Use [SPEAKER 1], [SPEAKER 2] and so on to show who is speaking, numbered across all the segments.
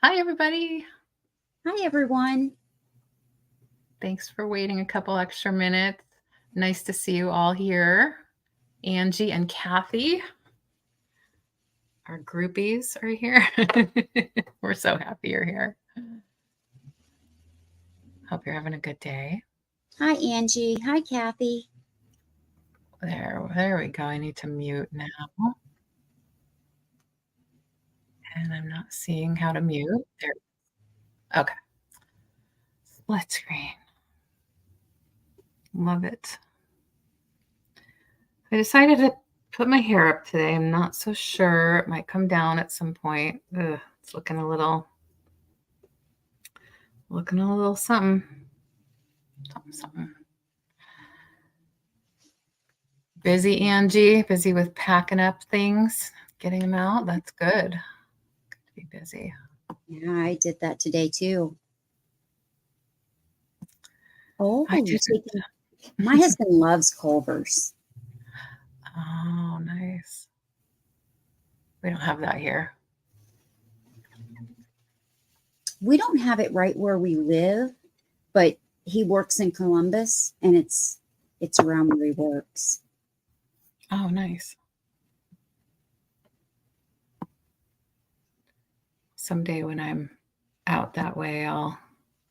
[SPEAKER 1] Hi, everybody.
[SPEAKER 2] Hi, everyone.
[SPEAKER 1] Thanks for waiting a couple extra minutes. Nice to see you all here. Angie and Kathy, our groupies, are here. We're so happy you're here. Hope you're having a good day.
[SPEAKER 2] Hi, Angie. Hi, Kathy.
[SPEAKER 1] There we go. I need to mute now. And I'm not seeing how to mute. There. Okay. Split screen. Love it. I decided to put my hair up today. I'm not so sure. It might come down at some point. Ugh, it's looking a little something. Something. Busy, Angie. Busy with packing up things, getting them out. That's good. Good to be busy.
[SPEAKER 2] Yeah, I did that today too. Oh,
[SPEAKER 1] I did.
[SPEAKER 2] My husband loves Culver's.
[SPEAKER 1] Oh, nice. We don't have that here.
[SPEAKER 2] We don't have it right where we live, but he works in Columbus, and it's around where he works.
[SPEAKER 1] Oh, nice. Someday when I'm out that way, I'll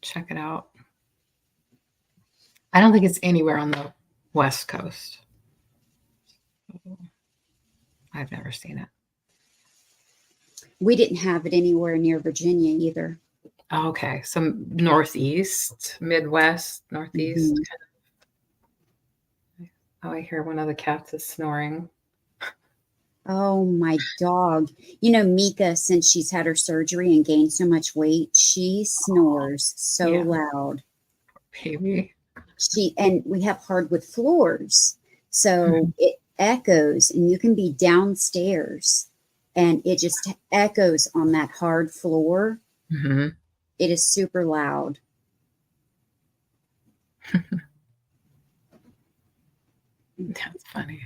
[SPEAKER 1] check it out. I don't think it's anywhere on the West Coast. I've never seen it.
[SPEAKER 2] We didn't have it anywhere near Virginia either.
[SPEAKER 1] Okay, so Northeast, Midwest, Northeast.
[SPEAKER 2] Mhm.
[SPEAKER 1] Oh, I hear one of the cats is snoring.
[SPEAKER 2] Oh, my dog. You know, Mika, since she's had her surgery and gained so much weight, she snores so
[SPEAKER 1] Yeah.
[SPEAKER 2] loud.
[SPEAKER 1] Baby.
[SPEAKER 2] And we have hardwood floors, so it echoes, and you can be downstairs and it just echoes on that hard floor.
[SPEAKER 1] Mm-hmm.
[SPEAKER 2] It is super loud.
[SPEAKER 1] That's funny.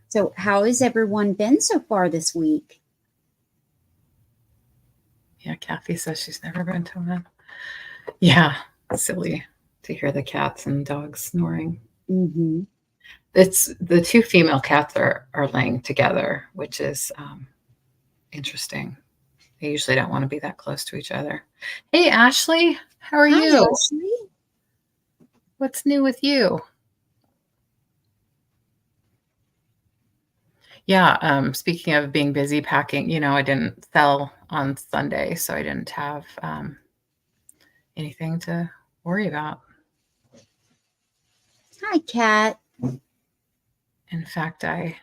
[SPEAKER 2] So how has everyone been so far this week?
[SPEAKER 1] Yeah, Kathy says she's never been to one. Yeah, silly to hear the cats and dogs snoring.
[SPEAKER 2] Mm-hmm.
[SPEAKER 1] It's the two female cats are laying together, which is interesting. They usually don't want to be that close to each other. Hey, Ashley, how are
[SPEAKER 2] Hi,
[SPEAKER 1] you?
[SPEAKER 2] Ashley.
[SPEAKER 1] What's new with you? Yeah, speaking of being busy packing, I didn't sell on Sunday, so I didn't have anything to worry about.
[SPEAKER 2] Hi, Kat.
[SPEAKER 1] In fact, the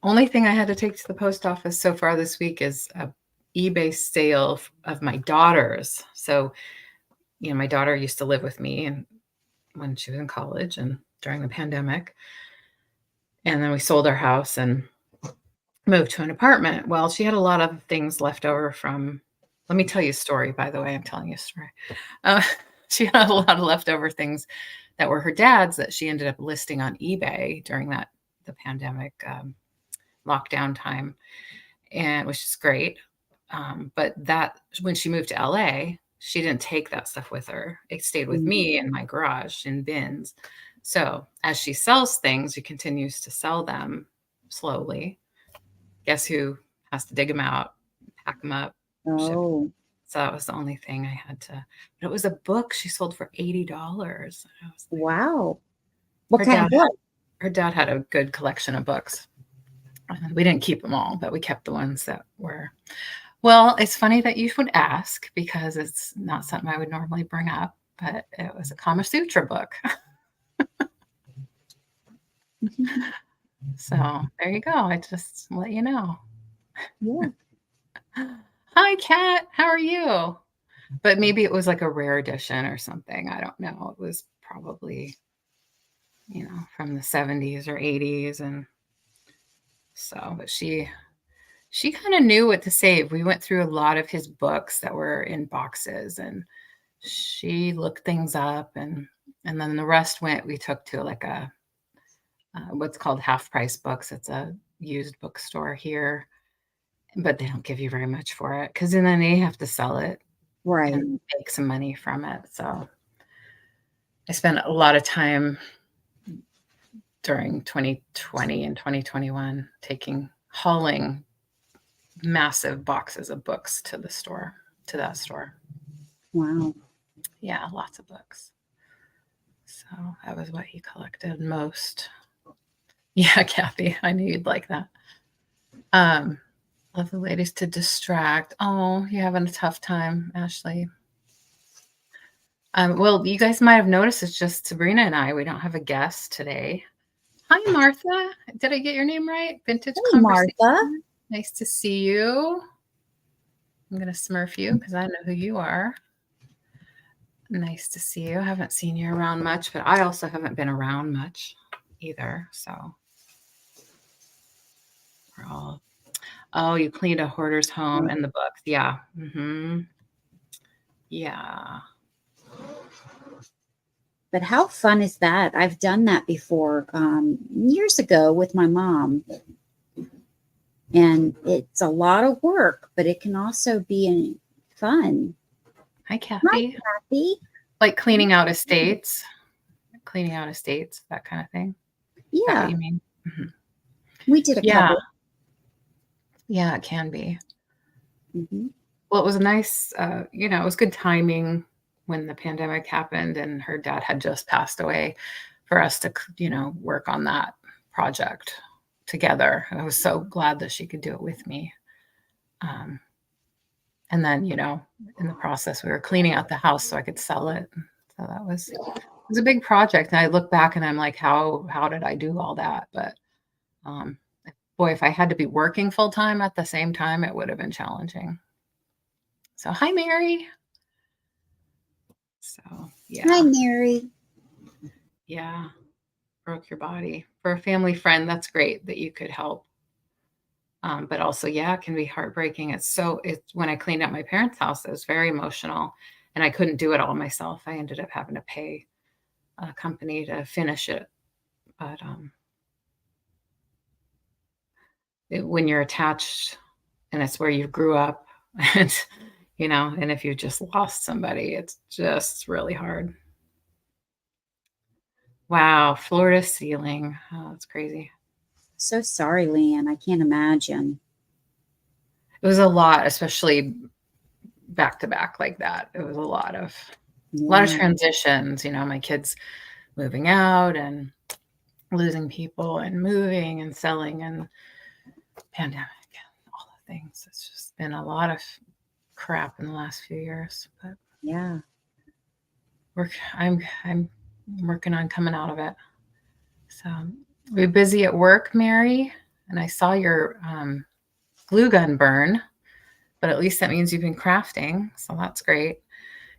[SPEAKER 1] only thing I had to take to the post office so far this week is a eBay sale of my daughter's. So, my daughter used to live with me and when she was in college and during the pandemic. And then we sold our house and moved to an apartment. Well, she had a lot of things left over from, let me tell you a story, by the way. I'm telling you a story. She had a lot of leftover things that were her dad's that she ended up listing on eBay during the pandemic lockdown time, and which is great. But that when she moved to LA, she didn't take that stuff with her. It stayed with me in my garage in bins. So as she sells things, she continues to sell them slowly. Guess who has to dig them out, pack them up, ship.
[SPEAKER 2] Oh,
[SPEAKER 1] So that was the only thing I had to. But it was a book she sold for $80. I was like,
[SPEAKER 2] wow. What kind of book?
[SPEAKER 1] her dad had a good collection of books. We didn't keep them all, but we kept the ones that were. Well, it's funny that you would ask because it's not something I would normally bring up, but it was a Kama Sutra book. So there you go. I just let you know.
[SPEAKER 2] Yeah.
[SPEAKER 1] Hi, Kat. How are you? But maybe it was like a rare edition or something. I don't know. It was probably, from the 70s or 80s. And so, but she kind of knew what to save. We went through a lot of his books that were in boxes and she looked things up and then the rest we took to like a what's called Half Price Books. It's a used bookstore here. but they don't give you very much for it because then they have to sell it
[SPEAKER 2] Right.
[SPEAKER 1] and make some money from it. So I spent a lot of time during 2020 and 2021 hauling massive boxes of books to that store.
[SPEAKER 2] Wow.
[SPEAKER 1] Yeah, lots of books. So that was what he collected most. Yeah, Kathy, I knew you'd like that. Love the ladies to distract. Oh, you're having a tough time, Ashley. Well, you guys might have noticed it's just Sabrina and I. We don't have a guest today. Hi, Martha. Did I get your name right? Vintage
[SPEAKER 2] Hey,
[SPEAKER 1] Conversation.
[SPEAKER 2] Martha.
[SPEAKER 1] Nice to see you. I'm going to smurf you because I know who you are. Nice to see you. I haven't seen you around much, but I also haven't been around much either. So we're all. Oh, you cleaned a hoarder's home and the books. Yeah. Mm-hmm. Yeah.
[SPEAKER 2] But how fun is that? I've done that before years ago with my mom. And it's a lot of work, but it can also be fun.
[SPEAKER 1] Hi, Kathy.
[SPEAKER 2] Hi, Kathy.
[SPEAKER 1] Like cleaning out estates, that kind of thing. Is that
[SPEAKER 2] Yeah.
[SPEAKER 1] what you mean? Mm-hmm.
[SPEAKER 2] We did a couple.
[SPEAKER 1] Yeah, it can be.
[SPEAKER 2] Mm-hmm.
[SPEAKER 1] Well, it was nice, it was good timing when the pandemic happened and her dad had just passed away for us to, work on that project together. I was so glad that she could do it with me. And then, in the process, we were cleaning out the house so I could sell it. So it was a big project. And I look back and I'm like, how did I do all that? But boy, if I had to be working full time at the same time, it would have been challenging. So hi, Mary. So yeah.
[SPEAKER 2] Hi, Mary.
[SPEAKER 1] Yeah. Broke your body. For a family friend, that's great that you could help. But also, yeah, it can be heartbreaking. It's when I cleaned up my parents' house, it was very emotional and I couldn't do it all myself. I ended up having to pay a company to finish it. But when you're attached and it's where you grew up and, and if you just lost somebody, it's just really hard. Wow. Floor to ceiling. Oh, that's crazy.
[SPEAKER 2] So sorry, LeAnne. I can't imagine.
[SPEAKER 1] It was a lot, especially back to back like that. It was a lot of transitions, my kids moving out and losing people and moving and selling and pandemic and all the things. It's just been a lot of crap in the last few years, but
[SPEAKER 2] yeah,
[SPEAKER 1] I'm working on coming out of it. So we're busy at work, Mary, and I saw your glue gun burn, but at least that means you've been crafting. So that's great.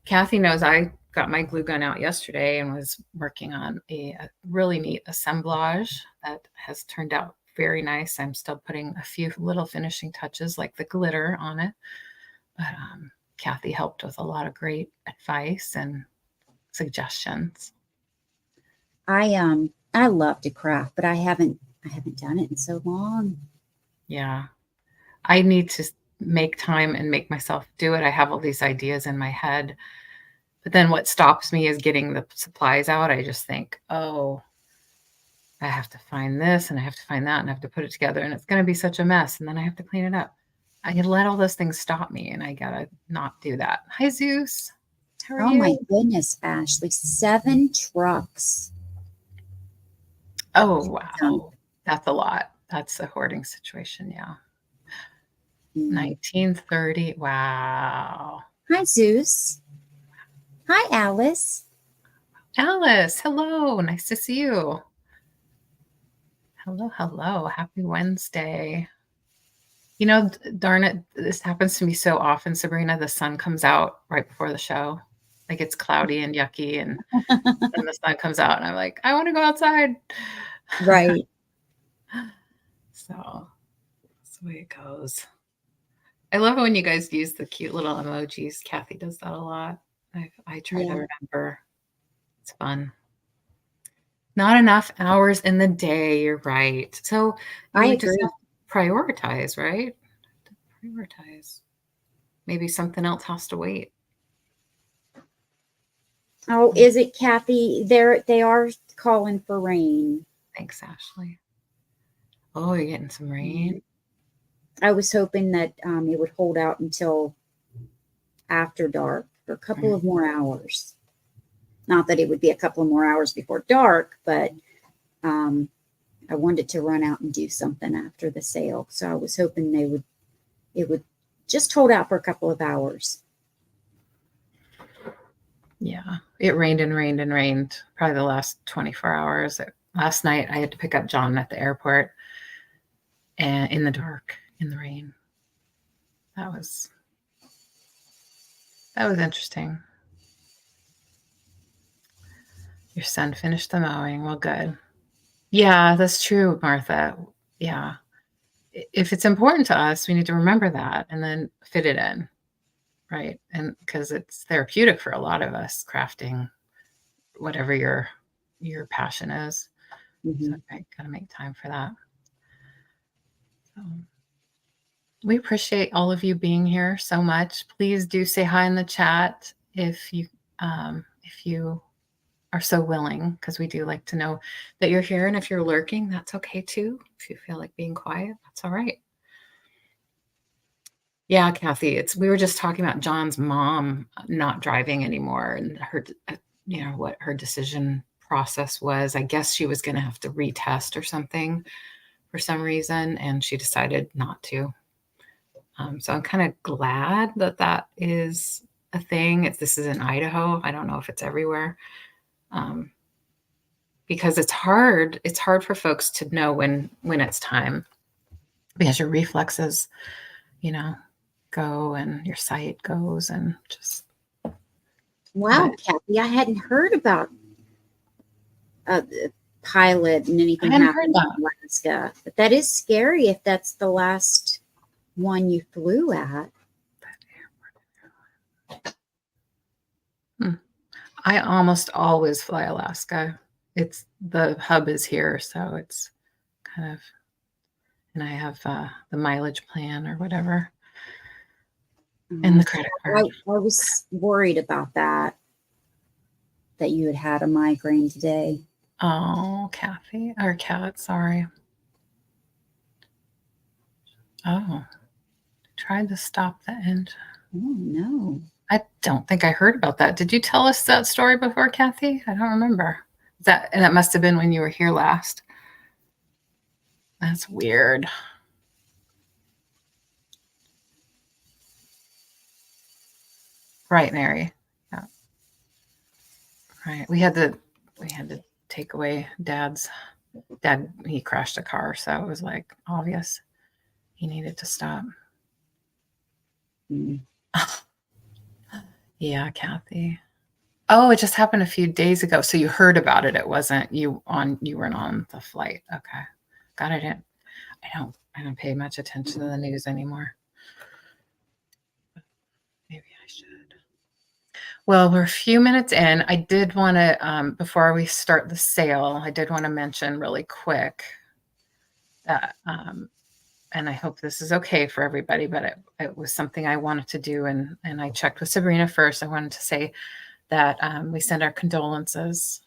[SPEAKER 1] Kathy knows I got my glue gun out yesterday and was working on a really neat assemblage that has turned out very nice. I'm still putting a few little finishing touches like the glitter on it. But Kathy helped with a lot of great advice and suggestions.
[SPEAKER 2] I love to craft, but I haven't done it in so long.
[SPEAKER 1] Yeah. I need to make time and make myself do it. I have all these ideas in my head. But then what stops me is getting the supplies out. I just think, oh, I have to find this and I have to find that and I have to put it together and it's going to be such a mess. And then I have to clean it up. I can let all those things stop me and I got to not do that. Hi, Zeus. How are you?
[SPEAKER 2] Oh my goodness, Ashley. 7 trucks.
[SPEAKER 1] Oh, wow. That's a lot. That's a hoarding situation. Yeah. 1930. Wow.
[SPEAKER 2] Hi, Zeus. Hi, Alice.
[SPEAKER 1] Alice, hello. Nice to see you. Hello. Happy Wednesday. Darn it, this happens to me so often, Sabrina. The sun comes out right before the show. Like it's cloudy and yucky, and then the sun comes out, and I'm like, I want to go outside.
[SPEAKER 2] Right.
[SPEAKER 1] So that's the way it goes. I love it when you guys use the cute little emojis. Kathy does that a lot. I try to remember. It's fun. Not enough hours in the day. You're right. So
[SPEAKER 2] I
[SPEAKER 1] just
[SPEAKER 2] agree.
[SPEAKER 1] have to prioritize, right? Prioritize. Maybe something else has to wait.
[SPEAKER 2] Oh, is it, Kathy? They are calling for rain.
[SPEAKER 1] Thanks, Ashley. Oh, you're getting some rain.
[SPEAKER 2] I was hoping that it would hold out until after dark for a couple of more hours. Not that it would be a couple of more hours before dark, but I wanted to run out and do something after the sale. So I was hoping it would just hold out for a couple of hours.
[SPEAKER 1] Yeah, it rained and rained and rained probably the last 24 hours. Last night I had to pick up John at the airport and in the dark, in the rain. That was interesting. Your son finished the mowing. Well, good. Yeah, that's true, Martha. Yeah. If it's important to us, we need to remember that and then fit it in, right? And because it's therapeutic for a lot of us, crafting, whatever your passion is. So I gotta make time for that. So we appreciate all of you being here so much. Please do say hi in the chat if you are so willing, because we do like to know that you're here. And if you're lurking, that's okay too. If you feel like being quiet, that's all right. Yeah, Kathy, we were just talking about John's mom not driving anymore and her, what her decision process was. I guess she was going to have to retest or something for some reason, and she decided not to. So I'm kind of glad that is a thing. This is in Idaho. I don't know if it's everywhere. Because it's hard. It's hard for folks to know when it's time, because your reflexes, go and your sight goes and just.
[SPEAKER 2] Wow, Kathy, I hadn't heard about the pilot and anything happening in Alaska, but that is scary if that's the last one you flew at.
[SPEAKER 1] I almost always fly Alaska. The hub is here, so it's kind of, and I have the mileage plan or whatever, and the credit card.
[SPEAKER 2] I was worried about that you had a migraine today.
[SPEAKER 1] Oh, Kathy, or Kat, sorry. Oh, tried to stop the end.
[SPEAKER 2] Oh, no.
[SPEAKER 1] I don't think I heard about that. Did you tell us that story before, Kathy? I don't remember. That must have been when you were here last. That's weird. Right, Mary. Yeah. Right. We had to take away Dad. He crashed a car, so it was like obvious he needed to stop. Yeah, Kathy. Oh, it just happened a few days ago. So you heard about it. It wasn't you weren't on the flight. Okay. God, I don't pay much attention to the news anymore. Maybe I should. Well, we're a few minutes in. I did want to, before we start the sale, I did want to mention really quick that, and I hope this is okay for everybody, but it was something I wanted to do. And I checked with Sabrina first. I wanted to say that we send our condolences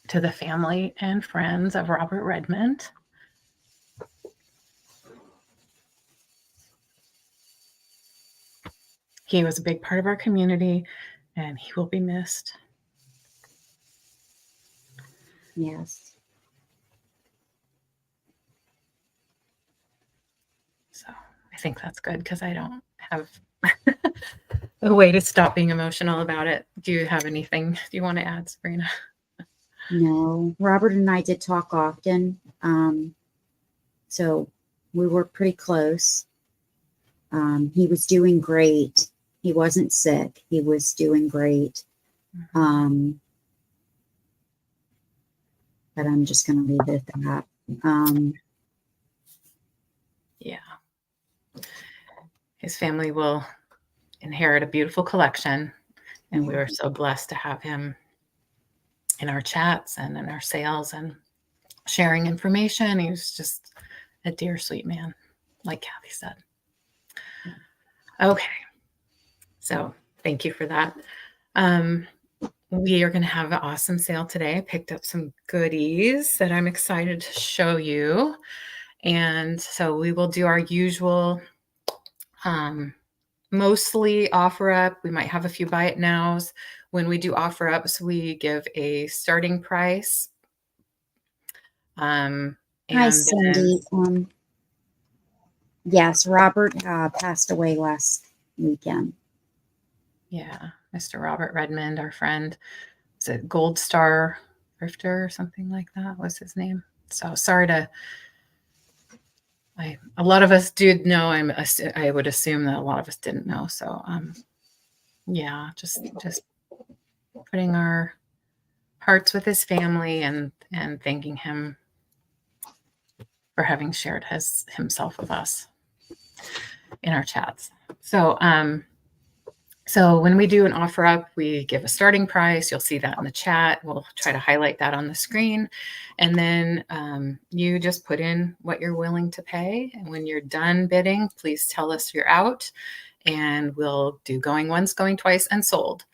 [SPEAKER 1] to the family and friends of Robert Redmond. He was a big part of our community, and he will be missed.
[SPEAKER 2] Yes.
[SPEAKER 1] So I think that's good, because I don't have a way to stop being emotional about it. Do you have anything you want to add, Sabrina?
[SPEAKER 2] No, Robert and I did talk often. So we were pretty close. He was doing great. He wasn't sick. He was doing great. But I'm just going to leave it at that.
[SPEAKER 1] Yeah. His family will inherit a beautiful collection, and we were so blessed to have him in our chats and in our sales and sharing information. He was just a dear, sweet man. like Kathy said. Okay. So thank you for that. We are going to have an awesome sale today. I picked up some goodies that I'm excited to show you. And so we will do our usual, mostly offer up. We might have a few buy it nows. When we do offer ups, we give a starting price.
[SPEAKER 2] Hi,
[SPEAKER 1] And
[SPEAKER 2] Cindy. Yes, Robert passed away last weekend.
[SPEAKER 1] yeah, Mr. Robert Redmond, our friend, is it Gold Star Thrifter or something like that was his name. So sorry to, a lot of us did know. I would assume that a lot of us didn't know. So yeah, just putting our hearts with his family and thanking him for having shared himself with us in our chats. So when we do an offer up, we give a starting price. You'll see that in the chat. We'll try to highlight that on the screen. And then you just put in what you're willing to pay. And when you're done bidding, please tell us you're out. And we'll do going once, going twice, and sold.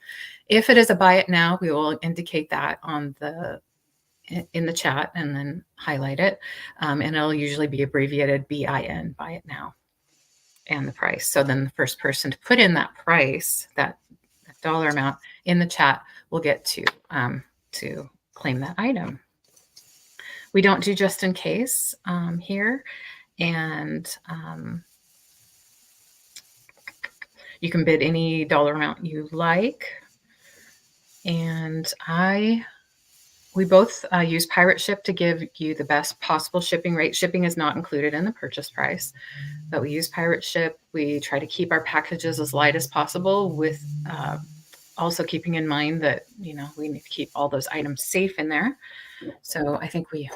[SPEAKER 1] If it is a buy it now, we will indicate that in the chat and then highlight it. And it'll usually be abbreviated BIN, buy it now, and the price. So then the first person to put in that price, that dollar amount in the chat, will get to claim that item. We don't do just in case here. And you can bid any dollar amount you like. And we both use Pirate Ship to give you the best possible shipping rate. Shipping is not included in the purchase price, but we use Pirate Ship. We try to keep our packages as light as possible, with also keeping in mind that, we need to keep all those items safe in there. So I think we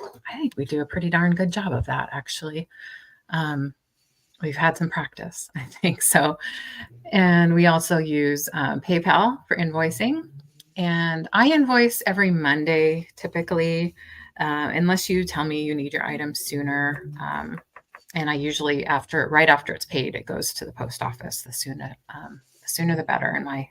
[SPEAKER 1] do a pretty darn good job of that, actually. We've had some practice, I think so. And we also use PayPal for invoicing. And I invoice every Monday, typically, unless you tell me you need your items sooner. And I usually, right after it's paid, it goes to the post office. The sooner the better, in my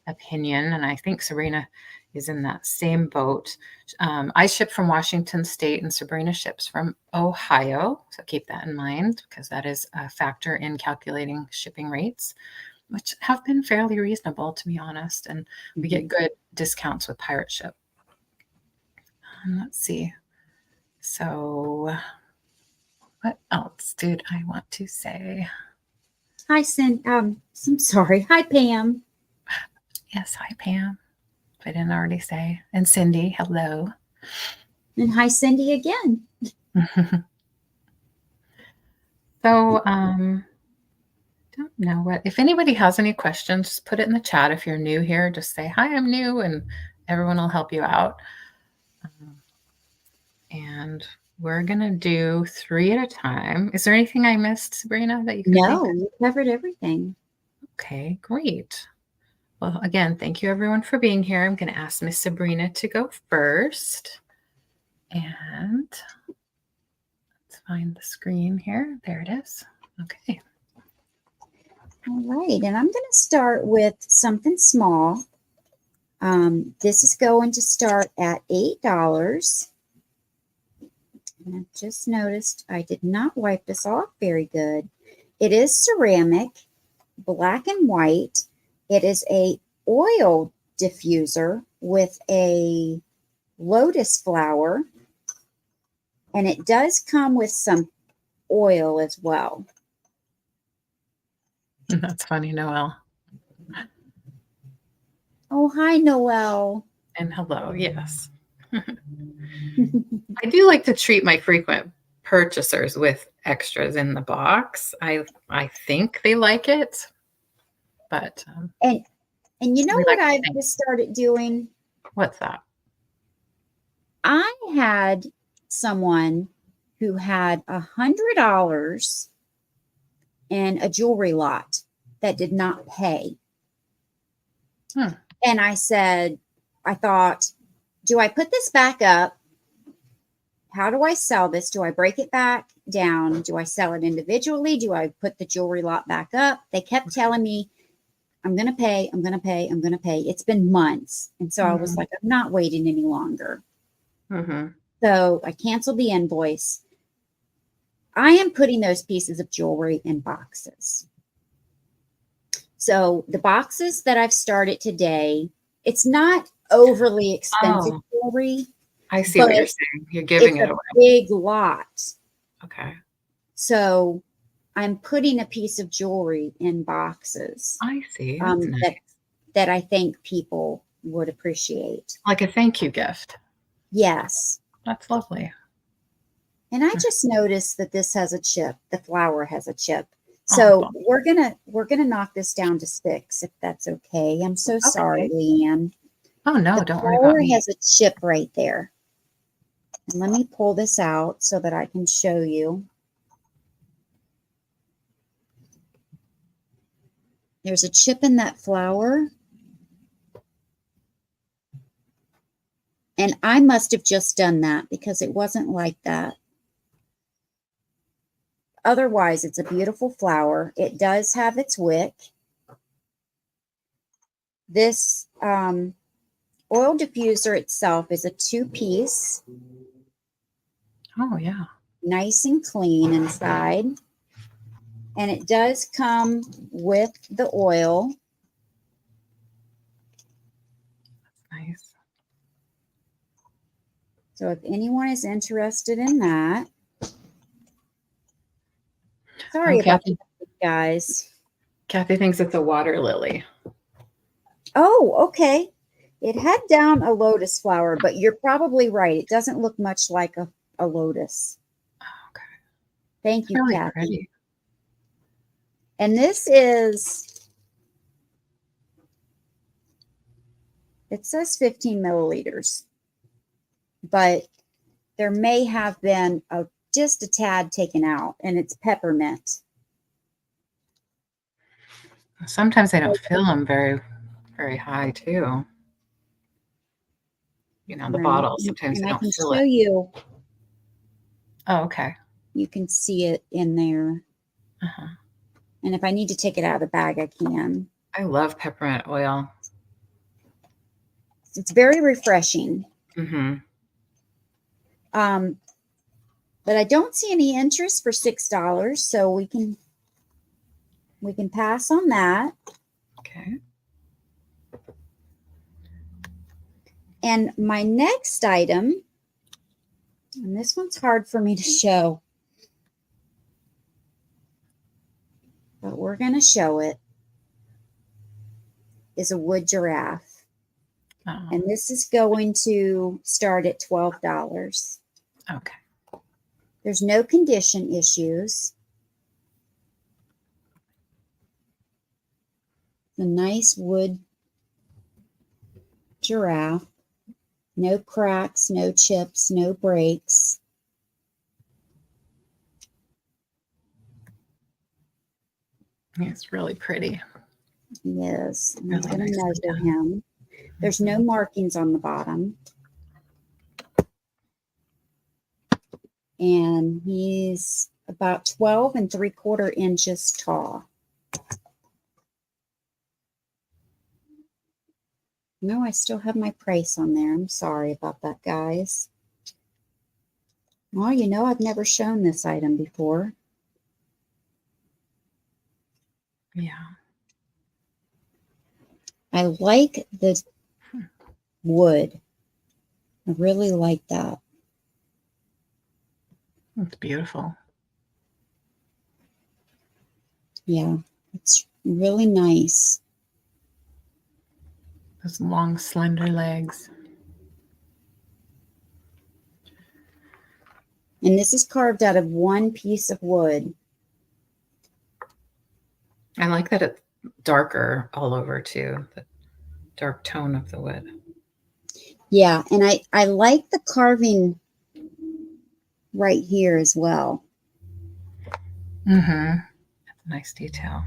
[SPEAKER 1] opinion. And I think Sabrina is in that same boat. I ship from Washington State, and Sabrina ships from Ohio. So keep that in mind, because that is a factor in calculating shipping rates, which have been fairly reasonable, to be honest. And we get good discounts with Pirate Ship. Let's see. So what else did I want to say?
[SPEAKER 2] Hi, I'm sorry. Hi, Pam.
[SPEAKER 1] Yes, hi, Pam. If I didn't already say. And Cindy, hello.
[SPEAKER 2] And hi, Cindy again.
[SPEAKER 1] So, don't know what, if anybody has any questions, just put it in the chat. If you're new here, just say, hi, I'm new, and everyone will help you out. And we're going to do 3 at a time. Is there anything I missed, Sabrina, that you could
[SPEAKER 2] No,
[SPEAKER 1] think of?
[SPEAKER 2] you covered everything.
[SPEAKER 1] Okay, great. Well, again, thank you everyone for being here. I'm going to ask Miss Sabrina to go first. And let's find the screen here. There it is. Okay.
[SPEAKER 2] All right, and I'm going to start with something small. This is going to start at $8. And I just noticed I did not wipe this off very good. It is ceramic, black and white. It is a oil diffuser with a lotus flower, and it does come with some oil as well.
[SPEAKER 1] That's funny, Noelle.
[SPEAKER 2] Oh, hi, Noelle.
[SPEAKER 1] And hello, yes. I do like to treat my frequent purchasers with extras in the box. I think they like it, but
[SPEAKER 2] and you know what I've just started doing?
[SPEAKER 1] What's that?
[SPEAKER 2] I had someone who had $100 in a jewelry lot that did not pay. And I thought, do I put this back up, how do I sell this? Do I break it back down? Do I sell it individually? Do I put the jewelry lot back up? They kept telling me, I'm going to pay, I'm going to pay, I'm going to pay. It's been months. And so I was like, I'm not waiting any longer. So I canceled the invoice. I am putting those pieces of jewelry in boxes. So the boxes that I've started today, it's not overly expensive jewelry.
[SPEAKER 1] I see what you're saying. You're giving it away.
[SPEAKER 2] Big lot.
[SPEAKER 1] Okay.
[SPEAKER 2] So I'm putting a piece of jewelry in boxes.
[SPEAKER 1] I see. That's nice.
[SPEAKER 2] That I think people would appreciate.
[SPEAKER 1] Like a thank you gift.
[SPEAKER 2] Yes.
[SPEAKER 1] That's lovely.
[SPEAKER 2] And I just noticed that this has a chip. The flower has a chip. So we're gonna knock this down to 6 if that's okay. I'm so sorry, LeAnne.
[SPEAKER 1] Oh no, don't worry about me.
[SPEAKER 2] It has a chip right there. And let me pull this out so that I can show you. There's a chip in that flower. And I must have just done that because it wasn't like that. Otherwise, it's a beautiful flower. It does have its wick. This oil diffuser itself is a 2-piece.
[SPEAKER 1] Oh, yeah.
[SPEAKER 2] Nice and clean inside. And it does come with the oil.
[SPEAKER 1] That's nice.
[SPEAKER 2] So if anyone is interested in that. Sorry about that, guys.
[SPEAKER 1] Kathy thinks it's a water lily.
[SPEAKER 2] Oh, okay. It had down a lotus flower, but you're probably right. It doesn't look much like a lotus.
[SPEAKER 1] Okay.
[SPEAKER 2] Thank you,
[SPEAKER 1] really
[SPEAKER 2] Kathy.
[SPEAKER 1] Pretty.
[SPEAKER 2] And this is, it says 15 milliliters, but there may have been just a tad taken out, and it's peppermint.
[SPEAKER 1] Sometimes they don't fill them very, very high, too. You know, the bottles, sometimes they don't fill it.
[SPEAKER 2] I can show you.
[SPEAKER 1] Oh, okay.
[SPEAKER 2] You can see it in there. And if I need to take it out of the bag, I can.
[SPEAKER 1] I love peppermint oil.
[SPEAKER 2] It's very refreshing. But I don't see any interest for $6, so we can pass on that.
[SPEAKER 1] Okay.
[SPEAKER 2] And my next item, and this one's hard for me to show, but we're going to show it, is a wood giraffe. And this is going to start at $12.
[SPEAKER 1] Okay.
[SPEAKER 2] There's no condition issues. It's a nice wood giraffe. No cracks, no chips, no breaks.
[SPEAKER 1] It's really pretty.
[SPEAKER 2] Yes. I'm
[SPEAKER 1] Really
[SPEAKER 2] going to
[SPEAKER 1] nicely
[SPEAKER 2] measure
[SPEAKER 1] done.
[SPEAKER 2] him. There's no markings on the bottom. And he's about 12 3/4 inches tall. No, I still have my price on there. I'm sorry about that, guys. Well, you know, I've never shown this item before.
[SPEAKER 1] Yeah.
[SPEAKER 2] I like the wood. I really like that.
[SPEAKER 1] It's beautiful.
[SPEAKER 2] Yeah, it's really nice.
[SPEAKER 1] Those long, slender legs.
[SPEAKER 2] And this is carved out of one piece of wood.
[SPEAKER 1] I like that it's darker all over, too. The dark tone of the wood.
[SPEAKER 2] Yeah, and I like the carving right here as well.
[SPEAKER 1] That's a nice detail.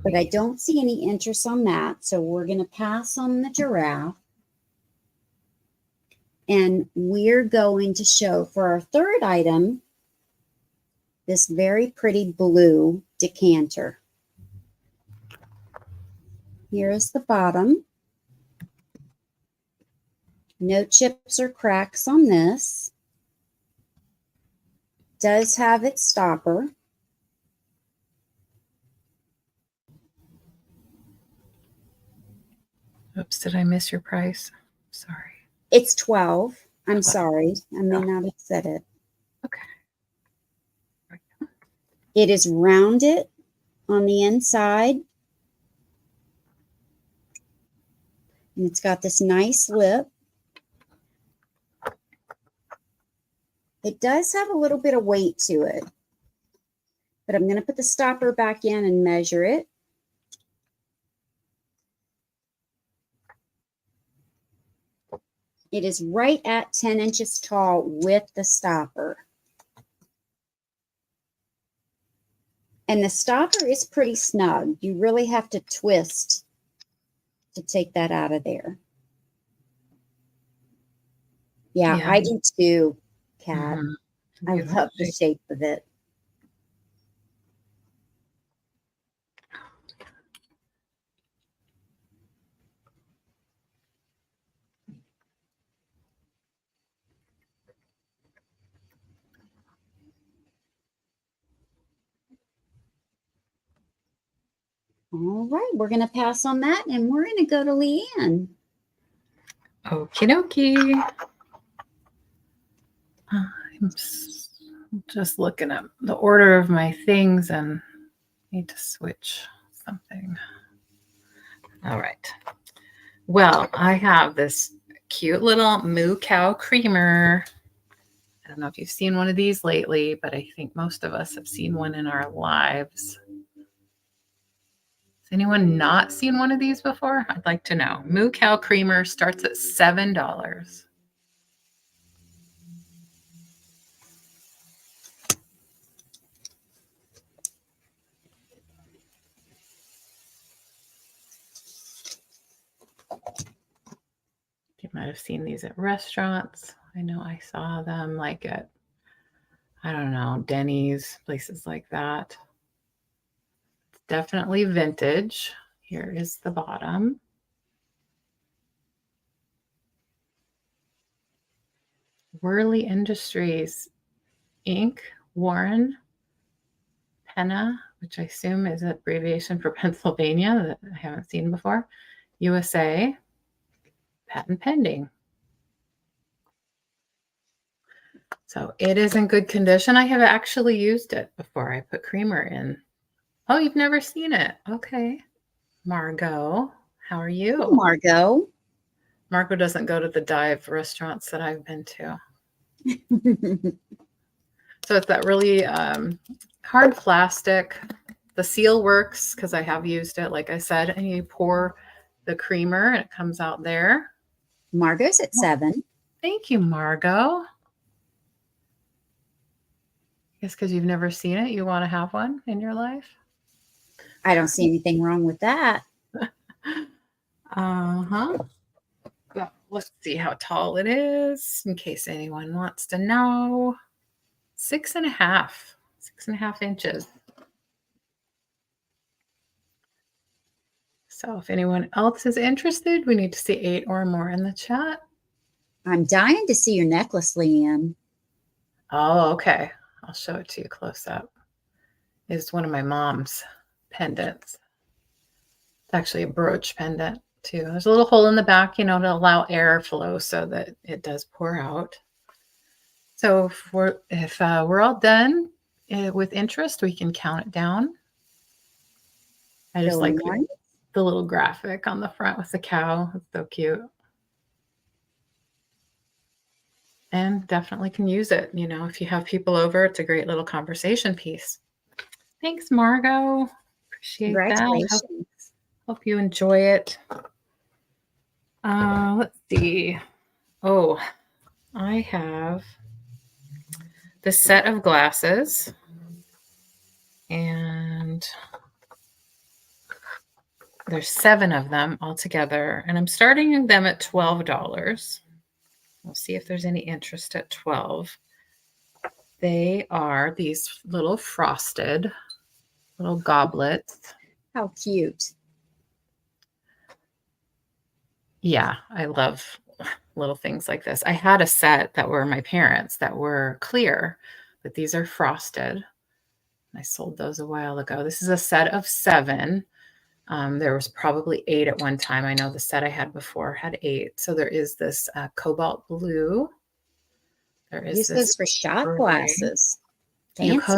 [SPEAKER 2] But I don't see any interest on that, so we're going to pass on the giraffe. And we're going to show for our third item this very pretty blue decanter. Here is the bottom. No chips or cracks on this. Does have its stopper.
[SPEAKER 1] Oops, did I miss your price? Sorry.
[SPEAKER 2] It's 12. I'm
[SPEAKER 1] 12.
[SPEAKER 2] sorry. I may not have said it.
[SPEAKER 1] Okay.
[SPEAKER 2] It is rounded on the inside. And it's got this nice lip. It does have a little bit of weight to it. But I'm going to put the stopper back in and measure it. It is right at 10 inches tall with the stopper. And the stopper is pretty snug. You really have to twist to take that out of there. Yeah. I do too, Kat. I love the shape of it. All right, we're going to pass on that, and we're going to go to LeAnne.
[SPEAKER 1] Okie dokie. I'm just looking at the order of my things and need to switch something. All right. Well, I have this cute little moo cow creamer. I don't know if you've seen one of these lately, but I think most of us have seen one in our lives. Has anyone not seen one of these before? I'd like to know. Moo cow creamer starts at $7. You might have seen these at restaurants. I know I saw them like at, I don't know, Denny's, places like that. It's definitely vintage. Here is the bottom. Worley Industries, Inc., Warren, Penna, which I assume is an abbreviation for Pennsylvania that I haven't seen before, USA, patent pending. So it is in good condition. I have actually used it before I put creamer in. Oh, you've never seen it. Okay. Margot, how are you?
[SPEAKER 2] Hey, Margot.
[SPEAKER 1] Margot doesn't go to the dive restaurants that I've been to. So it's that really hard plastic. The seal works because I have used it, like I said, and you pour the creamer and it comes out there.
[SPEAKER 2] Margot's at 7.
[SPEAKER 1] Thank you, Margot. I guess because you've never seen it, you want to have one in your life?
[SPEAKER 2] I don't see anything wrong with that.
[SPEAKER 1] Uh-huh. Well, let's see how tall it is in case anyone wants to know. 6.5 inches. So if anyone else is interested, we need to see 8 or more in the chat.
[SPEAKER 2] I'm dying to see your necklace, LeAnne.
[SPEAKER 1] Oh, okay. I'll show it to you close up. It's one of my mom's pendants. It's actually a brooch pendant too. There's a little hole in the back, to allow airflow so that it does pour out. So if we're all done with interest, we can count it down. I just like the little graphic on the front with the cow. It's so cute. And definitely can use it. If you have people over, it's a great little conversation piece. Thanks, Margot. Appreciate that. Hope you enjoy it. Let's see. Oh, I have the set of glasses. And there's 7 of them all together. And I'm starting them at $12. We'll see if there's any interest at 12. They are these little frosted little goblets.
[SPEAKER 2] How cute.
[SPEAKER 1] Yeah, I love little things like this. I had a set that were my parents that were clear, but these are frosted. I sold those a while ago. This is a set of 7. There was probably 8 at one time. I know the set I had before had 8. So there is this cobalt blue. There is
[SPEAKER 2] Use
[SPEAKER 1] this
[SPEAKER 2] those for shot
[SPEAKER 1] gray.
[SPEAKER 2] glasses.
[SPEAKER 1] You
[SPEAKER 2] Fancy.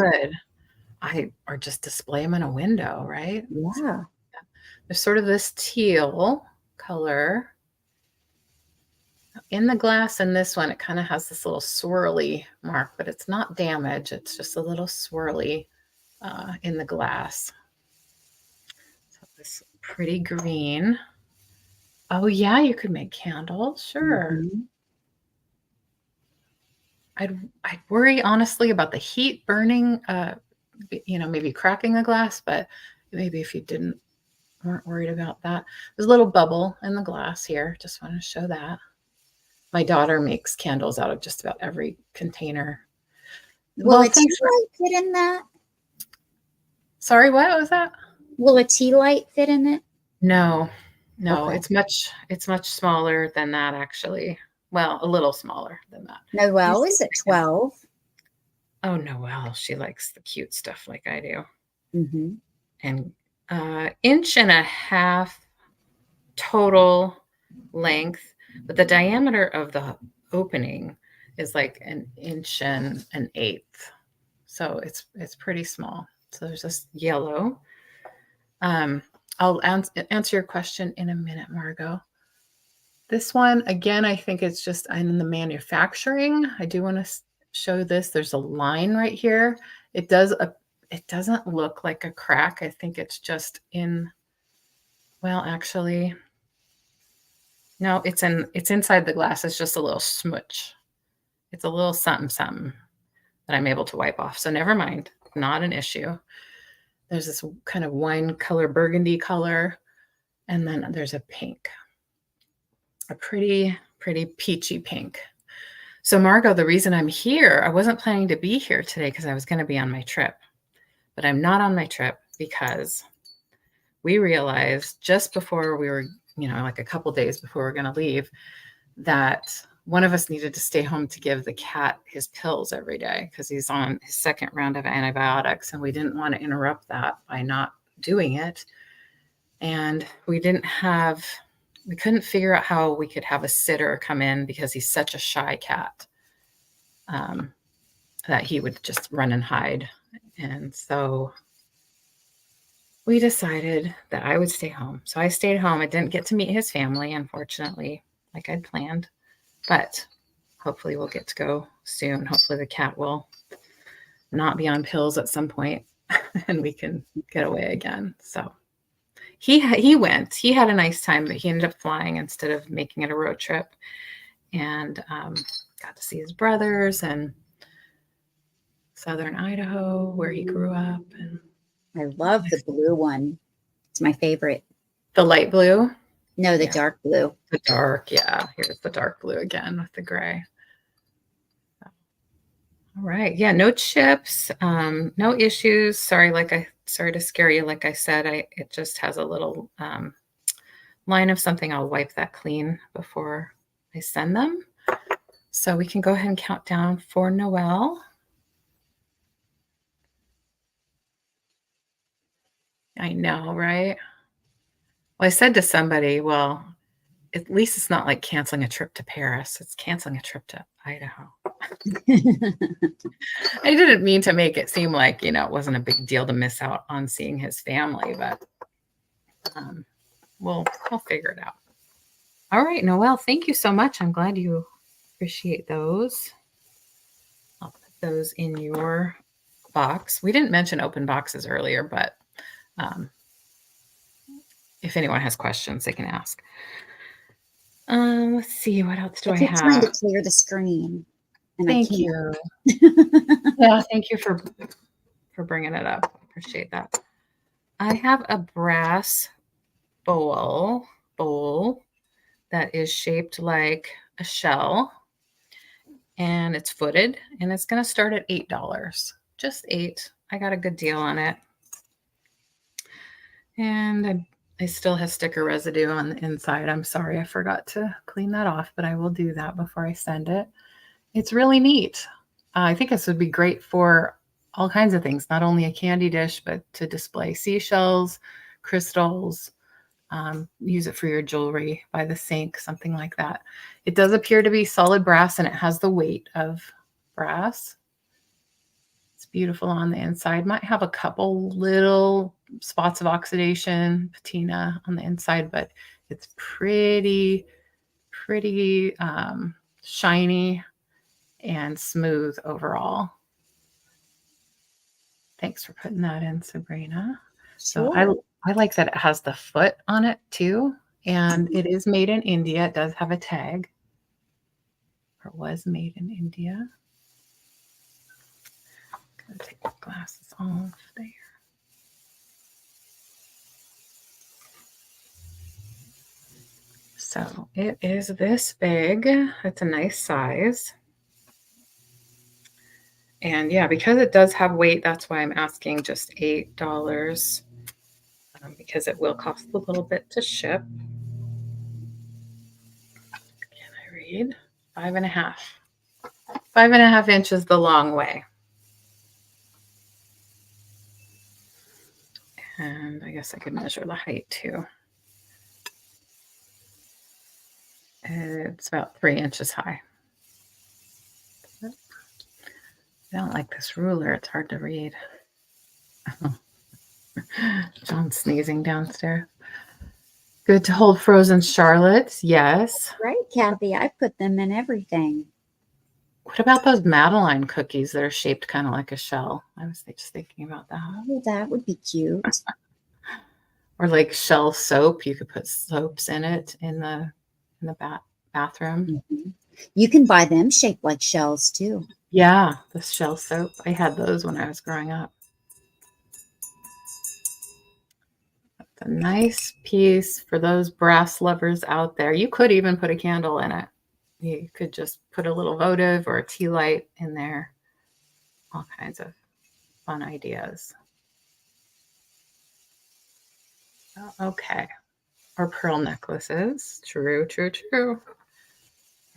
[SPEAKER 1] could. Or just display them in a window, right?
[SPEAKER 2] Yeah.
[SPEAKER 1] There's sort of this teal color. In the glass in this one, it kind of has this little swirly mark, but it's not damage. It's just a little swirly in the glass. So this pretty green. Oh, yeah, you could make candles. Sure.
[SPEAKER 2] Mm-hmm.
[SPEAKER 1] I'd worry, honestly, about the heat burning, maybe cracking the glass, but maybe if you weren't worried about that. There's a little bubble in the glass here. Just want to show that. My daughter makes candles out of just about every container.
[SPEAKER 2] Will a tea light fit in that?
[SPEAKER 1] Sorry, what was that?
[SPEAKER 2] Will a tea light fit in it?
[SPEAKER 1] No,
[SPEAKER 2] Okay.
[SPEAKER 1] it's much smaller than that, actually. Well, a little smaller than that.
[SPEAKER 2] Noelle is at 12.
[SPEAKER 1] Oh, Noelle, she likes the cute stuff like I do.
[SPEAKER 2] Mm-hmm.
[SPEAKER 1] And 1.5 inches total length, but the diameter of the opening is like 1 1/8 inches. So it's pretty small. So there's this yellow. I'll answer your question in a minute, Margot. This one, again, I think it's just in the manufacturing. I do want to show this. There's a line right here. It doesn't look like a crack. I think it's just actually, no, it's inside the glass. It's just a little smudge. It's a little something that I'm able to wipe off. So never mind, not an issue. There's this kind of wine color, burgundy color, and then there's a pink, a pretty, pretty peachy pink. So Margot, the reason I'm here, I wasn't planning to be here today because I was going to be on my trip, but I'm not on my trip because we realized just before we were, like a couple days before we were going to leave, that one of us needed to stay home to give the cat his pills every day because he's on his 2nd round of antibiotics, and we didn't want to interrupt that by not doing it. And we couldn't figure out how we could have a sitter come in because he's such a shy cat that he would just run and hide. And so we decided that I would stay home. So I stayed home. I didn't get to meet his family, unfortunately, like I'd planned. But hopefully we'll get to go soon. Hopefully the cat will not be on pills at some point and we can get away again. So he went. He had a nice time, but he ended up flying instead of making it a road trip, and got to see his brothers and southern Idaho, where he grew up. And
[SPEAKER 2] I love the blue one. It's my favorite.
[SPEAKER 1] The light blue?
[SPEAKER 2] No, the dark blue.
[SPEAKER 1] The dark, yeah. Here's the dark blue again with the gray. All right. Yeah, no chips, no issues. Sorry to scare you. Like I said, it just has a little line of something. I'll wipe that clean before I send them. So we can go ahead and count down for Noelle. I know, right? Well, I said to somebody, well, at least it's not like canceling a trip to Paris. It's canceling a trip to Idaho. I didn't mean to make it seem like, it wasn't a big deal to miss out on seeing his family, but we'll figure it out. All right, Noelle, thank you so much. I'm glad you appreciate those. I'll put those in your box. We didn't mention open boxes earlier, but if anyone has questions, they can ask. Let's see, what else do I have?
[SPEAKER 2] Trying to clear the screen. And
[SPEAKER 1] thank you. Yeah, thank you for bringing it up. Appreciate that. I have a brass bowl that is shaped like a shell. and it's footed, and it's going to start at $8. Just 8. I got a good deal on it. And I still have sticker residue on the inside. I'm sorry, I forgot to clean that off, but I will do that before I send it. It's really neat. I think this would be great for all kinds of things, not only a candy dish, but to display seashells, crystals, use it for your jewelry by the sink, something like that. It does appear to be solid brass, and it has the weight of brass. It's beautiful on the inside. Might have a couple little spots of oxidation, patina on the inside, but it's pretty shiny and smooth overall. Thanks for putting that in, Sabrina.
[SPEAKER 2] Sure.
[SPEAKER 1] So I like that it has the foot on it too, and it is made in India. It does have a tag, or was made in India. Gonna take my glasses off there. So it is this big. It's a nice size. And yeah, because it does have weight, that's why I'm asking just $8, because it will cost a little bit to ship. Can I read? 5.5. 5.5 inches the long way. And I guess I could measure the height too. It's about 3 inches high. I don't like this ruler. It's hard to read. John's sneezing downstairs. Good to hold frozen Charlottes. Yes.
[SPEAKER 2] Right, Kathy. I put them in everything.
[SPEAKER 1] What about those Madeline cookies that are shaped kind of like a shell? I was just thinking about that.
[SPEAKER 2] Oh, that would be cute.
[SPEAKER 1] Or like shell soap. You could put soaps in it in the bathroom.
[SPEAKER 2] Mm-hmm. You can buy them shaped like shells too.
[SPEAKER 1] Yeah, the shell soap. I had those when I was growing up. That's a nice piece for those brass lovers out there. You could even put a candle in it. You could just put a little votive or a tea light in there. All kinds of fun ideas. Okay. Or pearl necklaces. True, true, true.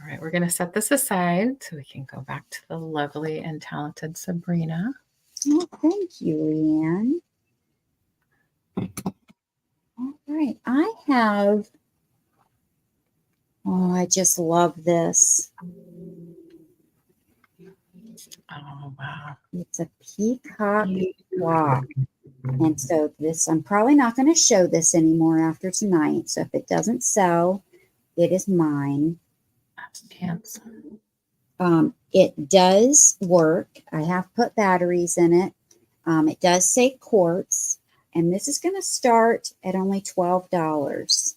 [SPEAKER 1] All right, we're going to set this aside so we can go back to the lovely and talented Sabrina.
[SPEAKER 2] Oh, thank you, LeAnne. All right, I have, oh, I just love this.
[SPEAKER 1] Oh, wow.
[SPEAKER 2] It's a peacock clock. And so this, I'm probably not going to show this anymore after tonight. So if it doesn't sell, it is mine.
[SPEAKER 1] That's handsome.
[SPEAKER 2] It does work. I have put batteries in it. It does say quartz. And this is going to start at only $12.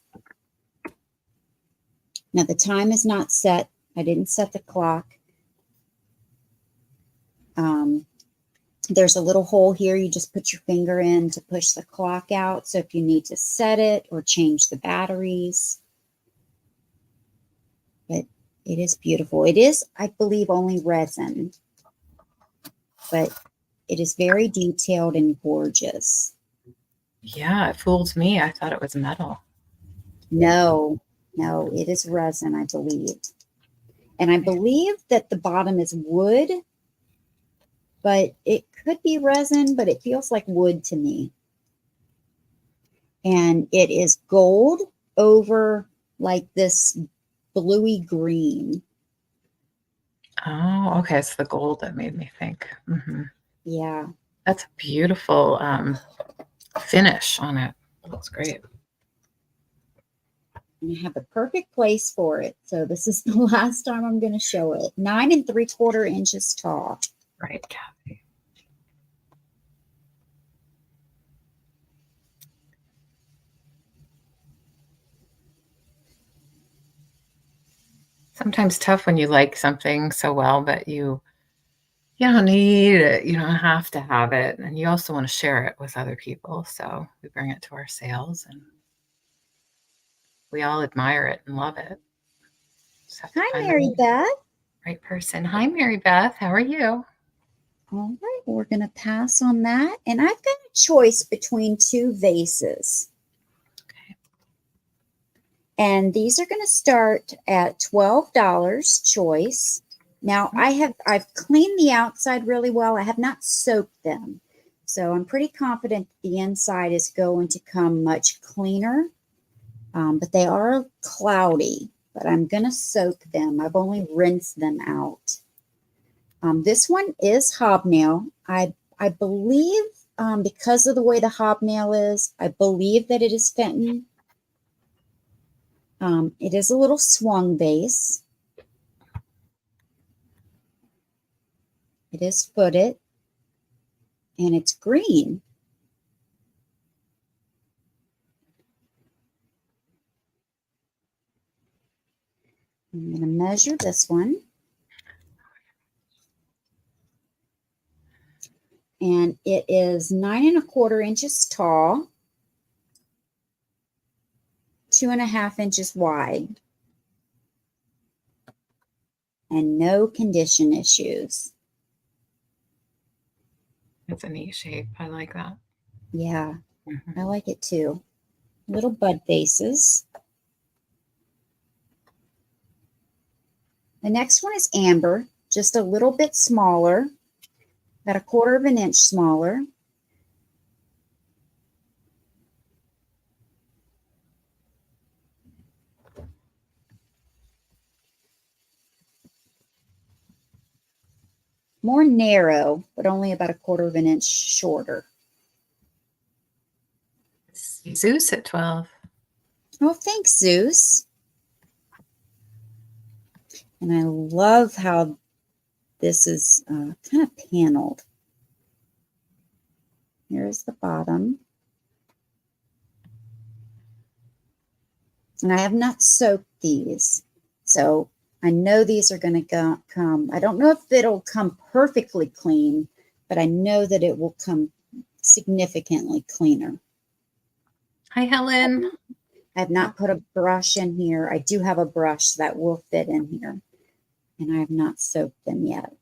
[SPEAKER 2] Now, the time is not set. I didn't set the clock. There's a little hole here. You just put your finger in to push the clock out. So if you need to set it or change the batteries. But it is beautiful. It is, I believe, only resin. But it is very detailed and gorgeous.
[SPEAKER 1] Yeah, it fooled me. I thought it was metal.
[SPEAKER 2] No, it is resin, I believe. And I believe that the bottom is wood. But it could be resin, but it feels like wood to me. And it is gold over like this bluey green.
[SPEAKER 1] Oh, okay. It's the gold that made me think. Mm-hmm.
[SPEAKER 2] Yeah.
[SPEAKER 1] That's a beautiful finish on it. Looks great.
[SPEAKER 2] And I have the perfect place for it. So this is the last time I'm going to show it. 9 3/4 inches tall.
[SPEAKER 1] Right, Kathy. Sometimes tough when you like something so well, but you don't need it. You don't have to have it. And you also want to share it with other people. So we bring it to our sales and we all admire it and love it.
[SPEAKER 2] Hi, Mary Beth.
[SPEAKER 1] right person. Hi, Mary Beth. How are you?
[SPEAKER 2] All right, we're going to pass on that. And I've got a choice between two vases.
[SPEAKER 1] Okay.
[SPEAKER 2] And these are going to start at $12 choice. Now, I've cleaned the outside really well. I have not soaked them. So I'm pretty confident the inside is going to come much cleaner. But they are cloudy, but I'm going to soak them. I've only rinsed them out. This one is hobnail. I believe because of the way the hobnail is, I believe that it is Fenton. It is a little swung base. It is footed, and it's green. I'm going to measure this one. And it is 9¼ inches tall, 2½ inches wide, and no condition issues.
[SPEAKER 1] It's a neat shape. I like that.
[SPEAKER 2] Yeah, I like it too. Little bud vases. The next one is amber, just a little bit smaller, about 1/4 inch smaller. More narrow, but only about 1/4 inch shorter.
[SPEAKER 1] Zeus at 12.
[SPEAKER 2] Oh, thanks, Zeus. And I love how this is kind of paneled. Here's the bottom. And I have not soaked these, so I know these are going to come. I don't know if it'll come perfectly clean, but I know that it will come significantly cleaner.
[SPEAKER 1] Hi, Helen.
[SPEAKER 2] I have not put a brush in here. I do have a brush that will fit in here, and I have not soaked them yet.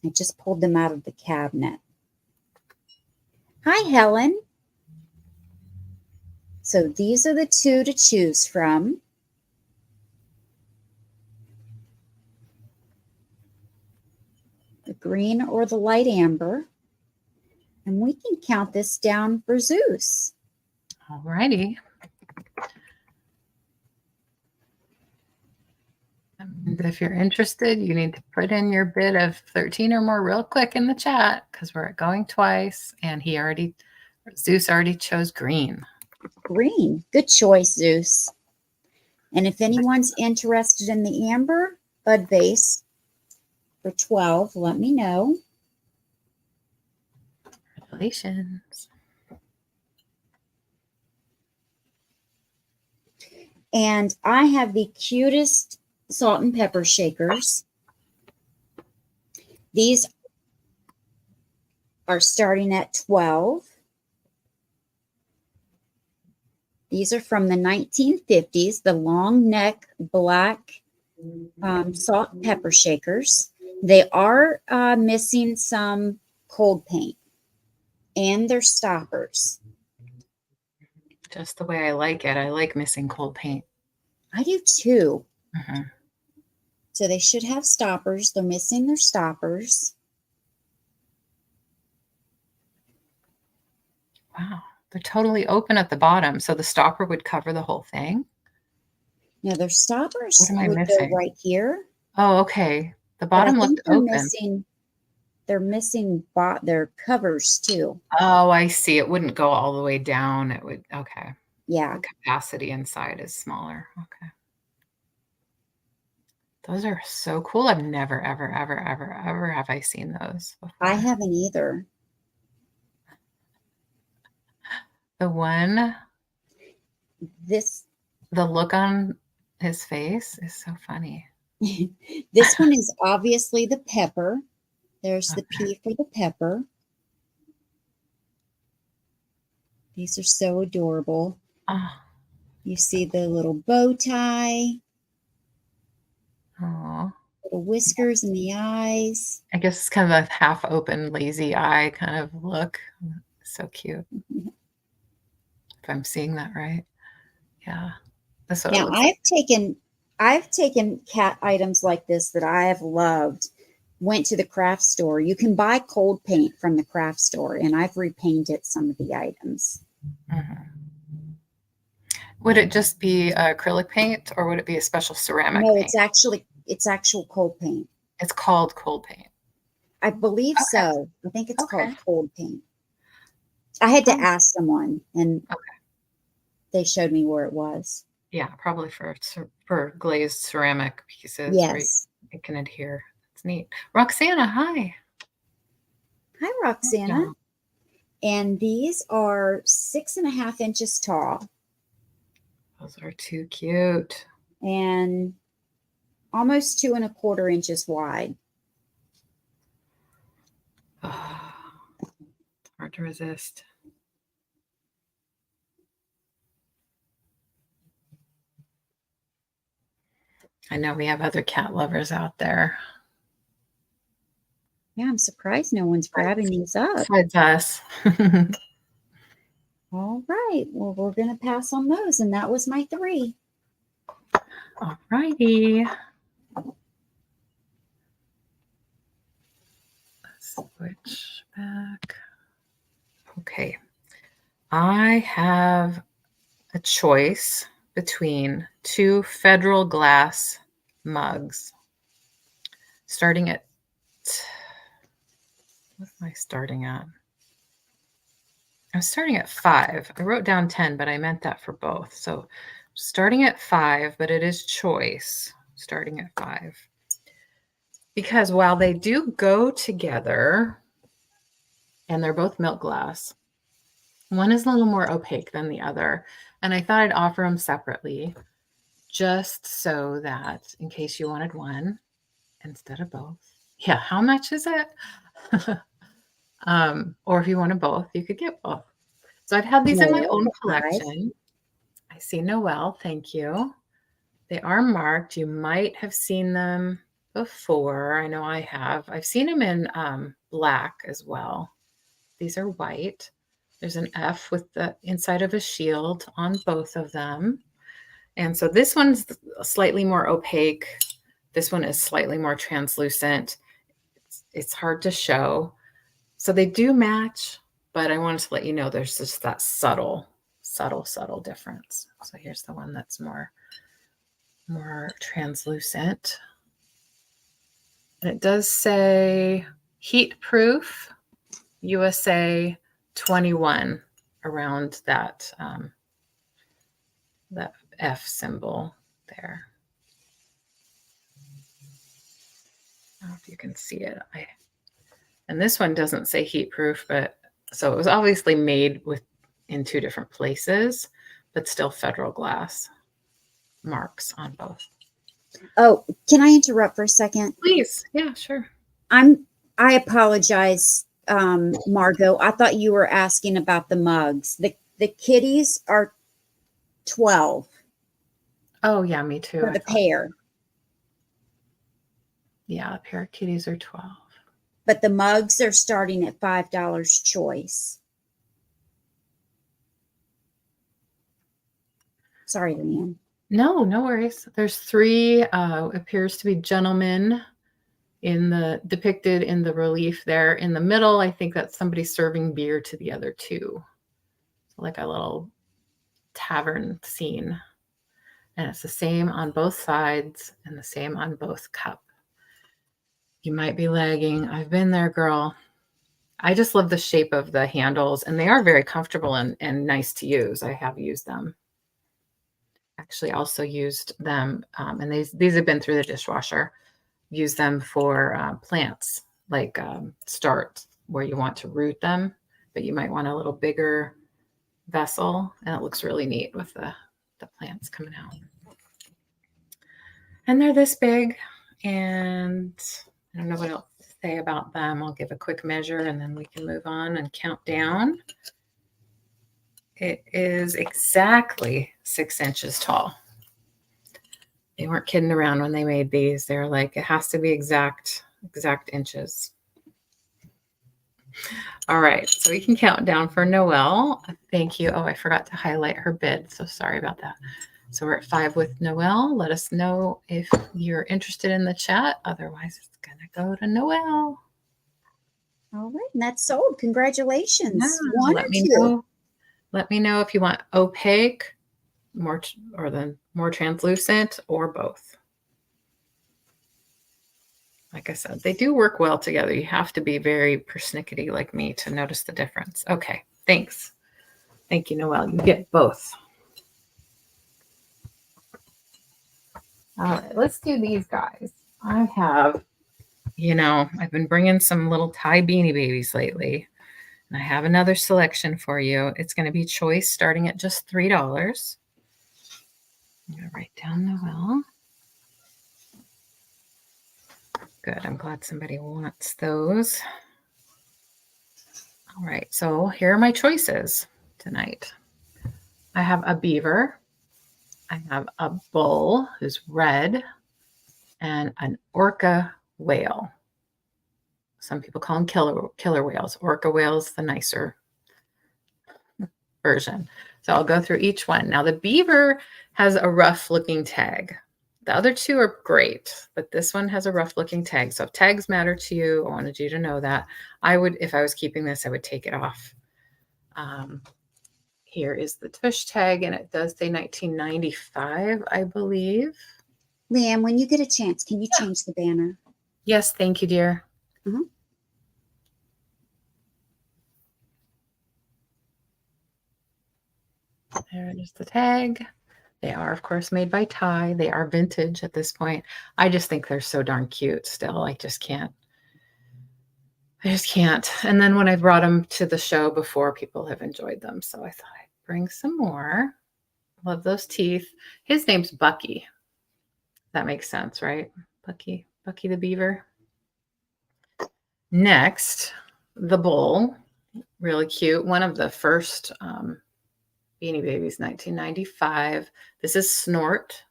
[SPEAKER 2] I just pulled them out of the cabinet. Hi, Helen. So these are the two to choose from. The green or the light amber. And we can count this down for Zeus.
[SPEAKER 1] All righty. And if you're interested, you need to put in your bid of 13 or more real quick in the chat because we're going twice. And Zeus already chose green.
[SPEAKER 2] Green. Good choice, Zeus. And if anyone's interested in the amber bud vase for 12, let me know.
[SPEAKER 1] Congratulations.
[SPEAKER 2] And I have the cutest salt and pepper shakers. These are starting at 12. These are from the 1950s, the long neck black salt and pepper shakers. They are missing some cold paint and their stoppers.
[SPEAKER 1] Just the way I like it. I like missing cold paint.
[SPEAKER 2] I do too.
[SPEAKER 1] Mm-hmm.
[SPEAKER 2] So they should have stoppers. They're missing their stoppers.
[SPEAKER 1] Wow. They're totally open at the bottom. So the stopper would cover the whole thing.
[SPEAKER 2] Now their stoppers
[SPEAKER 1] What am I
[SPEAKER 2] would
[SPEAKER 1] missing?
[SPEAKER 2] go right here.
[SPEAKER 1] Oh, okay. The bottom looked open.
[SPEAKER 2] They're missing their covers too.
[SPEAKER 1] Oh, I see. It wouldn't go all the way down. It would. Okay.
[SPEAKER 2] Yeah.
[SPEAKER 1] The capacity inside is smaller. Okay. Those are so cool. I've never, ever, ever, ever, ever have I seen those before.
[SPEAKER 2] I haven't either.
[SPEAKER 1] The one, the look on his face is so funny.
[SPEAKER 2] This one is obviously the pepper. There's the P for the pepper. These are so adorable.
[SPEAKER 1] Oh.
[SPEAKER 2] You see the little bow tie.
[SPEAKER 1] Oh.
[SPEAKER 2] The whiskers and the eyes.
[SPEAKER 1] I guess it's kind of a half open, lazy eye kind of look. So cute. If I'm seeing that right. Yeah. That's what it
[SPEAKER 2] Now
[SPEAKER 1] looks like.
[SPEAKER 2] I've taken cat items like this that I have loved, went to the craft store. You can buy cold paint from the craft store, and I've repainted some of the items.
[SPEAKER 1] Mhm. Would it just be acrylic paint or would it be a special ceramic
[SPEAKER 2] No,
[SPEAKER 1] paint?
[SPEAKER 2] it's actual cold paint.
[SPEAKER 1] It's called cold paint.
[SPEAKER 2] I believe
[SPEAKER 1] Okay.
[SPEAKER 2] so. I think it's
[SPEAKER 1] Okay.
[SPEAKER 2] called cold paint. I had to
[SPEAKER 1] Oh,
[SPEAKER 2] ask someone, and
[SPEAKER 1] okay.
[SPEAKER 2] they showed me where it was.
[SPEAKER 1] Yeah, probably for glazed ceramic pieces where
[SPEAKER 2] Yes.
[SPEAKER 1] it can adhere. It's neat. Roxana, hi.
[SPEAKER 2] Hi, Roxana.
[SPEAKER 1] Yeah.
[SPEAKER 2] And these are 6.5 inches tall
[SPEAKER 1] Those are too cute.
[SPEAKER 2] and almost 2.25 inches wide.
[SPEAKER 1] Oh, hard to resist. I know we have other cat lovers out there.
[SPEAKER 2] Yeah, I'm surprised no one's grabbing these up.
[SPEAKER 1] Besides us.
[SPEAKER 2] All right. Well, we're going to pass on those. And that was my 3.
[SPEAKER 1] All righty. Let's switch back. Okay. I have a choice between 2 Federal glass mugs. Starting at, what am I starting at? I'm starting at 5. I wrote down 10, but I meant that for both. So starting at 5, but it is choice starting at 5. Because while they do go together, and they're both milk glass, one is a little more opaque than the other. And I thought I'd offer them separately just so that in case you wanted one instead of both. Yeah, how much is it? Or if you wanted both, you could get both. So I've had these in my own collection. I see Noelle, thank you. They are marked. You might have seen them before. I know I have. I've seen them in black as well. These are white. There's an F with the inside of a shield on both of them. And so this one's slightly more opaque. This one is slightly more translucent. It's hard to show. So they do match, but I wanted to let you know there's just that subtle difference. So here's the one that's more translucent. And it does say heat proof USA 21 around that that F symbol there. I don't know if you can see it. And this one doesn't say heat proof, but so it was obviously made in 2 different places, but still Federal glass marks on both.
[SPEAKER 2] Oh, can I interrupt for a second?
[SPEAKER 1] Please. Yeah, sure.
[SPEAKER 2] I apologize, Margot. I thought you were asking about the mugs. The kitties are 12
[SPEAKER 1] Oh, yeah, me too.
[SPEAKER 2] for the pair.
[SPEAKER 1] Yeah, a pair of kitties are 12.
[SPEAKER 2] But the mugs are starting at $5 choice. Sorry, LeAnne.
[SPEAKER 1] No worries. There's 3 appears to be gentlemen depicted in the relief there. In the middle, I think that's somebody serving beer to the other 2. Like a little tavern scene. And it's the same on both sides and the same on both cup. You might be lagging. I've been there, girl. I just love the shape of the handles, and they are very comfortable and nice to use. I have used them. Actually also used them, and these have been through the dishwasher. Use them for plants, like start where you want to root them, but you might want a little bigger vessel, and it looks really neat with the plants coming out. And they're this big, and I don't know what else to say about them. I'll give a quick measure, and then we can move on and count down. It is exactly 6 inches tall. They weren't kidding around when they made these. They're like, it has to be exact inches. All right, so we can count down for Noelle. Thank you. Oh, I forgot to highlight her bid, so sorry about that. So we're at 5 with Noelle. Let us know if you're interested in the chat. Otherwise, it's going to go to Noelle.
[SPEAKER 2] All right, and that's sold. Congratulations.
[SPEAKER 1] Yeah,
[SPEAKER 2] One
[SPEAKER 1] let
[SPEAKER 2] or
[SPEAKER 1] me
[SPEAKER 2] two?
[SPEAKER 1] know. Let me know if you want opaque, more translucent, or both. Like I said, they do work well together. You have to be very persnickety like me to notice the difference. Okay, thanks. Thank you, Noelle. You get both. All right, let's do these guys. I have, I've been bringing some little Thai beanie babies lately. And I have another selection for you. It's going to be choice starting at just $3. I'm going to write down Noelle. Good. I'm glad somebody wants those. All right. So here are my choices tonight. I have a beaver. I have a bull who's red and an orca whale. Some people call them killer whales. Orca whale's the nicer version. So I'll go through each one. Now the beaver has a rough looking tag. The other two are great, but this one has a rough looking tag. So if tags matter to you, I wanted you to know that. I would, if I was keeping this, I would take it off. Here is the tush tag, and it does say 1995, I believe.
[SPEAKER 2] LeAnne, when you get a chance, can you change the banner?
[SPEAKER 1] Yes, thank you, dear.
[SPEAKER 2] Mm-hmm.
[SPEAKER 1] There is the tag. They are, of course, made by Thai. They are vintage at this point. I just think they're so darn cute still. I just can't. And then when I brought them to the show before, people have enjoyed them. So I thought I'd bring some more. Love those teeth. His name's Bucky. That makes sense, right? Bucky the beaver. Next, the bull. Really cute. One of the first Beanie Babies, 1995. This is Snort.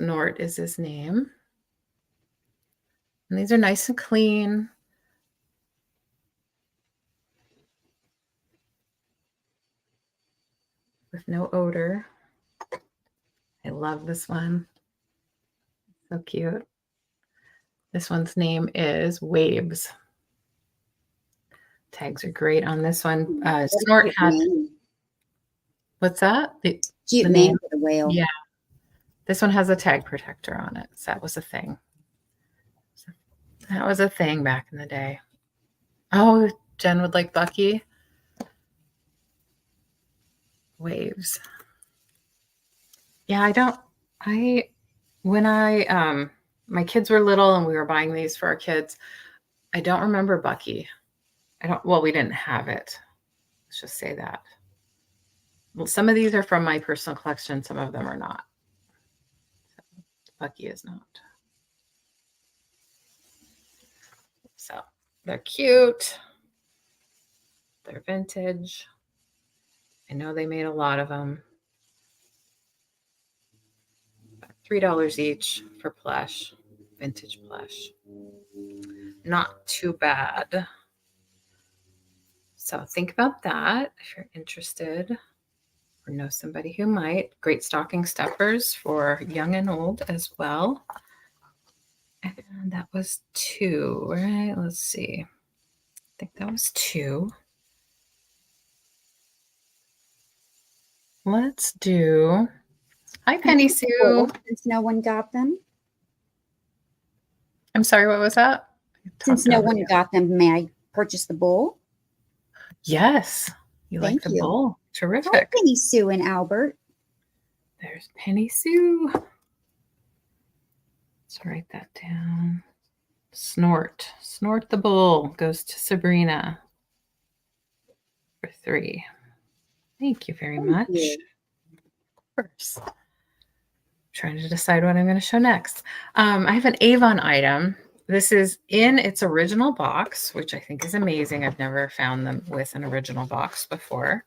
[SPEAKER 1] Snort is his name. And these are nice and clean. With no odor. I love this one. So cute. This one's name is Waves. Tags are great on this one. Snort has. What's that?
[SPEAKER 2] Cute name for the whale.
[SPEAKER 1] Yeah. This one has a tag protector on it. So that was a thing. That was a thing back in the day. Oh, Jen would like Bucky. Waves. Yeah, my kids were little and we were buying these for our kids, I don't remember Bucky. We didn't have it. Let's just say that. Well, some of these are from my personal collection. Some of them are not. So, Bucky is not. So they're cute. They're vintage. I know they made a lot of them. About $3 each for plush, vintage plush. Not too bad. So think about that if you're interested or know somebody who might. Great stocking stuffers for young and old as well. And that was 2, right? Let's see. I think that was 2. Let's do. Hi, Penny Sue.
[SPEAKER 2] Since no one got them.
[SPEAKER 1] I'm sorry, what was that?
[SPEAKER 2] Since no one got them, may I purchase the bull?
[SPEAKER 1] Yes. You like the bull? Terrific. Hi,
[SPEAKER 2] Penny Sue and Albert.
[SPEAKER 1] There's Penny Sue. Let's write that down. Snort. Snort the bull goes to Sabrina for 3. Thank you very much. Of course. Trying to decide what I'm going to show next. I have an Avon item. This is in its original box, which I think is amazing. I've never found them with an original box before.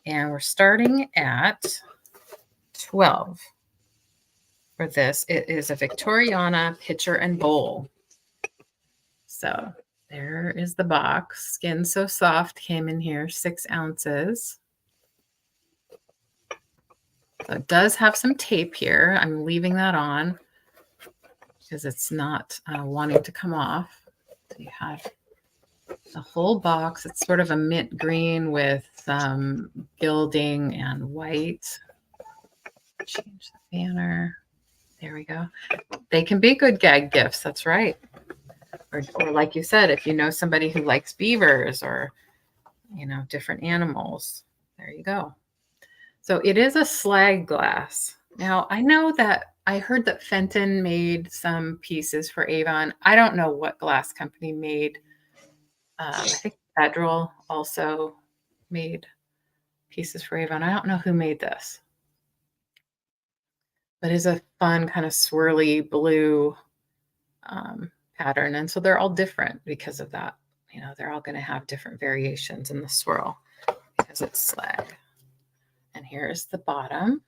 [SPEAKER 1] And we're starting at $12 for this. It is a Victoriana pitcher and bowl. So there is the box. Skin So Soft came in here, 6 ounces. So it does have some tape here. I'm leaving that on because it's not wanting to come off. So you have the whole box. It's sort of a mint green with gilding and white. Change the banner. There we go. They can be good gag gifts. That's right. Or like you said, if you know somebody who likes beavers or, you know, different animals, there you go. So it is a slag glass. Now, I know that I heard that Fenton made some pieces for Avon. I don't know what glass company made. I think Federal also made pieces for Avon. I don't know who made this. But it's a fun kind of swirly blue pattern. And so they're all different because of that. You know, they're all going to have different variations in the swirl because it's slag. And here's the bottom.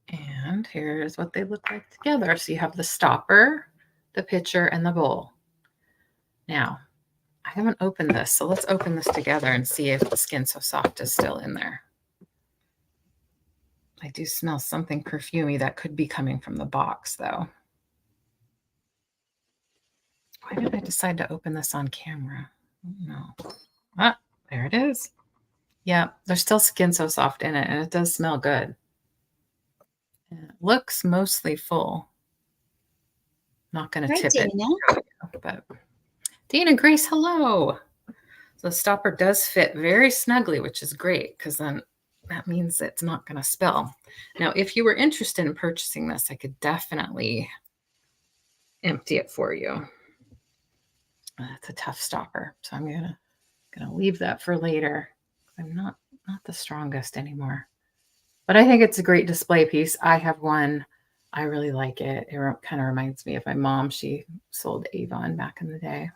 [SPEAKER 1] And here's what they look like together. So you have the stopper, the pitcher, and the bowl. Now, I haven't opened this, so let's open this together and see if the Skin So Soft is still in there. I do smell something perfumey that could be coming from the box, though. Why did I decide to open this on camera? No. Ah, there it is. Yeah, there's still Skin So Soft in it, and it does smell good. And it looks mostly full. Not going to tip
[SPEAKER 2] Dana.
[SPEAKER 1] it, but Dana Grace, hello. So the stopper does fit very snugly, which is great because then that means it's not going to spill. Now, if you were interested in purchasing this, I could definitely empty it for you. That's a tough stopper, so I'm gonna leave that for later. I'm not the strongest anymore, but I think it's a great display piece. I have one. I really like it. It kind of reminds me of my mom. She sold Avon back in the day,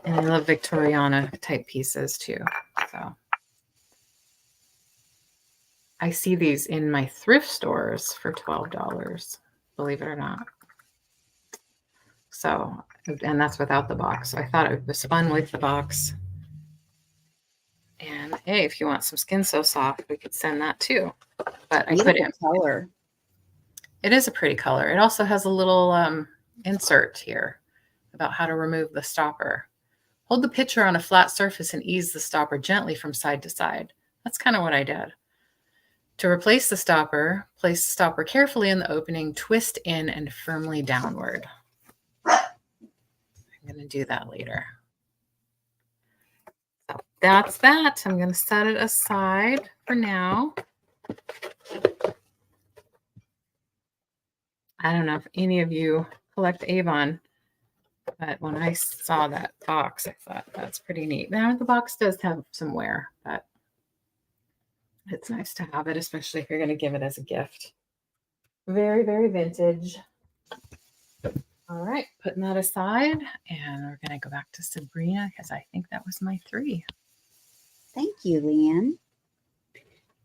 [SPEAKER 1] and I love Victoriana type pieces too. So I see these in my thrift stores for $12, believe it or not. So, and that's without the box. So I thought it was fun with the box. And hey, if you want some Skin So Soft, we could send that too. But I put it in
[SPEAKER 2] color.
[SPEAKER 1] It is a pretty color. It also has a little insert here about how to remove the stopper. Hold the pitcher on a flat surface and ease the stopper gently from side to side. That's kind of what I did. To replace the stopper, place the stopper carefully in the opening, twist in and firmly downward. I'm going to do that later. So that's that. I'm going to set it aside for now. I don't know if any of you collect Avon, but when I saw that box, I thought that's pretty neat. Now the box does have some wear, but it's nice to have it, especially if you're going to give it as a gift. Very, very vintage. All right, putting that aside, and we're going to go back to Sabrina because I think that was my 3.
[SPEAKER 2] Thank you, LeAnne.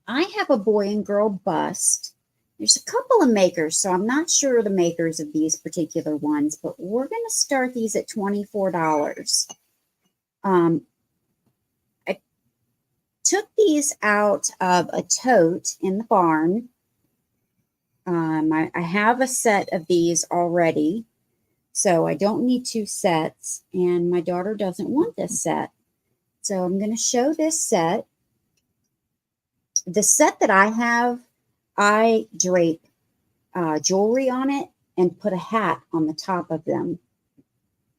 [SPEAKER 2] I have a boy and girl bust. There's a couple of makers, so I'm not sure the makers of these particular ones, but we're going to start these at $24. I took these out of a tote in the barn. I have a set of these already, so I don't need 2 sets, and my daughter doesn't want this set. So I'm going to show this set. The set that I have, I drape jewelry on it and put a hat on the top of them.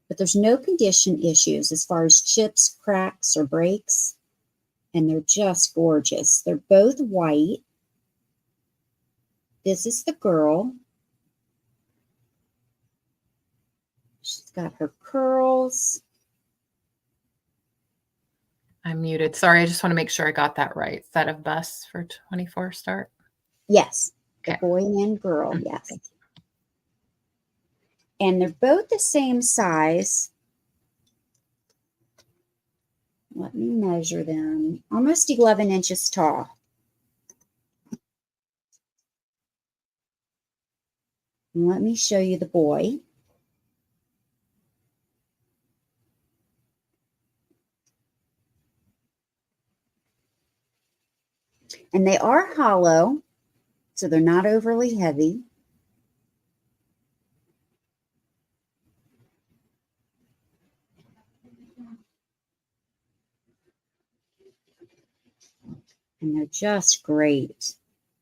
[SPEAKER 2] But there's no condition issues as far as chips, cracks, or breaks. And they're just gorgeous. They're both white. This is the girl. She's got her curls.
[SPEAKER 1] I'm muted. Sorry, I just want to make sure I got that right. Set of busts for 24 start?
[SPEAKER 2] Yes,
[SPEAKER 1] okay.
[SPEAKER 2] The boy and girl, yes. And they're both the same size. Let me measure them. Almost 11 inches tall. And let me show you the boy. And they are hollow, so they're not overly heavy. And they're just great.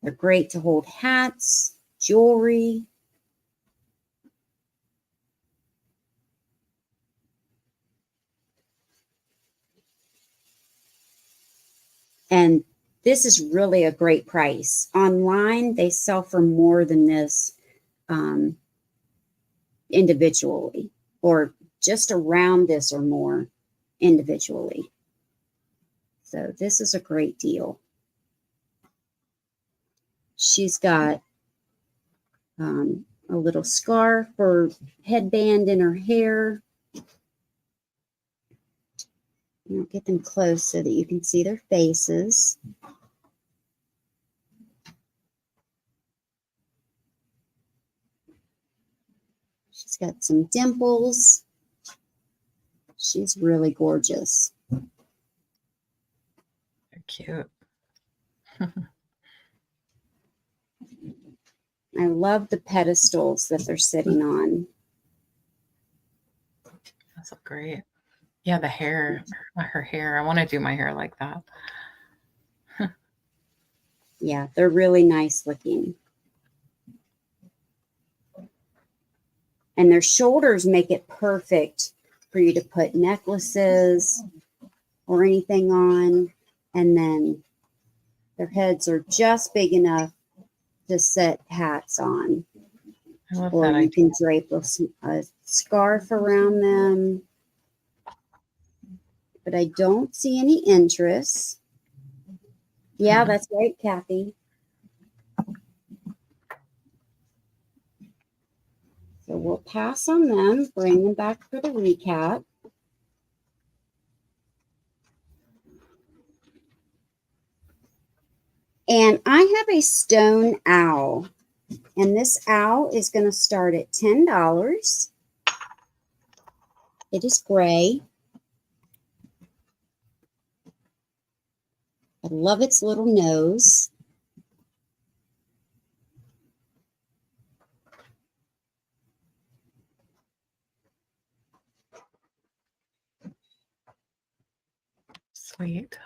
[SPEAKER 2] They're great to hold hats, jewelry. And this is really a great price. Online, they sell for more than this individually, or just around this or more individually. So this is a great deal. She's got a little scarf or headband in her hair. I'll get them close so that you can see their faces. She's got some dimples. She's really gorgeous.
[SPEAKER 1] They're cute.
[SPEAKER 2] I love the pedestals that they're sitting on.
[SPEAKER 1] That's so great. Yeah, the hair, her hair. I want to do my hair like that.
[SPEAKER 2] Yeah, they're really nice looking. And their shoulders make it perfect for you to put necklaces or anything on. And then their heads are just big enough to set hats on.
[SPEAKER 1] I love
[SPEAKER 2] Or
[SPEAKER 1] that
[SPEAKER 2] you
[SPEAKER 1] idea.
[SPEAKER 2] can drape a scarf around them. But I don't see any interest. Yeah, that's right, Kathy. So we'll pass on them, bring them back for the recap. And I have a stone owl. And this owl is going to start at $10. It is gray. I love its little nose.
[SPEAKER 1] Sweet.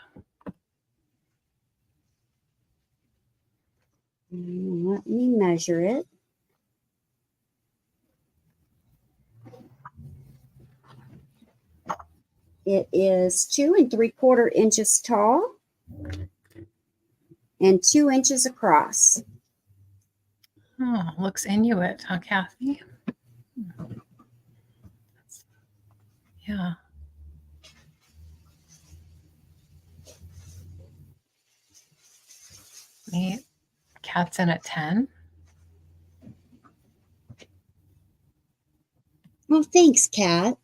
[SPEAKER 2] Let me measure it. It is 2 3/4 inches tall and 2 inches across.
[SPEAKER 1] Oh, looks Inuit, huh, Kathy? Yeah. Neat. Cat's in at 10.
[SPEAKER 2] Well, thanks, Kat.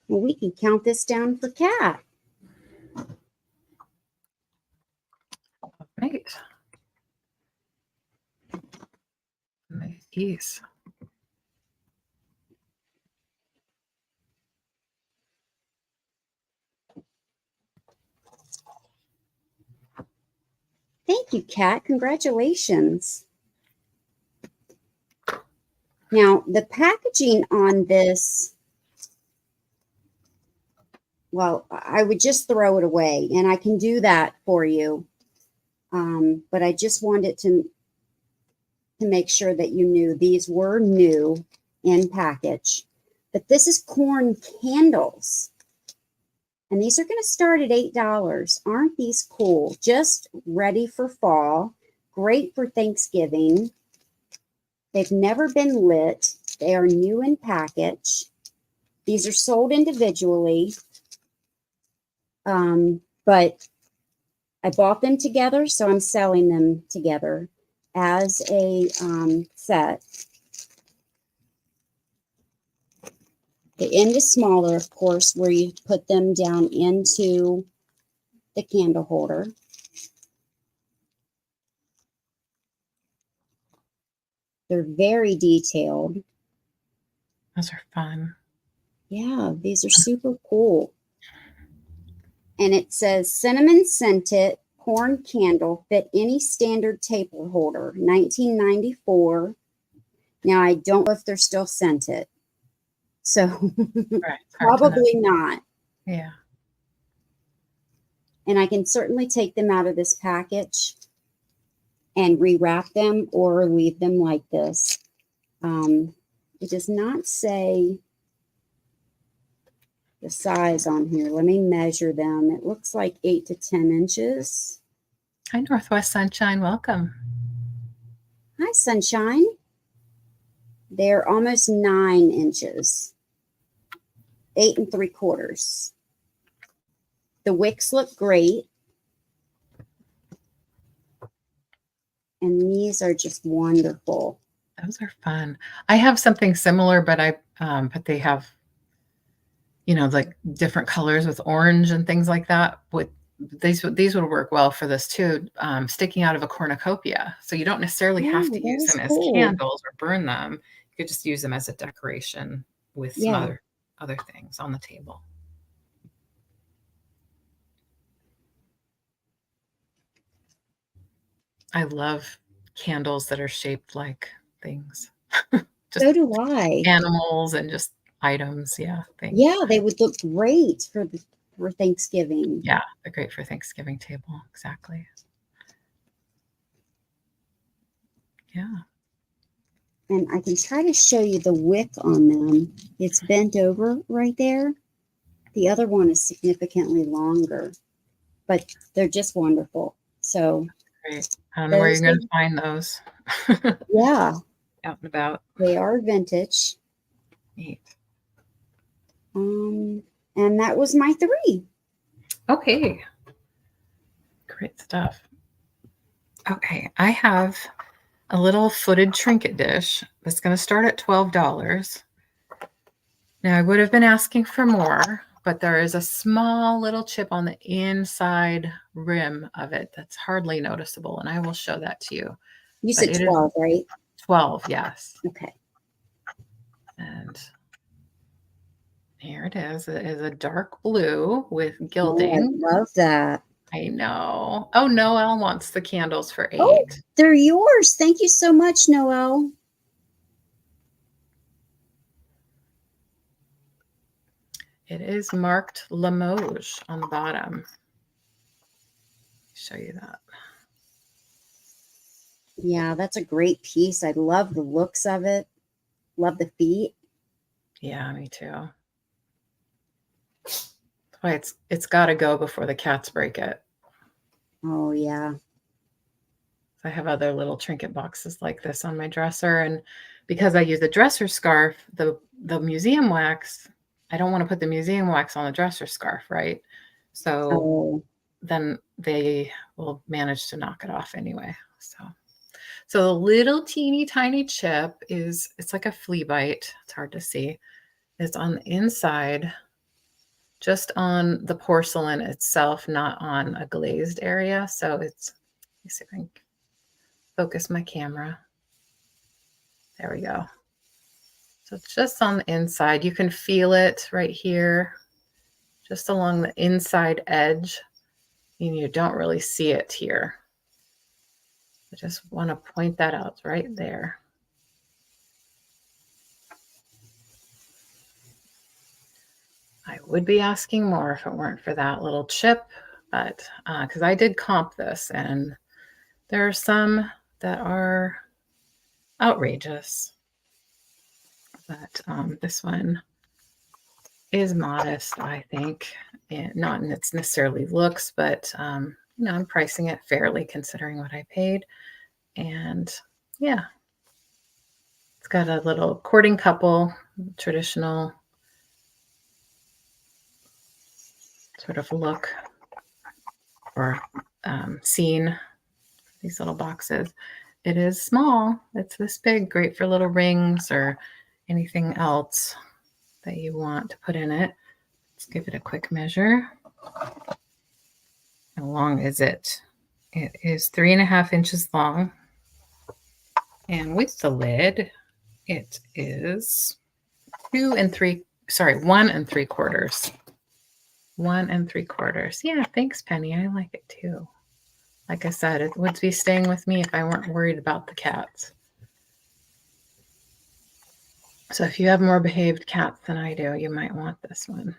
[SPEAKER 2] Well, we can count this down for Kat.
[SPEAKER 1] Great. Nice.
[SPEAKER 2] Thank you, Kat. Congratulations. Now, the packaging on this, well, I would just throw it away, and I can do that for you. But I just wanted to make sure that you knew these were new in package. But this is corn candles. And these are going to start at $8. Aren't these cool? Just ready for fall. Great for Thanksgiving. They've never been lit. They are new in package. These are sold individually. But I bought them together, so I'm selling them together as a set. The end is smaller, of course, where you put them down into the candle holder. They're very detailed.
[SPEAKER 1] Those are fun.
[SPEAKER 2] Yeah, these are super cool. And it says cinnamon scented corn candle fit any standard table holder, 1994. Now, I don't know if they're still scented. So
[SPEAKER 1] Right.
[SPEAKER 2] probably not.
[SPEAKER 1] Yeah.
[SPEAKER 2] And I can certainly take them out of this package and rewrap them or leave them like this. It does not say the size on here. Let me measure them. It looks like 8 to 10 inches.
[SPEAKER 1] Hi, Northwest Sunshine. Welcome.
[SPEAKER 2] Hi, Sunshine. They're almost 9 inches. 8 3/4. The wicks look great. And these are just wonderful.
[SPEAKER 1] Those are fun. I have something similar, but but they have, like different colors with orange and things like that. With these would work well for this too. Sticking out of a cornucopia, so you don't necessarily have to use them as candles or burn them. You could just use them as a decoration with some other things on the table. I love candles that are shaped like things.
[SPEAKER 2] So do I.
[SPEAKER 1] Animals and just items. Yeah. Things.
[SPEAKER 2] Yeah, they would look great for Thanksgiving.
[SPEAKER 1] Yeah, they're great for Thanksgiving table. Exactly. Yeah.
[SPEAKER 2] And I can try to show you the wick on them. It's bent over right there. The other one is significantly longer, but they're just wonderful. So
[SPEAKER 1] great. I don't know where you're going to find those.
[SPEAKER 2] Yeah.
[SPEAKER 1] Out and about.
[SPEAKER 2] They are vintage.
[SPEAKER 1] Neat.
[SPEAKER 2] And that was my 3.
[SPEAKER 1] Okay. Great stuff. Okay. I have a little footed trinket dish that's going to start at $12. Now, I would have been asking for more, but there is a small little chip on the inside rim of it that's hardly noticeable, and I will show that to you.
[SPEAKER 2] You said 12, right?
[SPEAKER 1] 12, yes.
[SPEAKER 2] Okay.
[SPEAKER 1] And here it is. It is a dark blue with gilding.
[SPEAKER 2] Oh, I love that.
[SPEAKER 1] I know. Oh, Noelle wants the candles for 8.
[SPEAKER 2] Oh, they're yours. Thank you so much, Noelle.
[SPEAKER 1] It is marked Limoges on the bottom. Show you that.
[SPEAKER 2] Yeah, that's a great piece. I love the looks of it. Love the feet.
[SPEAKER 1] Yeah, me too. That's why it's got to go before the cats break it.
[SPEAKER 2] Oh, yeah.
[SPEAKER 1] I have other little trinket boxes like this on my dresser, and because I use a dresser scarf, the museum wax, I don't want to put the museum wax on the dresser scarf, right? So then they will manage to knock it off anyway. So the little teeny tiny chip it's like a flea bite. It's hard to see. It's on the inside, just on the porcelain itself, not on a glazed area. So let me see if I can focus my camera. There we go. So it's just on the inside. You can feel it right here, just along the inside edge. And you don't really see it here. I just want to point that out right there. I would be asking more if it weren't for that little chip, but because I did comp this, and there are some that are outrageous. But this one is modest, I think, and not in its necessarily looks, but I'm pricing it fairly considering what I paid. And yeah, it's got a little courting couple, traditional sort of look or scene. These little boxes. It is small. It's this big, great for little rings or anything else that you want to put in it. Let's give it a quick measure. How long is it? It is 3.5 inches long. And with the lid, it is 1 3/4. 1 3/4. Yeah, thanks, Penny. I like it too. Like I said, it would be staying with me if I weren't worried about the cats. So if you have more behaved cats than I do, you might want this one.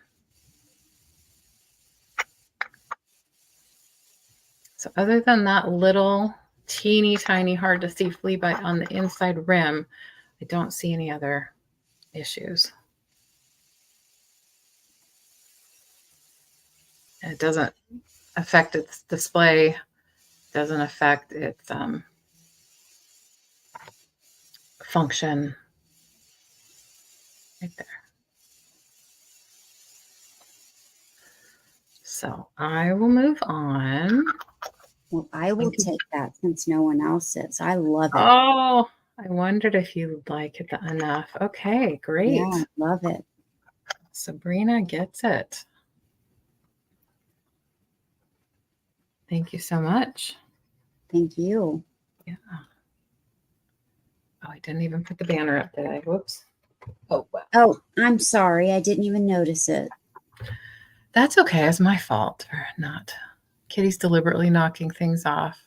[SPEAKER 1] So other than that little teeny tiny hard to see flea bite on the inside rim, I don't see any other issues. And it doesn't affect its display, doesn't affect its function. Right there. So I will move on.
[SPEAKER 2] Well, I will take that since no one else is. I love it.
[SPEAKER 1] Oh, I wondered if you like it enough. Okay, great.
[SPEAKER 2] Yeah, I love it.
[SPEAKER 1] Sabrina gets it. Thank you so much.
[SPEAKER 2] Thank you.
[SPEAKER 1] Yeah. Oh, I didn't even put the banner up, did I? Whoops. Oh, wow.
[SPEAKER 2] Oh, I'm sorry. I didn't even notice it.
[SPEAKER 1] That's okay. It's my fault for not. Kitty's deliberately knocking things off.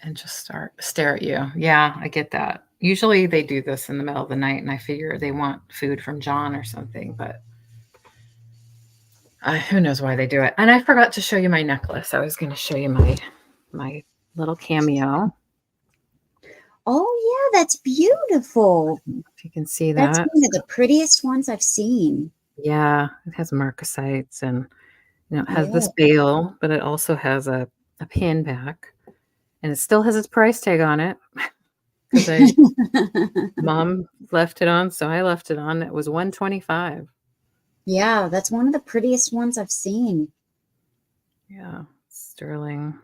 [SPEAKER 1] And just stare at you. Yeah, I get that. Usually they do this in the middle of the night, and I figure they want food from John or something, but who knows why they do it. And I forgot to show you my necklace. I was going to show you my little cameo.
[SPEAKER 2] Oh, yeah, that's beautiful.
[SPEAKER 1] If you can see that.
[SPEAKER 2] That's one of the prettiest ones I've seen.
[SPEAKER 1] Yeah, it has marcasites and it has this bail, but it also has a pin back. And it still has its price tag on it. Because Mom left it on, so I left it on. It was $125.
[SPEAKER 2] Yeah, that's one of the prettiest ones I've seen.
[SPEAKER 1] Yeah, sterling.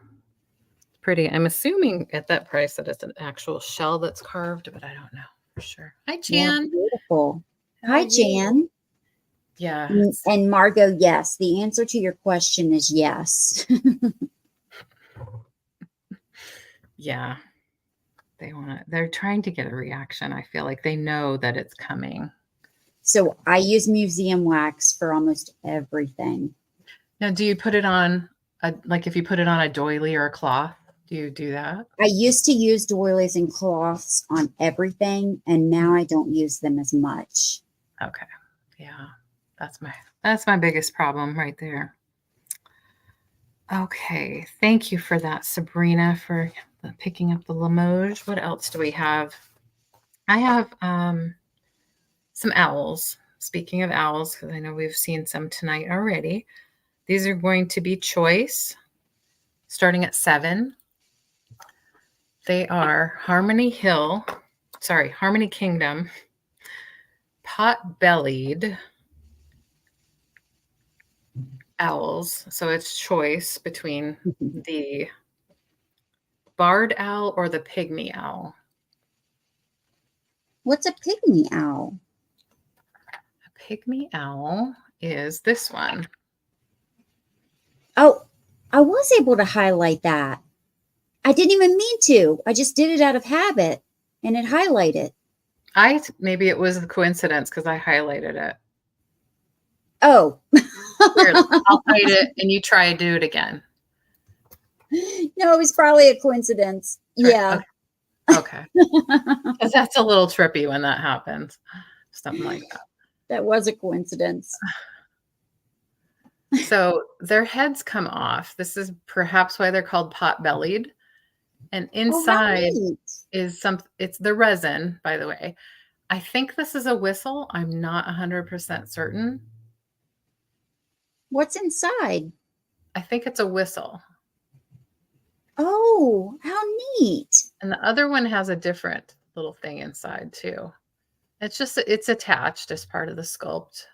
[SPEAKER 1] It's pretty. I'm assuming at that price that it's an actual shell that's carved, but I don't know for sure. Hi, Jan.
[SPEAKER 2] Yeah, beautiful. Hi, Jan.
[SPEAKER 1] Yeah.
[SPEAKER 2] And Margot, yes. The answer to your question is yes.
[SPEAKER 1] Yeah. They're trying to get a reaction. I feel like they know that it's coming.
[SPEAKER 2] So I use museum wax for almost everything.
[SPEAKER 1] Now, do you put it on, if you put it on a doily or a cloth, do you do that?
[SPEAKER 2] I used to use doilies and cloths on everything, and now I don't use them as much.
[SPEAKER 1] Okay. Yeah. That's my biggest problem right there. Okay. Thank you for that, Sabrina, for picking up the Limoges. What else do we have? I have some owls. Speaking of owls, because I know we've seen some tonight already. These are going to be choice, starting at $7. They are Harmony Kingdom, pot-bellied owls. So it's choice between the barred owl or the pygmy owl.
[SPEAKER 2] What's a pygmy owl?
[SPEAKER 1] A pygmy owl is this one.
[SPEAKER 2] Oh, I was able to highlight that. I didn't even mean to. I just did it out of habit, and it highlighted.
[SPEAKER 1] Maybe it was a coincidence because I highlighted it.
[SPEAKER 2] Oh.
[SPEAKER 1] Here, I'll hide it, and you try to do it again.
[SPEAKER 2] No, it was probably a coincidence. Right. Yeah.
[SPEAKER 1] Okay. Because that's a little trippy when that happens. Something like that.
[SPEAKER 2] That was a coincidence.
[SPEAKER 1] So their heads come off. This is perhaps why they're called pot-bellied. And inside is it's the resin, by the way. I think this is a whistle. I'm not 100% certain.
[SPEAKER 2] What's inside?
[SPEAKER 1] I think it's a whistle.
[SPEAKER 2] Oh, how neat.
[SPEAKER 1] And the other one has a different little thing inside too. It's attached as part of the sculpt.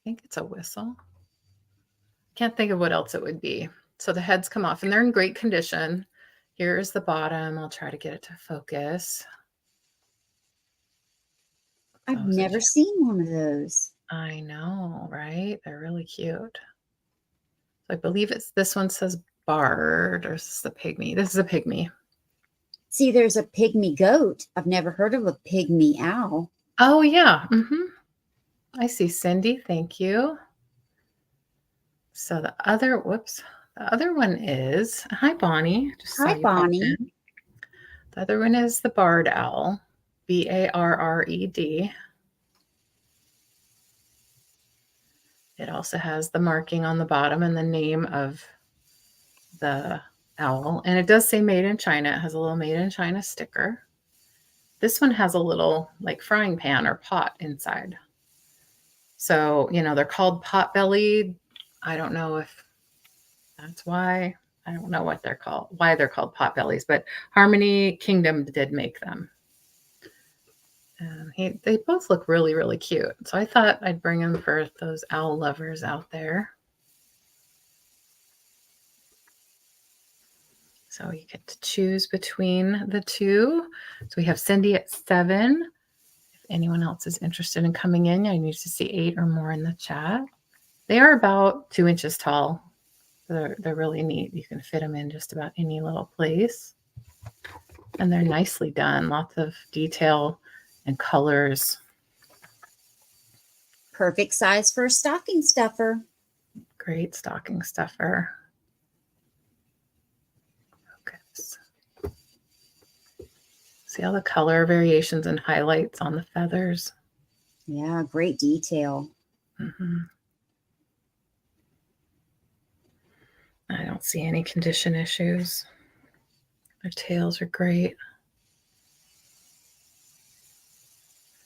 [SPEAKER 1] think it's a whistle. Can't think of what else it would be. So the heads come off and they're in great condition. Here's the bottom. I'll try to get it to focus.
[SPEAKER 2] I've never seen one of those.
[SPEAKER 1] I know, right? They're really cute. I believe this one says barred, or is this the pygmy? This is a pygmy.
[SPEAKER 2] See, there's a pygmy goat. I've never heard of a pygmy owl.
[SPEAKER 1] Oh, yeah. I see, Cindy. Thank you. So the other one is, hi, Bonnie.
[SPEAKER 2] Hi, Bonnie.
[SPEAKER 1] The other one is the barred owl, Barred. It also has the marking on the bottom and the name of the owl. And it does say made in China. It has a little made in China sticker. This one has a little like frying pan or pot inside. So, they're called pot-bellied. I don't know if that's why. I don't know what they're called, why they're called pot-bellies, but Harmony Kingdom did make them. And they both look really, really cute. So I thought I'd bring them for those owl lovers out there. So you get to choose between the two. So we have Cindy at 7. If anyone else is interested in coming in, I need to see 8 or more in the chat. They are about 2 inches tall. They're really neat. You can fit them in just about any little place. And they're nicely done. Lots of detail and colors.
[SPEAKER 2] Perfect size for a stocking stuffer.
[SPEAKER 1] Great stocking stuffer. Focus. See all the color variations and highlights on the feathers.
[SPEAKER 2] Yeah, great detail.
[SPEAKER 1] I don't see any condition issues. Their tails are great.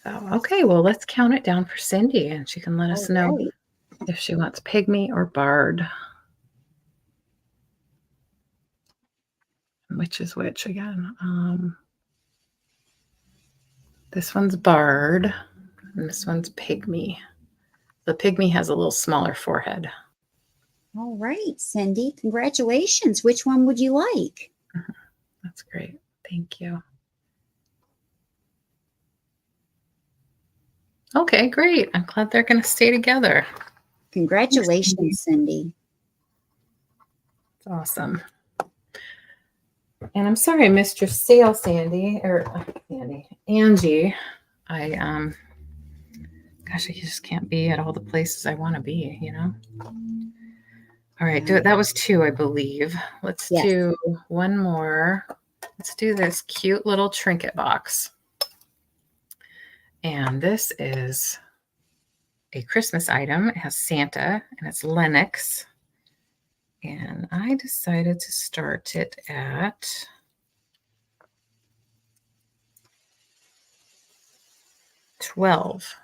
[SPEAKER 1] So, okay, well, let's count it down for Cindy, and she can let us know if she wants pygmy or barred. Which is which again? This one's barred, and this one's pygmy. The pygmy has a little smaller forehead.
[SPEAKER 2] All right, Cindy, congratulations. Which one would you like?
[SPEAKER 1] That's great. Thank you. Okay, great. I'm glad they're going to stay together.
[SPEAKER 2] Congratulations, Cindy.
[SPEAKER 1] It's awesome. And I'm sorry I missed your sale, Angie. Gosh, I just can't be at all the places I want to be, All right, that was 2, I believe. Let's do one more. Let's do this cute little trinket box. And this is a Christmas item. It has Santa, and it's Lennox. And I decided to start it at $12.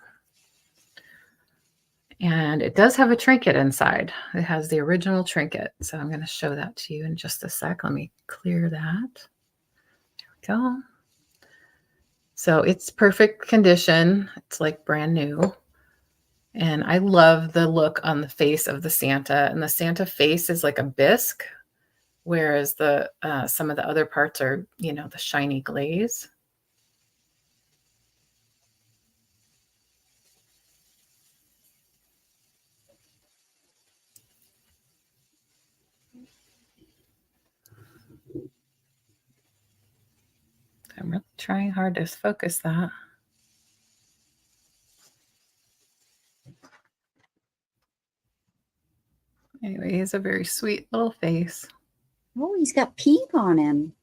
[SPEAKER 1] And it does have a trinket inside. It has the original trinket. So I'm going to show that to you in just a sec. Let me clear that. There we go. So it's perfect condition. It's like brand new. And I love the look on the face of the Santa. And the Santa face is like a bisque, whereas the some of the other parts are, the shiny glaze. I'm really trying hard to focus that. Anyway, he has a very sweet little face.
[SPEAKER 2] Oh, he's got pink on him.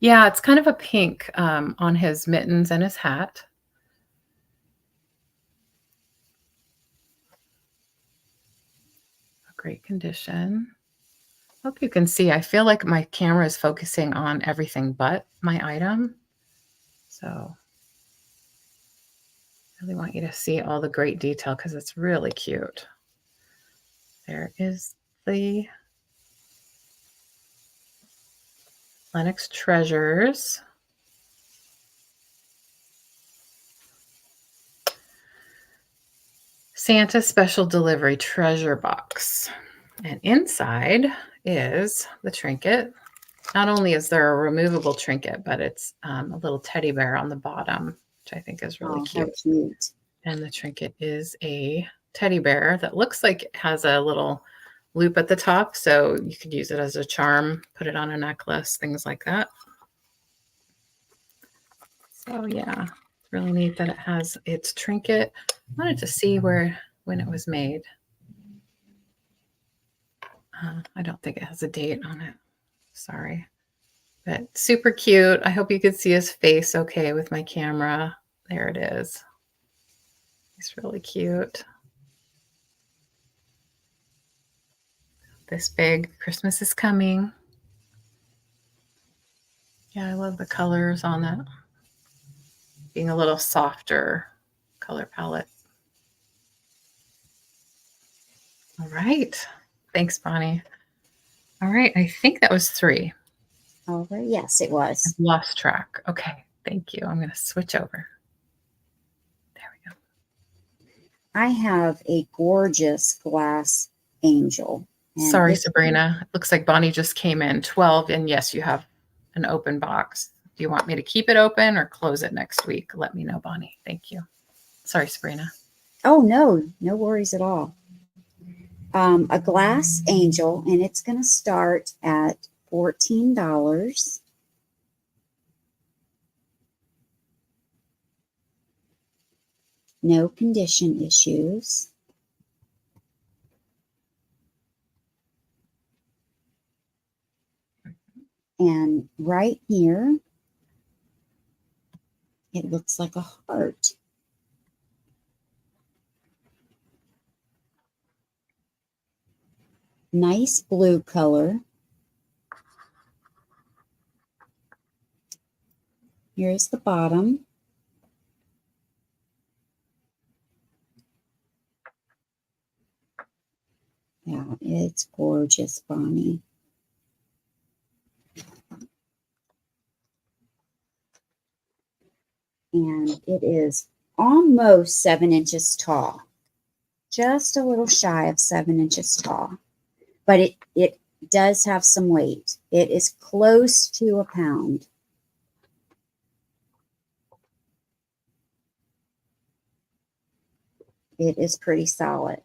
[SPEAKER 1] Yeah, it's kind of a pink on his mittens and his hat. A great condition. Hope you can see. I feel like my camera is focusing on everything but my item. So I really want you to see all the great detail because it's really cute. There is the Lennox Treasures. Santa special delivery treasure box. And inside is the trinket. Not only is there a removable trinket, but it's a little teddy bear on the bottom, which I think is really
[SPEAKER 2] How
[SPEAKER 1] cute.
[SPEAKER 2] cute.
[SPEAKER 1] And the trinket is a teddy bear that looks like it has a little loop at the top. So you could use it as a charm, put it on a necklace, things like that. So yeah, it's really neat that it has its trinket. I wanted to see when it was made. I don't think it has a date on it. Sorry. But super cute. I hope you could see his face okay with my camera. There it is. He's really cute. This big. Christmas is coming. Yeah, I love the colors on it. Being a little softer color palette. All right. Thanks, Bonnie. All right. I think that was 3.
[SPEAKER 2] Over. Yes, it was.
[SPEAKER 1] I've lost track. Okay. Thank you. I'm going to switch over. There we go.
[SPEAKER 2] I have a gorgeous glass angel.
[SPEAKER 1] Sorry, Sabrina. It looks like Bonnie just came in. 12. And yes, you have an open box. Do you want me to keep it open or close it next week? Let me know, Bonnie. Thank you. Sorry, Sabrina.
[SPEAKER 2] Oh, no worries at all. A glass angel, and it's going to start at $14. No condition issues. And right here, it looks like a heart. Nice blue color. Here's the bottom. Yeah, it's gorgeous, Bonnie. And it is almost 7 inches tall. Just a little shy of 7 inches tall. But it does have some weight. It is close to a pound. It is pretty solid.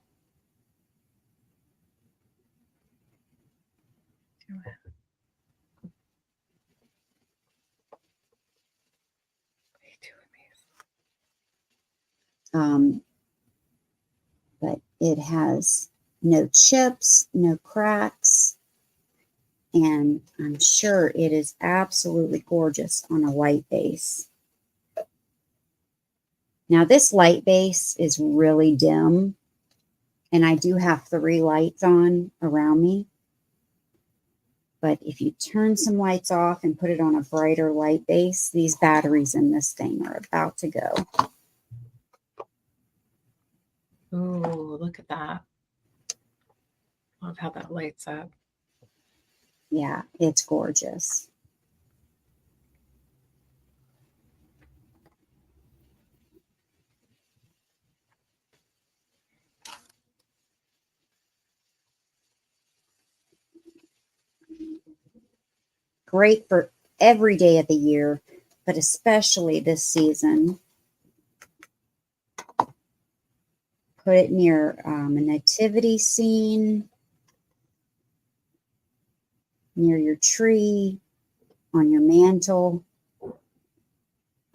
[SPEAKER 2] But it has no chips, no cracks, and I'm sure it is absolutely gorgeous on a light base. Now this light base is really dim, and I do have 3 lights on around me. But if you turn some lights off and put it on a brighter light base, these batteries in this thing are about to go.
[SPEAKER 1] Ooh, look at that. Love how that lights up.
[SPEAKER 2] Yeah, it's gorgeous. Great for every day of the year, but especially this season. Put it near a nativity scene, near your tree, on your mantle,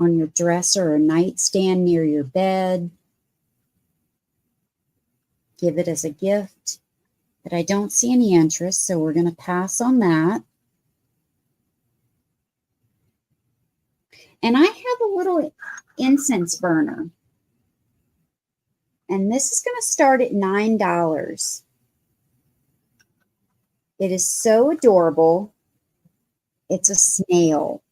[SPEAKER 2] on your dresser or nightstand near your bed. Give it as a gift. But I don't see any interest, so we're going to pass on that. And I have a little incense burner. And this is going to start at $9. It is so adorable. It's a snail.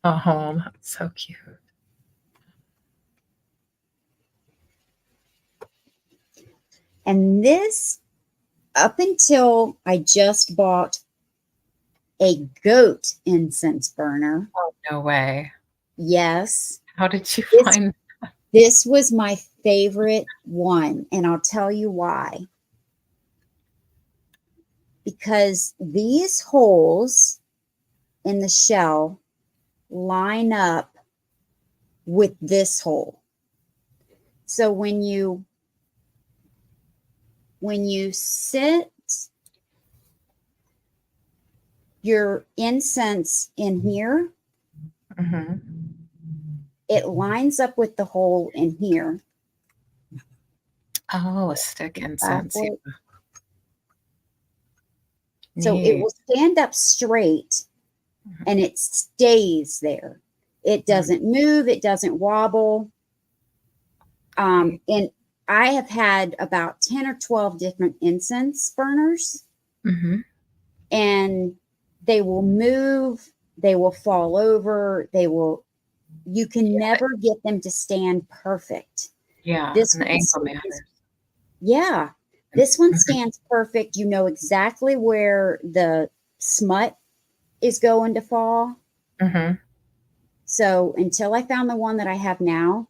[SPEAKER 1] Oh, that's so cute.
[SPEAKER 2] And this, up until I just bought a goat incense burner.
[SPEAKER 1] Oh, no way.
[SPEAKER 2] Yes.
[SPEAKER 1] How did you find?
[SPEAKER 2] This was my favorite one, and I'll tell you why. Because these holes in the shell line up with this hole. So when you sit your incense in here, it lines up with the hole in here.
[SPEAKER 1] Oh, a stick incense. Yeah.
[SPEAKER 2] So it will stand up straight and it stays there. It doesn't move. It doesn't wobble. And I have had about 10 or 12 different incense burners, and they will move. They will fall over. You can never get them to stand perfect.
[SPEAKER 1] Yeah.
[SPEAKER 2] This
[SPEAKER 1] and the angle matters.
[SPEAKER 2] Yeah. This one stands perfect. You know exactly where the smut is going to fall. So until I found the one that I have now,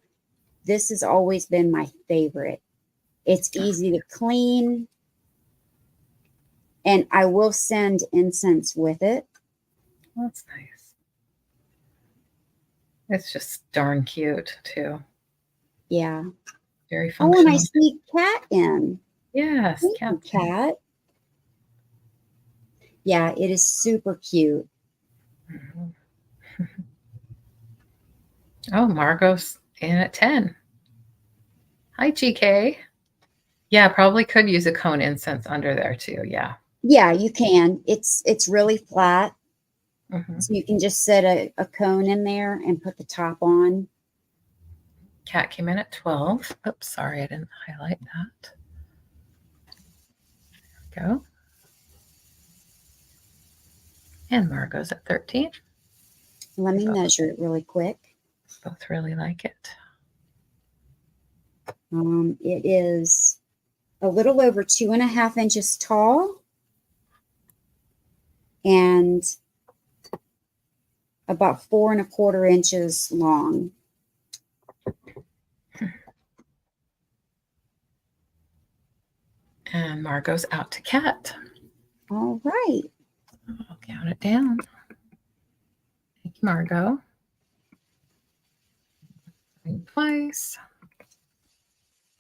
[SPEAKER 2] this has always been my favorite. It's easy to clean. And I will send incense with it.
[SPEAKER 1] That's nice. It's just darn cute, too.
[SPEAKER 2] Yeah.
[SPEAKER 1] Very functional.
[SPEAKER 2] Oh, and I sneak Cat in.
[SPEAKER 1] Yes,
[SPEAKER 2] Cat. Yeah, it is super cute.
[SPEAKER 1] Oh, Margot's in at 10. Hi, GK. Yeah, probably could use a cone incense under there too. Yeah.
[SPEAKER 2] Yeah, you can. It's really flat. So you can just set a cone in there and put the top on.
[SPEAKER 1] Cat came in at 12. Oops, sorry, I didn't highlight that. There we go. And Margot's at 13.
[SPEAKER 2] Let me measure it really quick.
[SPEAKER 1] Both really like it.
[SPEAKER 2] It is a little over 2.5 inches tall and about 4.25 inches long.
[SPEAKER 1] And Margot's out to Cat.
[SPEAKER 2] All right.
[SPEAKER 1] I'll count it down. Thank you, Margot. Twice.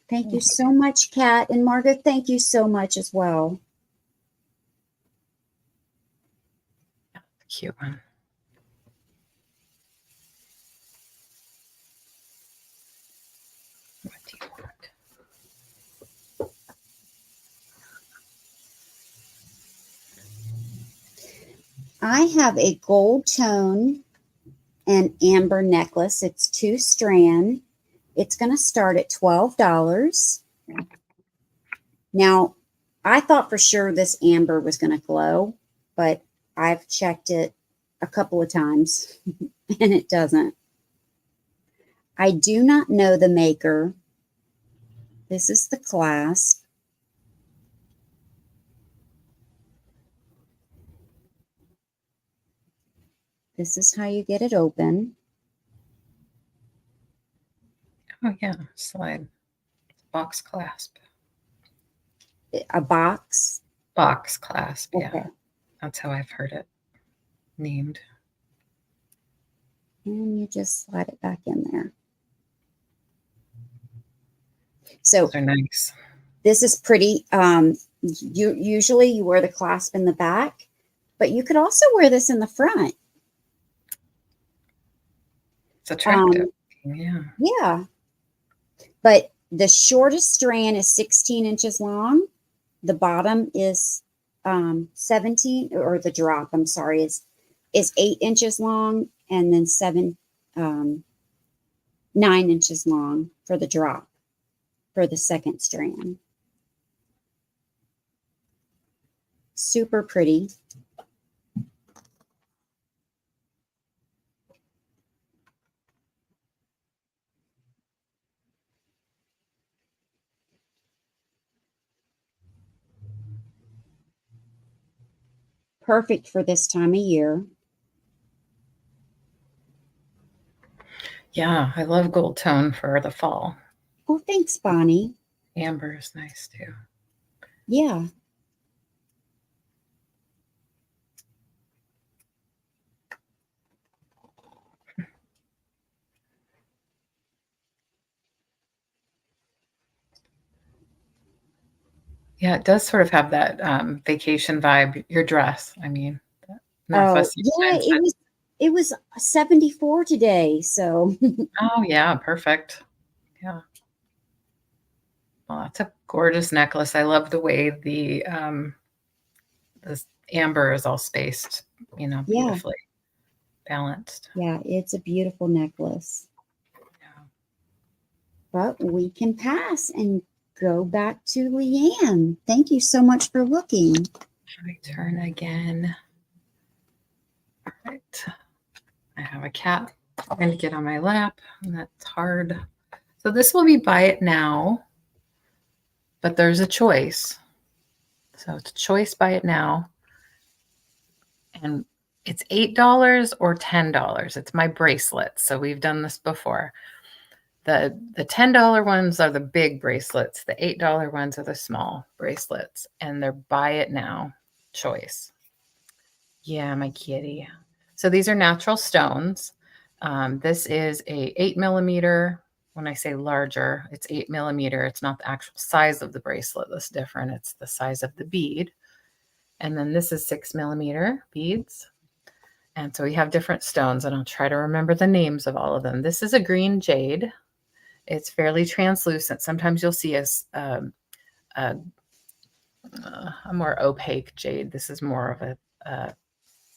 [SPEAKER 2] Thank you so much, Kat. And Margot, thank you so much as well.
[SPEAKER 1] Cute one. What do you want?
[SPEAKER 2] I have a gold tone and amber necklace. It's 2-strand. It's going to start at $12. Now, I thought for sure this amber was going to glow, but I've checked it a couple of times and it doesn't. I do not know the maker. This is the clasp. This is how you get it open.
[SPEAKER 1] Oh, yeah, slide. Box clasp.
[SPEAKER 2] A box?
[SPEAKER 1] Box clasp,
[SPEAKER 2] okay.
[SPEAKER 1] Yeah. That's how I've heard it named.
[SPEAKER 2] And you just slide it back in there. So
[SPEAKER 1] those are nice.
[SPEAKER 2] This is pretty. Usually you wear the clasp in the back, but you could also wear this in the front.
[SPEAKER 1] It's attractive.
[SPEAKER 2] Yeah. But the shortest strand is 16 inches long. The bottom is 17, or the drop, I'm sorry, is 8 inches long, and then 9 inches long for the drop for the second strand. Super pretty. Perfect for this time of year.
[SPEAKER 1] Yeah, I love gold tone for the fall.
[SPEAKER 2] Oh, thanks, Bonnie.
[SPEAKER 1] Amber is nice too.
[SPEAKER 2] Yeah.
[SPEAKER 1] Yeah, it does sort of have that vacation vibe. Your dress, I mean,
[SPEAKER 2] Oh,
[SPEAKER 1] Northwest
[SPEAKER 2] yeah,
[SPEAKER 1] Airlines.
[SPEAKER 2] it was 74 today, so
[SPEAKER 1] Oh yeah, perfect. Yeah. Well, that's a gorgeous necklace. I love the way the this amber is all spaced,
[SPEAKER 2] yeah.
[SPEAKER 1] beautifully balanced.
[SPEAKER 2] Yeah, it's a beautiful necklace.
[SPEAKER 1] Yeah.
[SPEAKER 2] But we can pass and go back to LeAnne. Thank you so much for looking.
[SPEAKER 1] I turn again. All right. I have a cat trying to get on my lap, and that's hard. So this will be buy it now, but there's a choice. So it's a choice, buy it now. And it's $8 or $10. It's my bracelets. So we've done this before. The $10 ones are the big bracelets. The $8 ones are the small bracelets. And they're buy it now choice. Yeah, my kitty. So these are natural stones. This is a 8 millimeter. When I say larger, it's 8 millimeter. It's not the actual size of the bracelet that's different. It's the size of the bead. And then this is 6 millimeter beads. And so we have different stones, and I'll try to remember the names of all of them. This is a green jade. It's fairly translucent. Sometimes you'll see a more opaque jade. This is more of a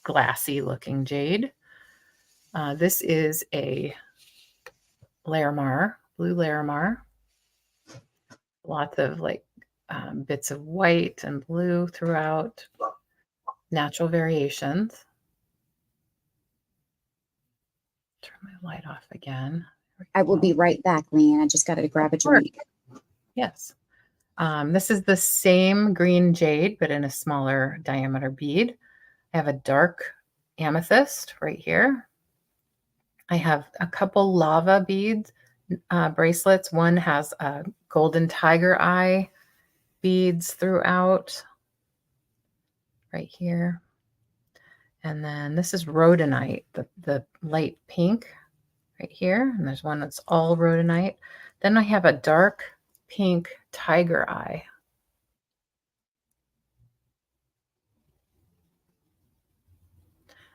[SPEAKER 1] glassy looking jade. This is a Larimar, blue Larimar. Lots of like bits of white and blue throughout. Natural variations. Turn my light off again.
[SPEAKER 2] I will be right back, LeAnne. I just got to grab a drink.
[SPEAKER 1] Yes. This is the same green jade, but in a smaller diameter bead. I have a dark amethyst right here. I have a couple lava beads, bracelets. One has a golden tiger eye beads throughout right here. And then this is rhodonite, the light pink right here. And there's one that's all rhodonite. Then I have a dark pink tiger eye.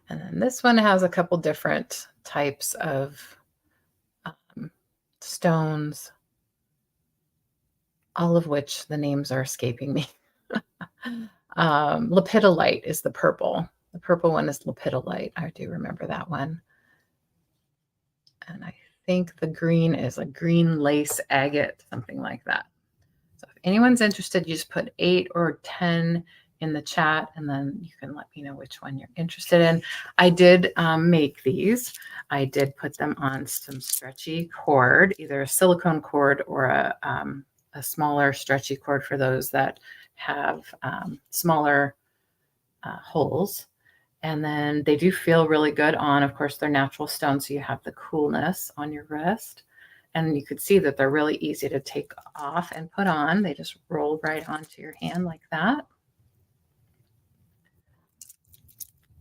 [SPEAKER 1] And then this one has a couple different types of stones, all of which the names are escaping me. Lepidolite is the purple. The purple one is lepidolite. I do remember that one. And I think the green is a green lace agate, something like that. So if anyone's interested, you just put 8 or 10 in the chat, and then you can let me know which one you're interested in. I did make these. I did put them on some stretchy cord, either a silicone cord or a smaller stretchy cord for those that have smaller holes. And then they do feel really good on. Of course, they're natural stones, so you have the coolness on your wrist. And you could see that they're really easy to take off and put on. They just roll right onto your hand like that.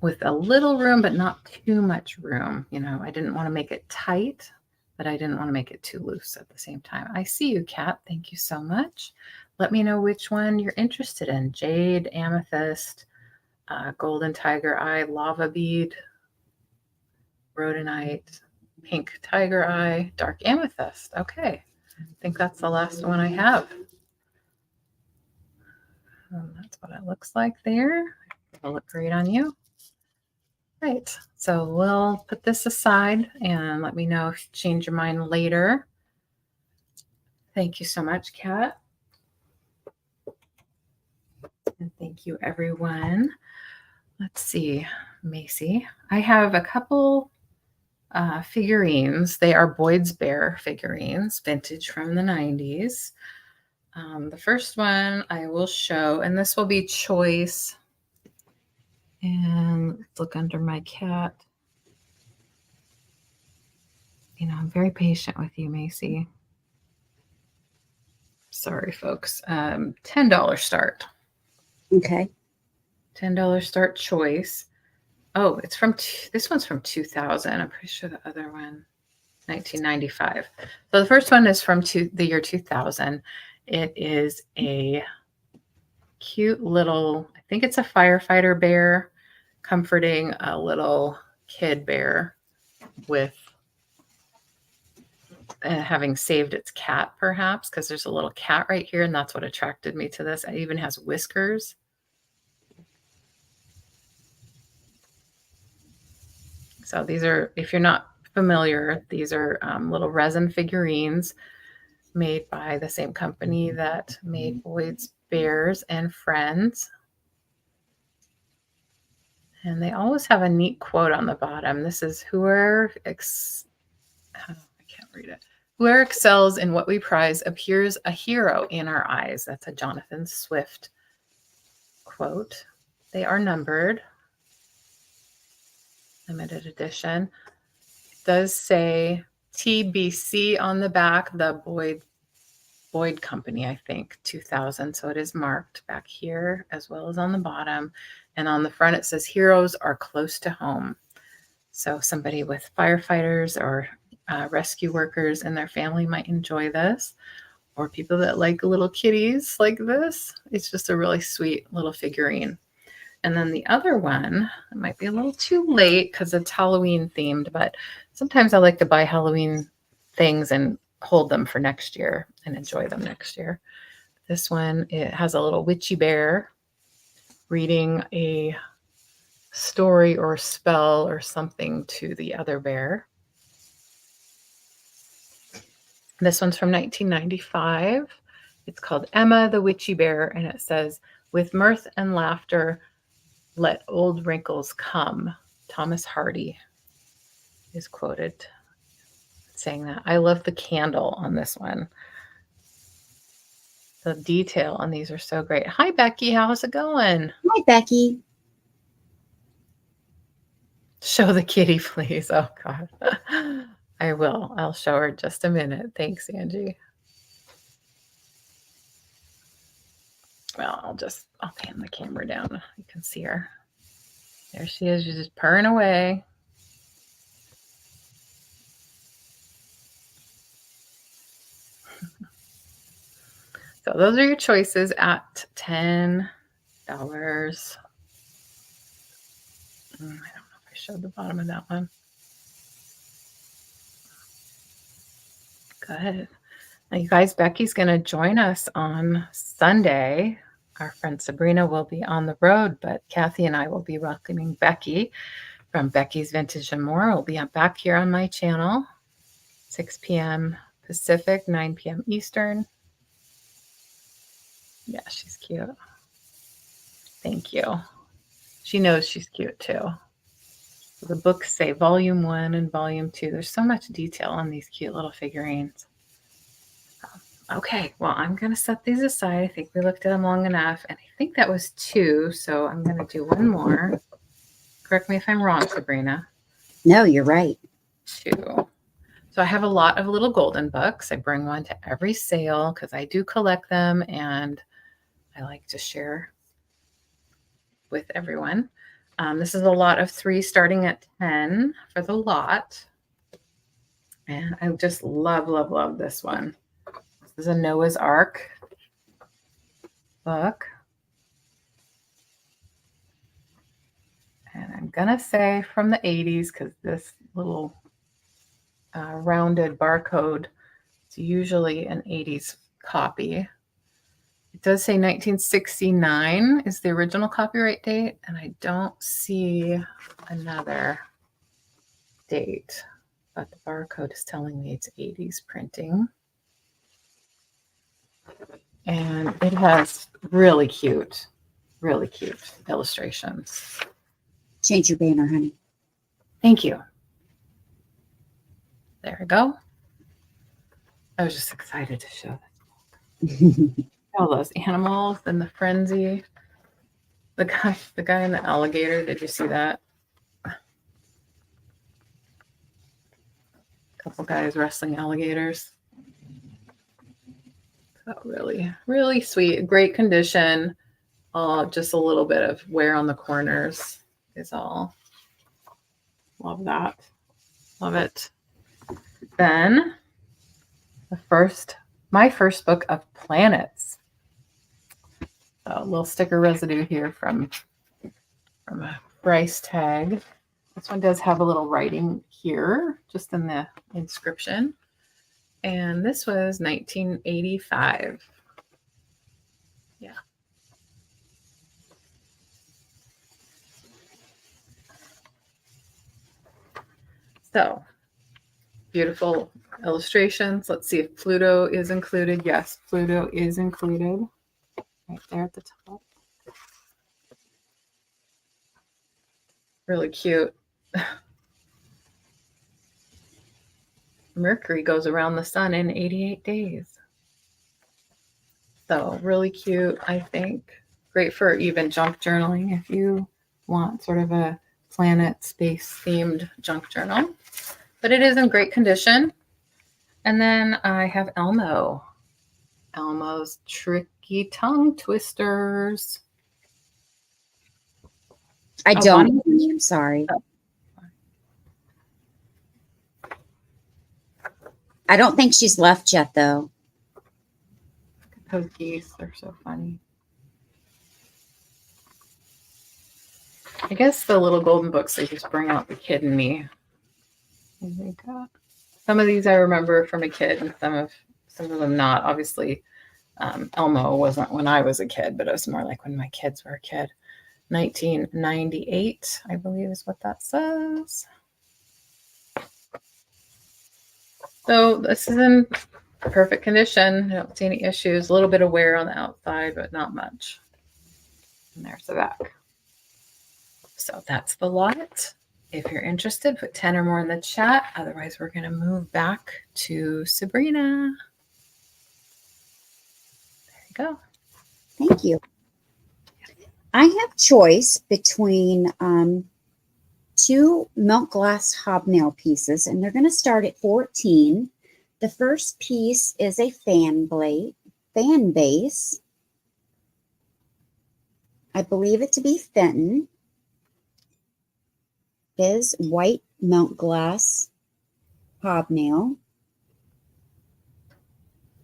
[SPEAKER 1] With a little room, but not too much room. I didn't want to make it tight, but I didn't want to make it too loose at the same time. I see you, Kat. Thank you so much. Let me know which one you're interested in. Jade, amethyst, golden tiger eye, lava bead, rhodonite, pink tiger eye, dark amethyst. Okay. I think that's the last one I have. That's what it looks like there. It'll look great on you. Right. So we'll put this aside and let me know if you change your mind later. Thank you so much, Kat. And thank you, everyone. Let's see, Macy. I have a couple figurines. They are Boyd's Bear figurines, vintage from the 90s. The first one I will show, and this will be choice. And let's look under my cat. I'm very patient with you, Macy. Sorry, folks. $10 start.
[SPEAKER 2] Okay.
[SPEAKER 1] $10 start choice. Oh, it's from this one's from 2000. I'm pretty sure the other one, 1995. So the first one is from the year 2000. It is a cute little, I think it's a firefighter bear comforting a little kid bear with having saved its cat, perhaps, because there's a little cat right here, and that's what attracted me to this. It even has whiskers. So these are, if you're not familiar, these are little resin figurines made by the same company that made Boyd's Bears and Friends. And they always have a neat quote on the bottom. This is I can't read it. Whoever excels in what we prize appears a hero in our eyes. That's a Jonathan Swift quote. They are numbered. Limited edition. It does say TBC on the back, the Boyd Company, I think, 2000. So it is marked back here as well as on the bottom. And on the front, it says heroes are close to home. So somebody with firefighters or rescue workers in their family might enjoy this, or people that like little kitties like this. It's just a really sweet little figurine. And then the other one, it might be a little too late because it's Halloween themed, but sometimes I like to buy Halloween things and hold them for next year and enjoy them next year. This one, it has a little witchy bear reading a story or spell or something to the other bear. This one's from 1995. It's called Emma the Witchy Bear, and it says, with mirth and laughter, let old wrinkles come. Thomas Hardy is quoted saying that. I love the candle on this one. The detail on these are so great. Hi, Becky. How's it going?
[SPEAKER 2] Hi, Becky.
[SPEAKER 1] Show the kitty, please. Oh, God. I will. I'll show her in just a minute. Thanks, Angie. Well, I'll pan the camera down. You can see her. There she is. She's just purring away. So those are your choices at $10. I don't know if I showed the bottom of that one. Good. Now, you guys, Becky's going to join us on Sunday. Our friend Sabrina will be on the road, but Kathy and I will be welcoming Becky from Becky's Vintage and More. We'll be back here on my channel, 6 p.m. Pacific, 9 p.m. Eastern. Yeah, she's cute. Thank you. She knows she's cute too. The books say volume 1 and volume 2. There's so much detail on these cute little figurines. Okay, well, I'm going to set these aside. I think we looked at them long enough, and I think that was 2, so I'm going to do one more. Correct me if I'm wrong, Sabrina.
[SPEAKER 2] No, you're right.
[SPEAKER 1] 2. So I have a lot of little golden books. I bring one to every sale because I do collect them, and I like to share with everyone. This is a lot of 3 starting at 10 for the lot. And I just love, love, love this one. This is a Noah's Ark book. And I'm going to say from the 80s because this little rounded barcode is usually an 80s copy. It does say 1969 is the original copyright date, and I don't see another date, but the barcode is telling me it's 80s printing. And it has really cute illustrations.
[SPEAKER 2] Change your banner, honey.
[SPEAKER 1] Thank you. There we go. I was just excited to show this. All those animals and the frenzy. The guy in the alligator. Did you see that? couple guys wrestling alligators. So really, really sweet. Great condition. Just a little bit of wear on the corners is all. Love that. Love it. Then my first book of planets. A little sticker residue here from a price tag. This one does have a little writing here, just in the inscription. And this was 1985. Yeah. So, beautiful illustrations. Let's see if Pluto is included. Yes, Pluto is included. Right there at the top. Really cute. Mercury goes around the sun in 88 days. So really cute, I think. Great for even junk journaling if you want sort of a planet space themed junk journal. But it is in great condition. And then I have Elmo's Tricky Tongue Twisters.
[SPEAKER 2] I don't. I'm sorry.
[SPEAKER 1] Oh.
[SPEAKER 2] I don't think she's left yet, though.
[SPEAKER 1] Those geese, they're so funny. I guess the little golden books, they just bring out the kid in me. I think some of these I remember from a kid, and some of them not. Obviously, Elmo wasn't when I was a kid, but it was more like when my kids were a kid. 1998, I believe, is what that says. So this is in perfect condition. I don't see any issues. A little bit of wear on the outside, but not much. And there's the back. So that's the lot. If you're interested, put 10 or more in the chat. Otherwise, we're going to move back to Sabrina. There you go.
[SPEAKER 2] Thank you. I have choice between two milk glass hobnail pieces, and they're going to start at 14. The first piece is a fan base. I believe it to be Fenton. Is white milk glass hobnail.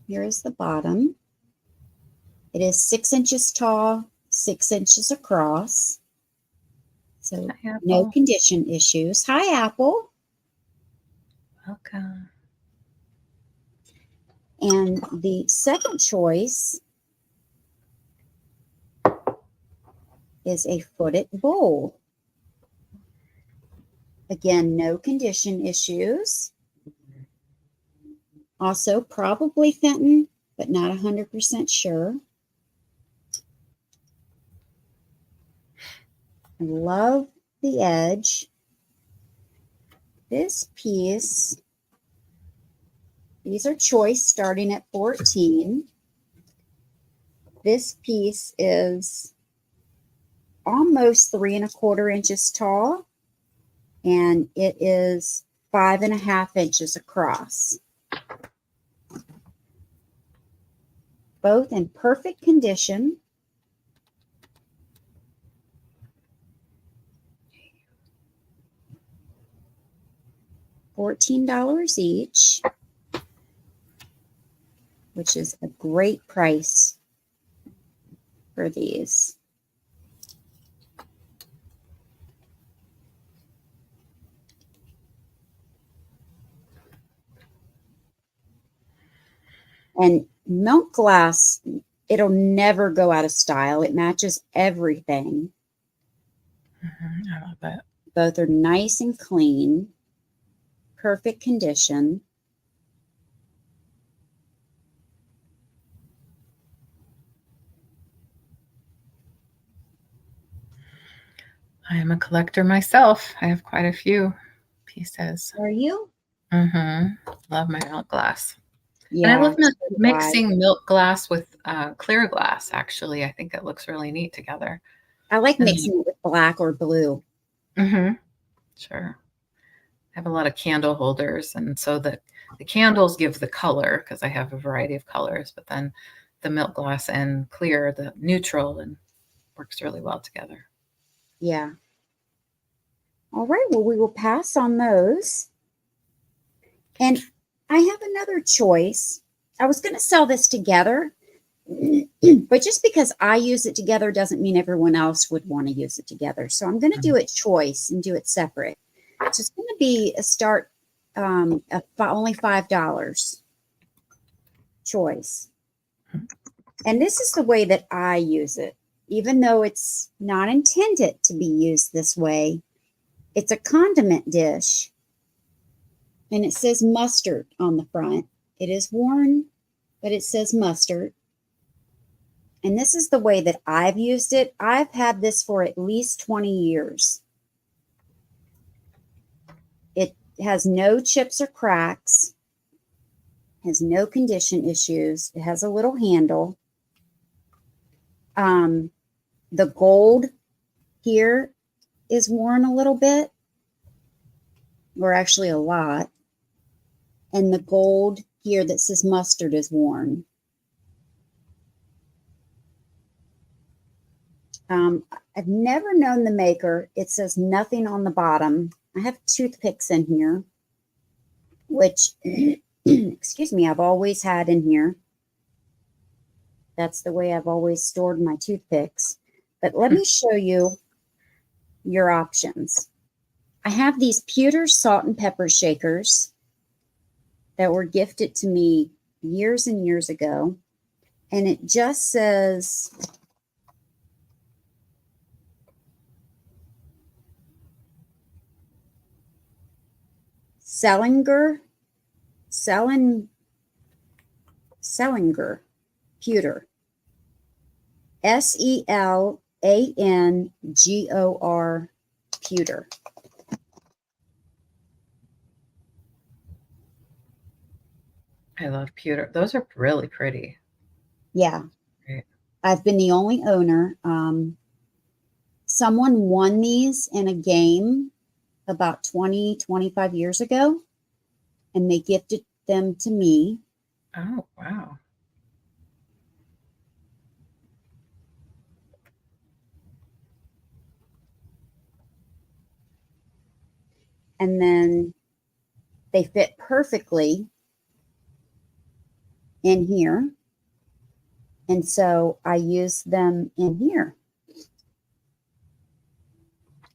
[SPEAKER 2] Here is the bottom. It is 6 inches tall, 6 inches across. So no condition issues. Hi, Apple.
[SPEAKER 1] Welcome.
[SPEAKER 2] And the second choice is a footed bowl. Again, no condition issues. Also, probably Fenton, but not 100% sure. I love the edge. This piece, these are choice starting at 14. This piece is almost 3¼ inches tall, and it is 5½ inches across. Both in perfect condition. $14 each, which is a great price for these. And milk glass, it'll never go out of style. It matches everything.
[SPEAKER 1] I love that.
[SPEAKER 2] Both are nice and clean, perfect condition.
[SPEAKER 1] I am a collector myself. I have quite a few pieces.
[SPEAKER 2] Are you?
[SPEAKER 1] Love my milk glass.
[SPEAKER 2] Yeah.
[SPEAKER 1] And I love mixing milk glass with clear glass, actually. I think it looks really neat together.
[SPEAKER 2] I like mixing it with black or blue.
[SPEAKER 1] Sure. have a lot of candle holders, and so the candles give the color because I have a variety of colors, but then the milk glass and clear, the neutral, and works really well together.
[SPEAKER 2] Yeah. All right. Well, we will pass on those. And I have another choice. I was going to sell this together, but just because I use it together doesn't mean everyone else would want to use it together. So I'm going to do it choice and do it separate. So it's going to be a start of only $5 choice. And this is the way that I use it. Even though it's not intended to be used this way, it's a condiment dish. And it says mustard on the front. It is worn, but it says mustard. And this is the way that I've used it. I've had this for at least 20 years. It has no chips or cracks, has no condition issues. It has a little handle. The gold here is worn a little bit, or actually a lot. And the gold here that says mustard is worn. I've never known the maker. It says nothing on the bottom. I have toothpicks in here, which, excuse me, I've always had in here. That's the way I've always stored my toothpicks. But let me show you your options. I have these pewter salt and pepper shakers that were gifted to me years and years ago. And it just says Selinger pewter. SELANGOR pewter.
[SPEAKER 1] I love pewter. Those are really pretty.
[SPEAKER 2] Yeah.
[SPEAKER 1] Right.
[SPEAKER 2] I've been the only owner. Someone won these in a game about 20, 25 years ago, and they gifted them to me.
[SPEAKER 1] Oh, wow.
[SPEAKER 2] And then they fit perfectly in here. And so I use them in here.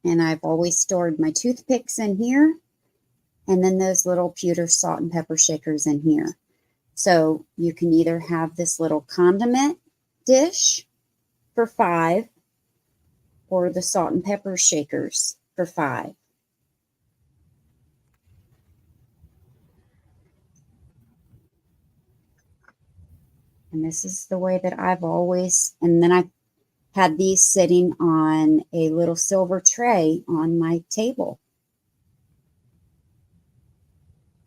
[SPEAKER 2] And I've always stored my toothpicks in here. And then those little pewter salt and pepper shakers in here. So you can either have this little condiment dish for $5 or the salt and pepper shakers for $5. And this is the way that I've always, and then I've had these sitting on a little silver tray on my table.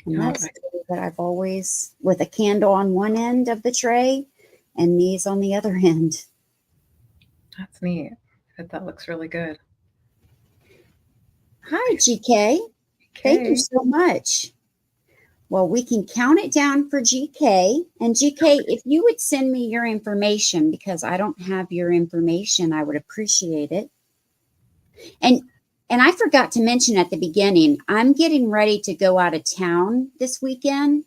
[SPEAKER 2] And that's the way that I've always, with a candle on one end of the tray and these on the other end.
[SPEAKER 1] That's neat. That looks really good.
[SPEAKER 2] Hi, GK. Thank you so much. Well, we can count it down for GK. And GK, if you would send me your information, because I don't have your information, I would appreciate it. And I forgot to mention at the beginning, I'm getting ready to go out of town this weekend.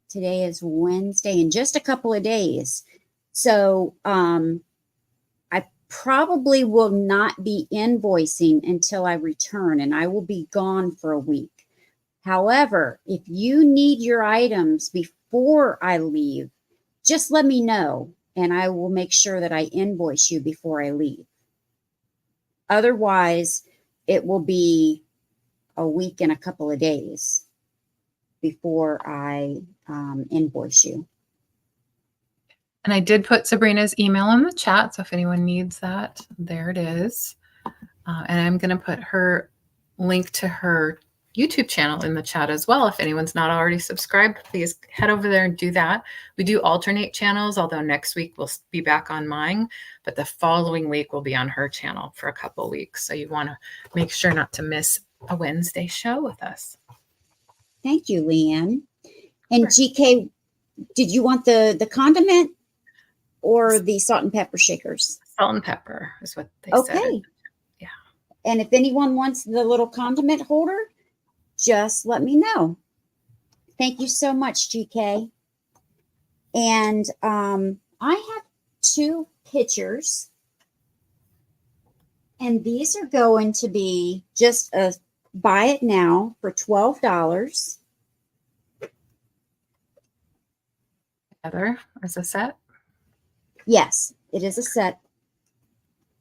[SPEAKER 2] Today is Wednesday, in just a couple of days. So I probably will not be invoicing until I return, and I will be gone for a week. However, if you need your items before I leave, just let me know, and I will make sure that I invoice you before I leave. Otherwise, it will be a week and a couple of days before I invoice you.
[SPEAKER 1] And I did put Sabrina's email in the chat, so if anyone needs that, there it is. And I'm going to put her link to her YouTube channel in the chat as well. If anyone's not already subscribed, please head over there and do that. We do alternate channels, although next week we'll be back on mine, but the following week will be on her channel for a couple of weeks. So you want to make sure not to miss a Wednesday show with us.
[SPEAKER 2] Thank you, LeAnne. And
[SPEAKER 1] Sure.
[SPEAKER 2] GK, did you want the condiment or the salt and pepper shakers?
[SPEAKER 1] Salt and pepper is what they said.
[SPEAKER 2] Okay.
[SPEAKER 1] Yeah.
[SPEAKER 2] And if anyone wants the little condiment holder, just let me know. Thank you so much, GK. And I have 2 pictures. And these are going to be just a buy it now for $12.
[SPEAKER 1] Together as a set.
[SPEAKER 2] Yes, it is a set.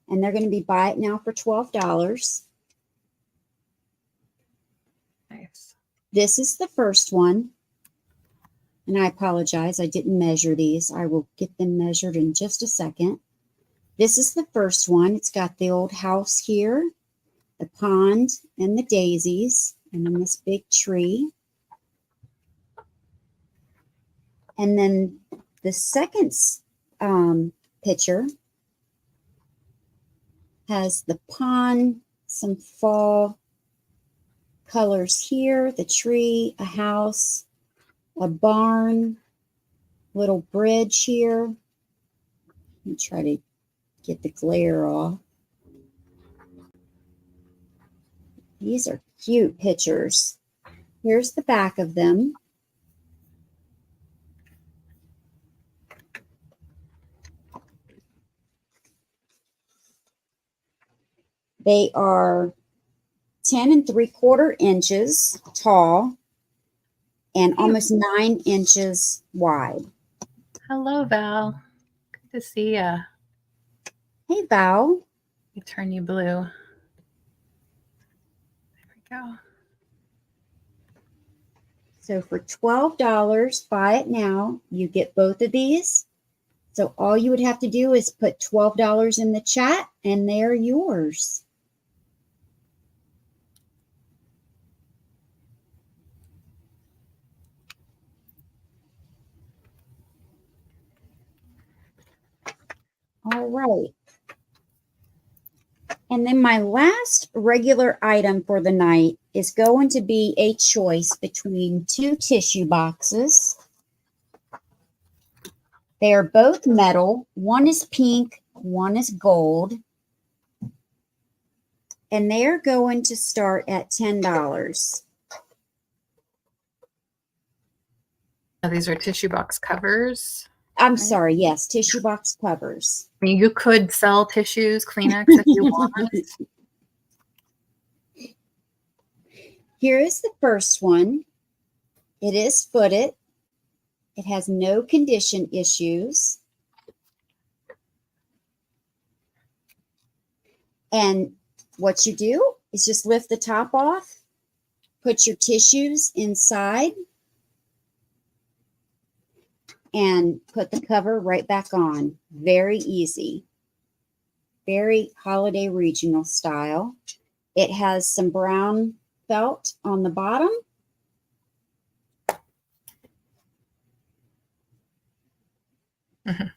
[SPEAKER 2] And they're going to be buy it now for $12.
[SPEAKER 1] Nice.
[SPEAKER 2] This is the first one. And I apologize, I didn't measure these. I will get them measured in just a second. This is the first one. It's got the old house here, the pond, and the daisies, and then this big tree. And then the second picture has the pond, some fall colors here, the tree, a house, a barn, little bridge here. Let me try to get the glare off. These are cute pictures. Here's the back of them. They are 10 3/4 inches tall and almost 9 inches wide.
[SPEAKER 1] Hello, Val. Good to see ya.
[SPEAKER 2] Hey, Val.
[SPEAKER 1] We turn you blue. There we go.
[SPEAKER 2] So for $12, buy it now. You get both of these. So all you would have to do is put $12 in the chat and they're yours. All right. And then my last regular item for the night is going to be a choice between 2 tissue boxes. They are both metal. One is pink, one is gold. And they're going to start at $10.
[SPEAKER 1] Oh, these are tissue box covers.
[SPEAKER 2] I'm sorry, yes, tissue box covers.
[SPEAKER 1] I mean, you could sell tissues, Kleenex if you want.
[SPEAKER 2] Here is the first one. It is footed. It has no condition issues. And what you do is just lift the top off, put your tissues inside, and put the cover right back on. Very easy. Very holiday regional style. It has some brown felt on the bottom.
[SPEAKER 1] Mm-hmm.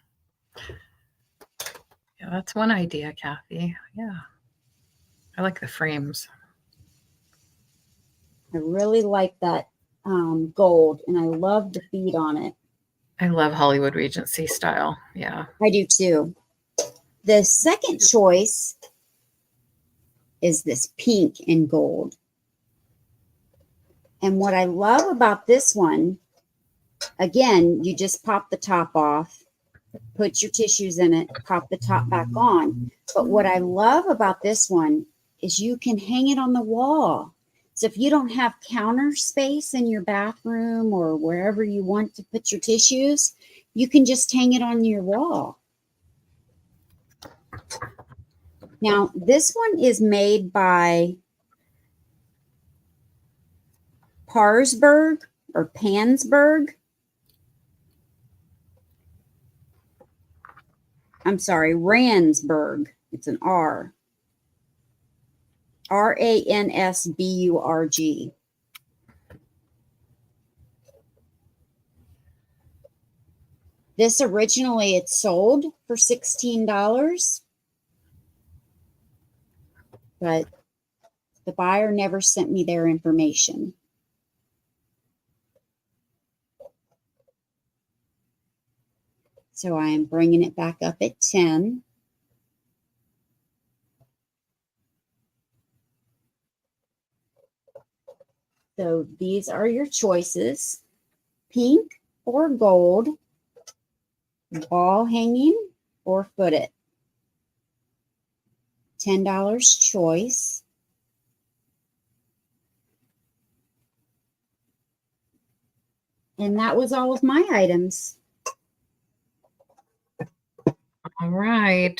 [SPEAKER 1] Yeah, that's one idea, Kathy. Yeah. I like the frames.
[SPEAKER 2] I really like that gold, and I love the feet on it.
[SPEAKER 1] I love Hollywood Regency style. Yeah.
[SPEAKER 2] I do too. The second choice is this pink and gold. And what I love about this one, again, you just pop the top off, put your tissues in it, pop the top back on. But what I love about this one is you can hang it on the wall. So if you don't have counter space in your bathroom or wherever you want to put your tissues, you can just hang it on your wall. Now, this one is made by Parsberg or Pansberg. I'm sorry, Ransburg. It's an R. Ransburg. This originally it sold for $16, but The buyer never sent me their information. So I am bringing it back up at 10. So these are your choices: pink or gold, wall hanging or foot it. $10 choice. And that was all of my items.
[SPEAKER 1] All right.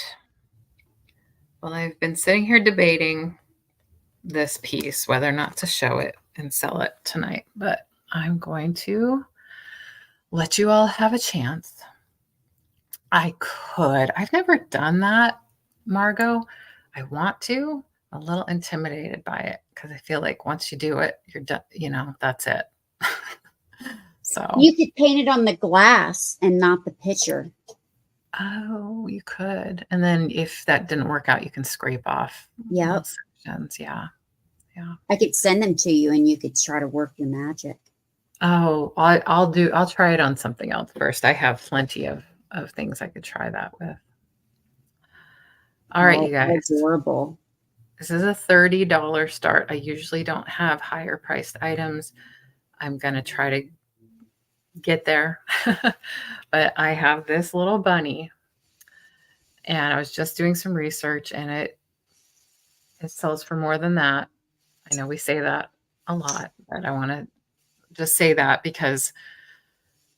[SPEAKER 1] Well, I've been sitting here debating this piece, whether or not to show it and sell it tonight, but I'm going to let you all have a chance. I could. I've never done that, Margot. I want to. A little intimidated by it because I feel like once you do it, you're done. You know, that's it. So
[SPEAKER 2] you could paint it on the glass and not the picture.
[SPEAKER 1] Oh, you could. And then if that didn't work out, you can scrape off little sections. Yeah. Yeah.
[SPEAKER 2] I could send them to you and you could try to work your magic.
[SPEAKER 1] Oh, I'll try it on something else first. I have plenty of things I could try that with. All right, you guys.
[SPEAKER 2] Adorable.
[SPEAKER 1] This is a $30 start. I usually don't have higher priced items. I'm going to try to get there. But I have this little bunny. And I was just doing some research and it sells for more than that. I know we say that a lot, but I want to just say that because,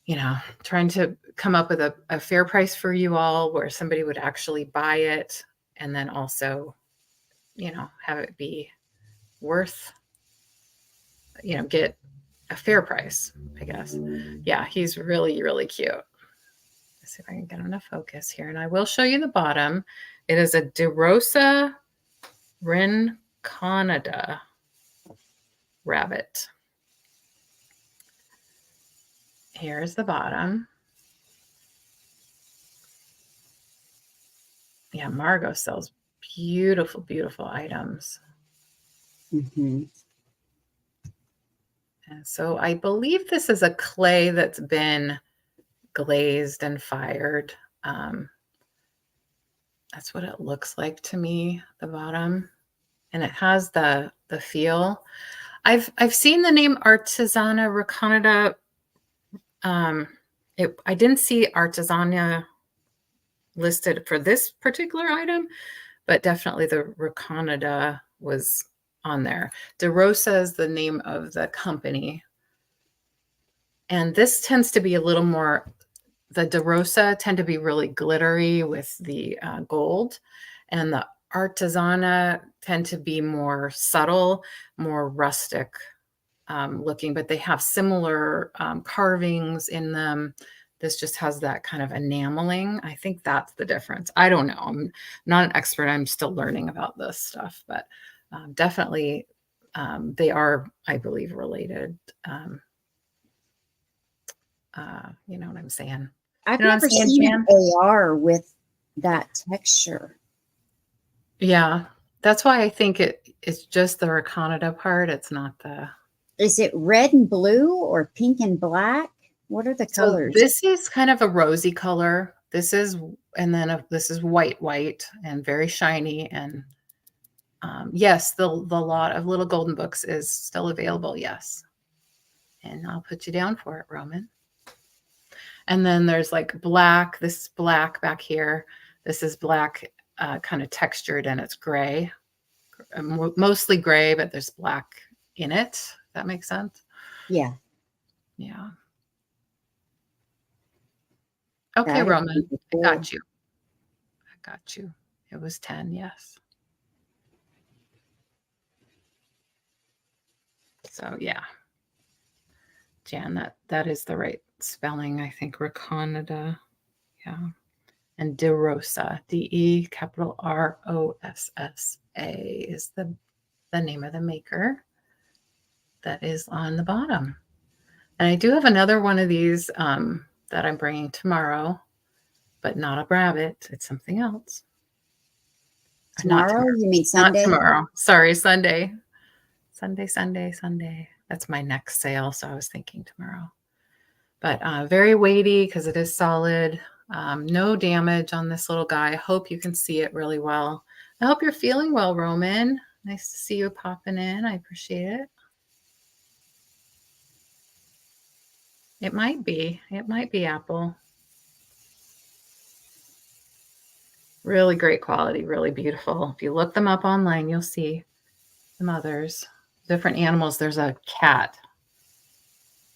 [SPEAKER 1] you know, trying to come up with a fair price for you all where somebody would actually buy it and then also, you know, have it be worth, you know, get a fair price, I guess. Yeah, he's really, really cute. Let's see if I can get him to focus here. And I will show you the bottom. It is a DeRosa Rinconada rabbit. Here's the bottom. Yeah, Margot sells beautiful, beautiful items.
[SPEAKER 2] Mm-hmm.
[SPEAKER 1] And so I believe this is a clay that's been glazed and fired. That's what it looks like to me, the bottom. And it has the feel. I've seen the name Artisana Riconada. I didn't see Artisana listed for this particular item, but definitely the Riconada was on there. DeRosa is the name of the company. And this tends to be a little more, the DeRosa tend to be really glittery with the gold. And the Artisana tend to be more subtle, more rustic looking, but they have similar carvings in them. This just has that kind of enameling. I think that's the difference. I don't know. I'm not an expert. I'm still learning about this stuff, but definitely they are, I believe, related. You know what I'm saying?
[SPEAKER 2] I've
[SPEAKER 1] You know what
[SPEAKER 2] never
[SPEAKER 1] I'm saying,
[SPEAKER 2] seen
[SPEAKER 1] Jan?
[SPEAKER 2] an AR with that texture.
[SPEAKER 1] Yeah, that's why I think it's just the Riconada part. It's not the.
[SPEAKER 2] Is it red and blue or pink and black? What are the colors?
[SPEAKER 1] This is kind of a rosy color. This is, and then this is white and very shiny. And yes, the lot of little golden books is still available. Yes. And I'll put you down for it, Roman. And then there's like black. This is black back here. This is black, kind of textured, and it's gray, mostly gray, but there's black in it. If that makes sense.
[SPEAKER 2] Yeah.
[SPEAKER 1] Yeah. Okay, Roman, cool. I got you. I got you. It was 10, yes. So yeah. Jan, that is the right spelling, I think. Riconada. Yeah. And DeRosa, D-E capital R-O-S-S-A is the name of the maker that is on the bottom. And I do have another one of these that I'm bringing tomorrow, but not a rabbit. It's something else.
[SPEAKER 2] Tomorrow? You mean Sunday?
[SPEAKER 1] Not tomorrow. Sorry, Sunday. Sunday. That's my next sale, so I was thinking tomorrow. But very weighty because it is solid. No damage on this little guy. I hope you can see it really well. I hope you're feeling well, Roman. Nice to see you popping in. I appreciate it. It might be. It might be Apple. Really great quality, really beautiful. If you look them up online, you'll see some others. Different animals. There's a cat.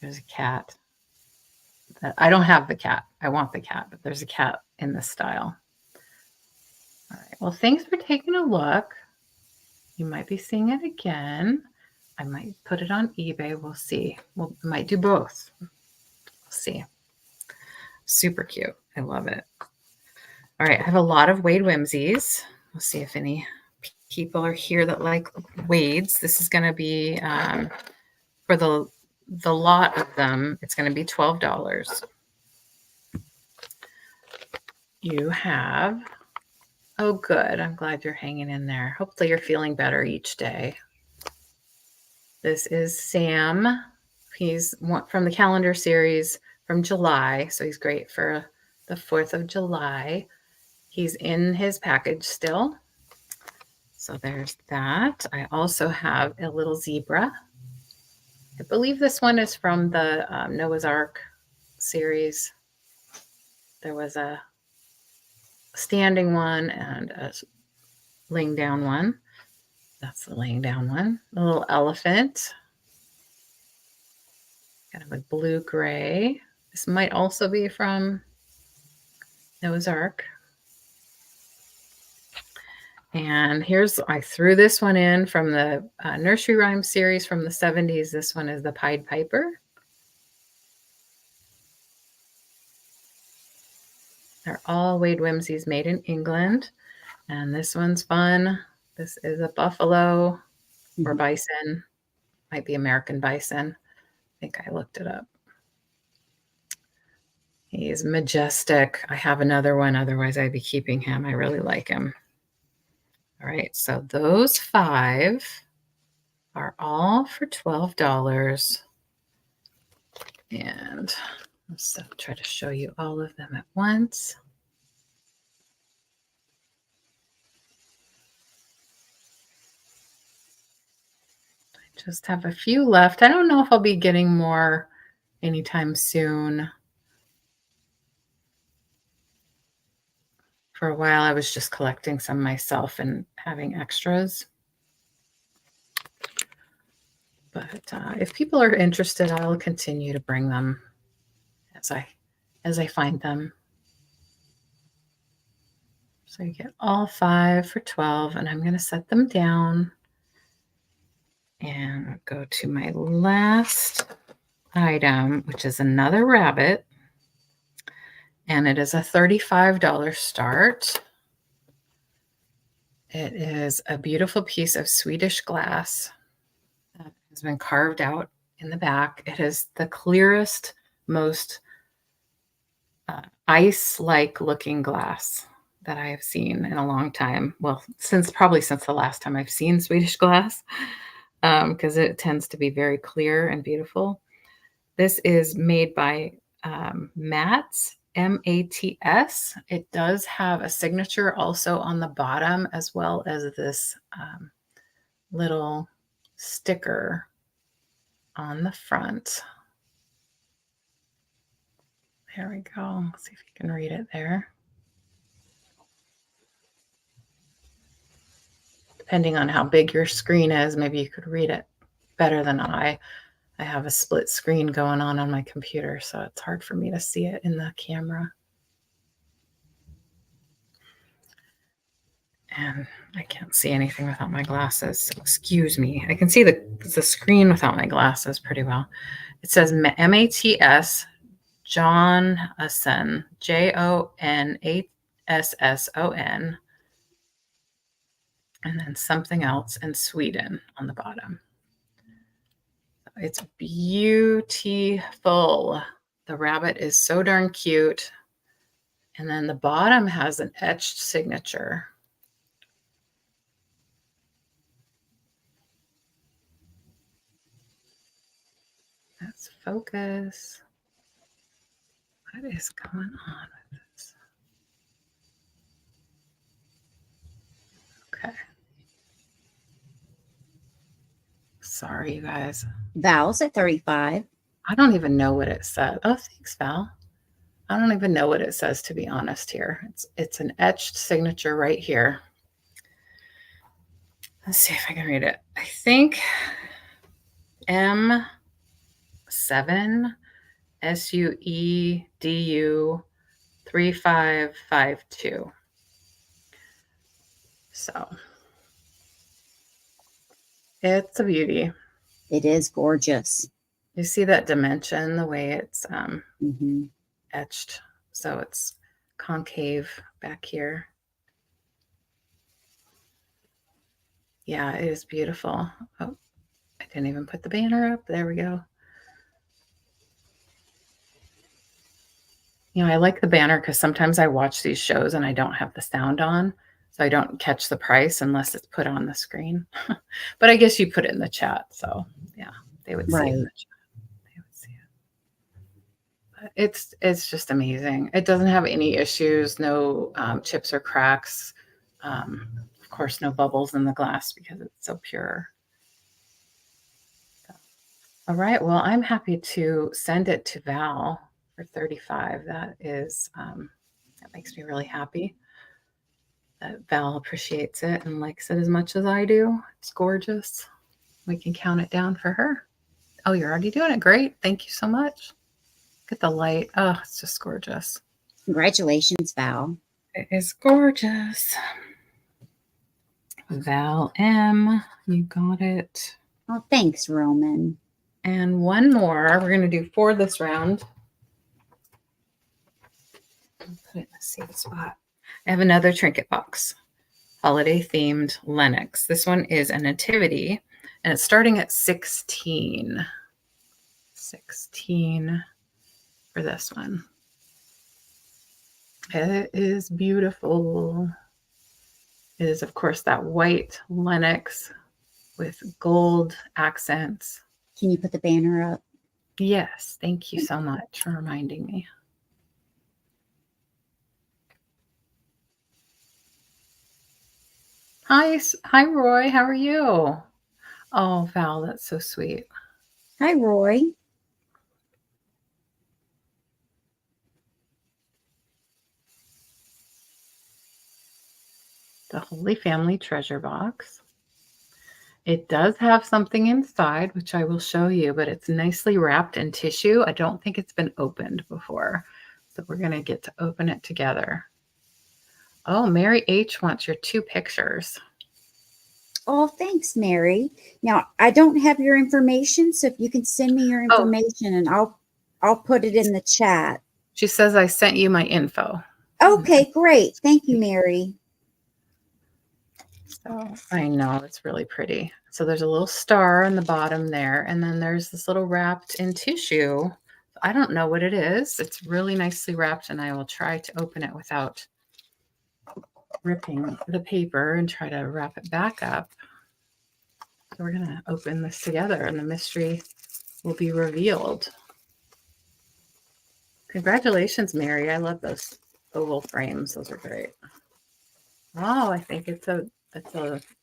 [SPEAKER 1] There's a cat. I don't have the cat. I want the cat, but there's a cat in this style. All right. Well, thanks for taking a look. You might be seeing it again. I might put it on eBay. We'll see. We might do both. We'll see. Super cute. I love it. All right. I have a lot of Wade Whimsies. We'll see if any people are here that like Wades. This is going to be for the lot of them. It's going to be $12. You have, oh, good. I'm glad you're hanging in there. Hopefully you're feeling better each day. This is Sam. He's from the calendar series from July. So he's great for the 4th of July. He's in his package still. So there's that. I also have a little zebra. I believe this one is from the Noah's Ark series. There was a standing one and a laying down one. That's the laying down one. The little elephant. Kind of a blue-gray. This might also be from Noah's Ark. And I threw this one in from the nursery rhyme series from the 70s. This one is the Pied Piper. They're all Wade Whimsies made in England. And this one's fun. This is a buffalo or bison. Might be American bison. I think I looked it up. He's majestic. I have another one. Otherwise, I'd be keeping him. I really like him. All right, so those 5 are all for $12. And let's try to show you all of them at once. I just have a few left. I don't know if I'll be getting more anytime soon. For a while, I was just collecting some myself and having extras. But if people are interested, I'll continue to bring them as I find them. So you get all 5 for $12, and I'm going to set them down and go to my last item, which is another rabbit. And it is a $35 start. It is a beautiful piece of Swedish glass that has been carved out in the back. It is the clearest, most ice-like looking glass that I have seen in a long time. Well, probably since the last time I've seen Swedish glass, because it tends to be very clear and beautiful. This is made by Mats. M-A-T-S. It does have a signature also on the bottom, as well as this little sticker on the front. There we go. Let's see if you can read it there. Depending on how big your screen is, maybe you could read it better than I. I have a split screen going on my computer, so it's hard for me to see it in the camera. And I can't see anything without my glasses, so excuse me. I can see the screen without my glasses pretty well. It says M-A-T-S, Jonasson, J-O-N-A-S-S-O-N, and then something else in Sweden on the bottom. It's beautiful. The rabbit is so darn cute. And then the bottom has an etched signature. Let's focus. What is going on with this? Okay. Sorry, you guys.
[SPEAKER 2] Val's at 35.
[SPEAKER 1] I don't even know what it said. Oh, thanks, Val. I don't even know what it says, to be honest here. It's an etched signature right here. Let's see if I can read it. I think M7 SUEDU 3552. So it's a beauty.
[SPEAKER 2] It is gorgeous.
[SPEAKER 1] You see that dimension, the way it's
[SPEAKER 2] Mm-hmm.
[SPEAKER 1] etched. So it's concave back here. Yeah, it is beautiful. Oh, I didn't even put the banner up. There we go. You know, I like the banner because sometimes I watch these shows and I don't have the sound on. So I don't catch the price unless it's put on the screen. But I guess you put it in the chat. So yeah, they would see it in the chat. They would see it. But it's just amazing. It doesn't have any issues, no chips or cracks. Of course, no bubbles in the glass because it's so pure. So, all right. Well, I'm happy to send it to Val for 35. That is, that makes me really happy that Val appreciates it and likes it as much as I do. It's gorgeous. We can count it down for her. Oh, you're already doing it. Great. Thank you so much. Look at the light. Oh, it's just gorgeous.
[SPEAKER 2] Congratulations, Val.
[SPEAKER 1] It is gorgeous. Val M, you got it.
[SPEAKER 2] Oh, thanks, Roman.
[SPEAKER 1] And one more. We're going to do 4 this round. I'll put it in the safe spot. I have another trinket box. Holiday themed Lennox. This one is a nativity and it's starting at 16. 16 for this one. It is beautiful. It is, of course, that white Lennox with gold accents.
[SPEAKER 2] Can you put the banner up?
[SPEAKER 1] Yes, thank you so much for reminding me. Hi, Roy. How are you? Oh, Val, that's so sweet.
[SPEAKER 2] Hi, Roy.
[SPEAKER 1] The Holy Family treasure box. It does have something inside, which I will show you, but it's nicely wrapped in tissue. I don't think it's been opened before. So we're going to get to open it together. Oh, Mary H wants your 2 pictures.
[SPEAKER 2] Oh, thanks, Mary. Now, I don't have your information, so if you can send me your information and I'll put it in the chat.
[SPEAKER 1] She says I sent you my info.
[SPEAKER 2] Okay, great. Thank you, Mary.
[SPEAKER 1] So I know it's really pretty. So there's a little star on the bottom there, and then there's this little wrapped in tissue. I don't know what it is. It's really nicely wrapped, and I will try to open it without ripping the paper and try to wrap it back up. So we're going to open this together, and the mystery will be revealed. Congratulations, Mary. I love those oval frames. Those are great. Oh, I think it's a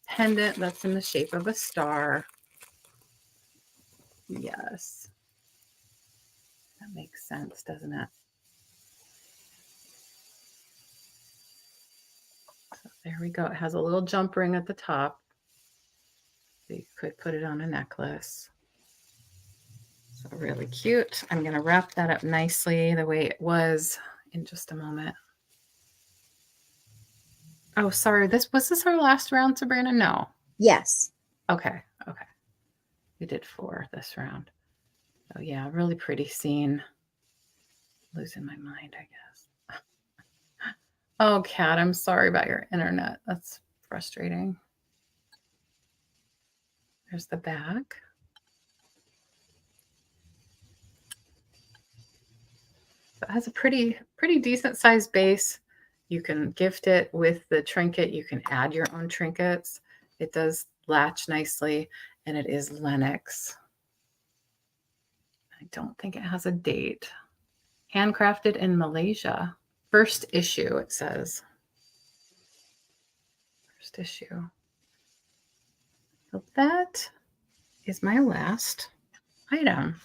[SPEAKER 1] pendant that's in the shape of a star. Yes. That makes sense, doesn't it? So there we go. It has a little jump ring at the top. So you could put it on a necklace. So really cute. I'm going to wrap that up nicely the way it was in just a moment. Oh, sorry. Was this our last round, Sabrina? No.
[SPEAKER 2] Yes.
[SPEAKER 1] Okay. Okay. We did 4 this round. Oh yeah, really pretty scene. Losing my mind, I guess. Oh, Kat, I'm sorry about your internet. That's frustrating. There's the back. It has a pretty decent sized base. You can gift it with the trinket. You can add your own trinkets. It does latch nicely, and it is Lennox. I don't think it has a date. Handcrafted in Malaysia. First issue, it says. First issue. So that is my last item.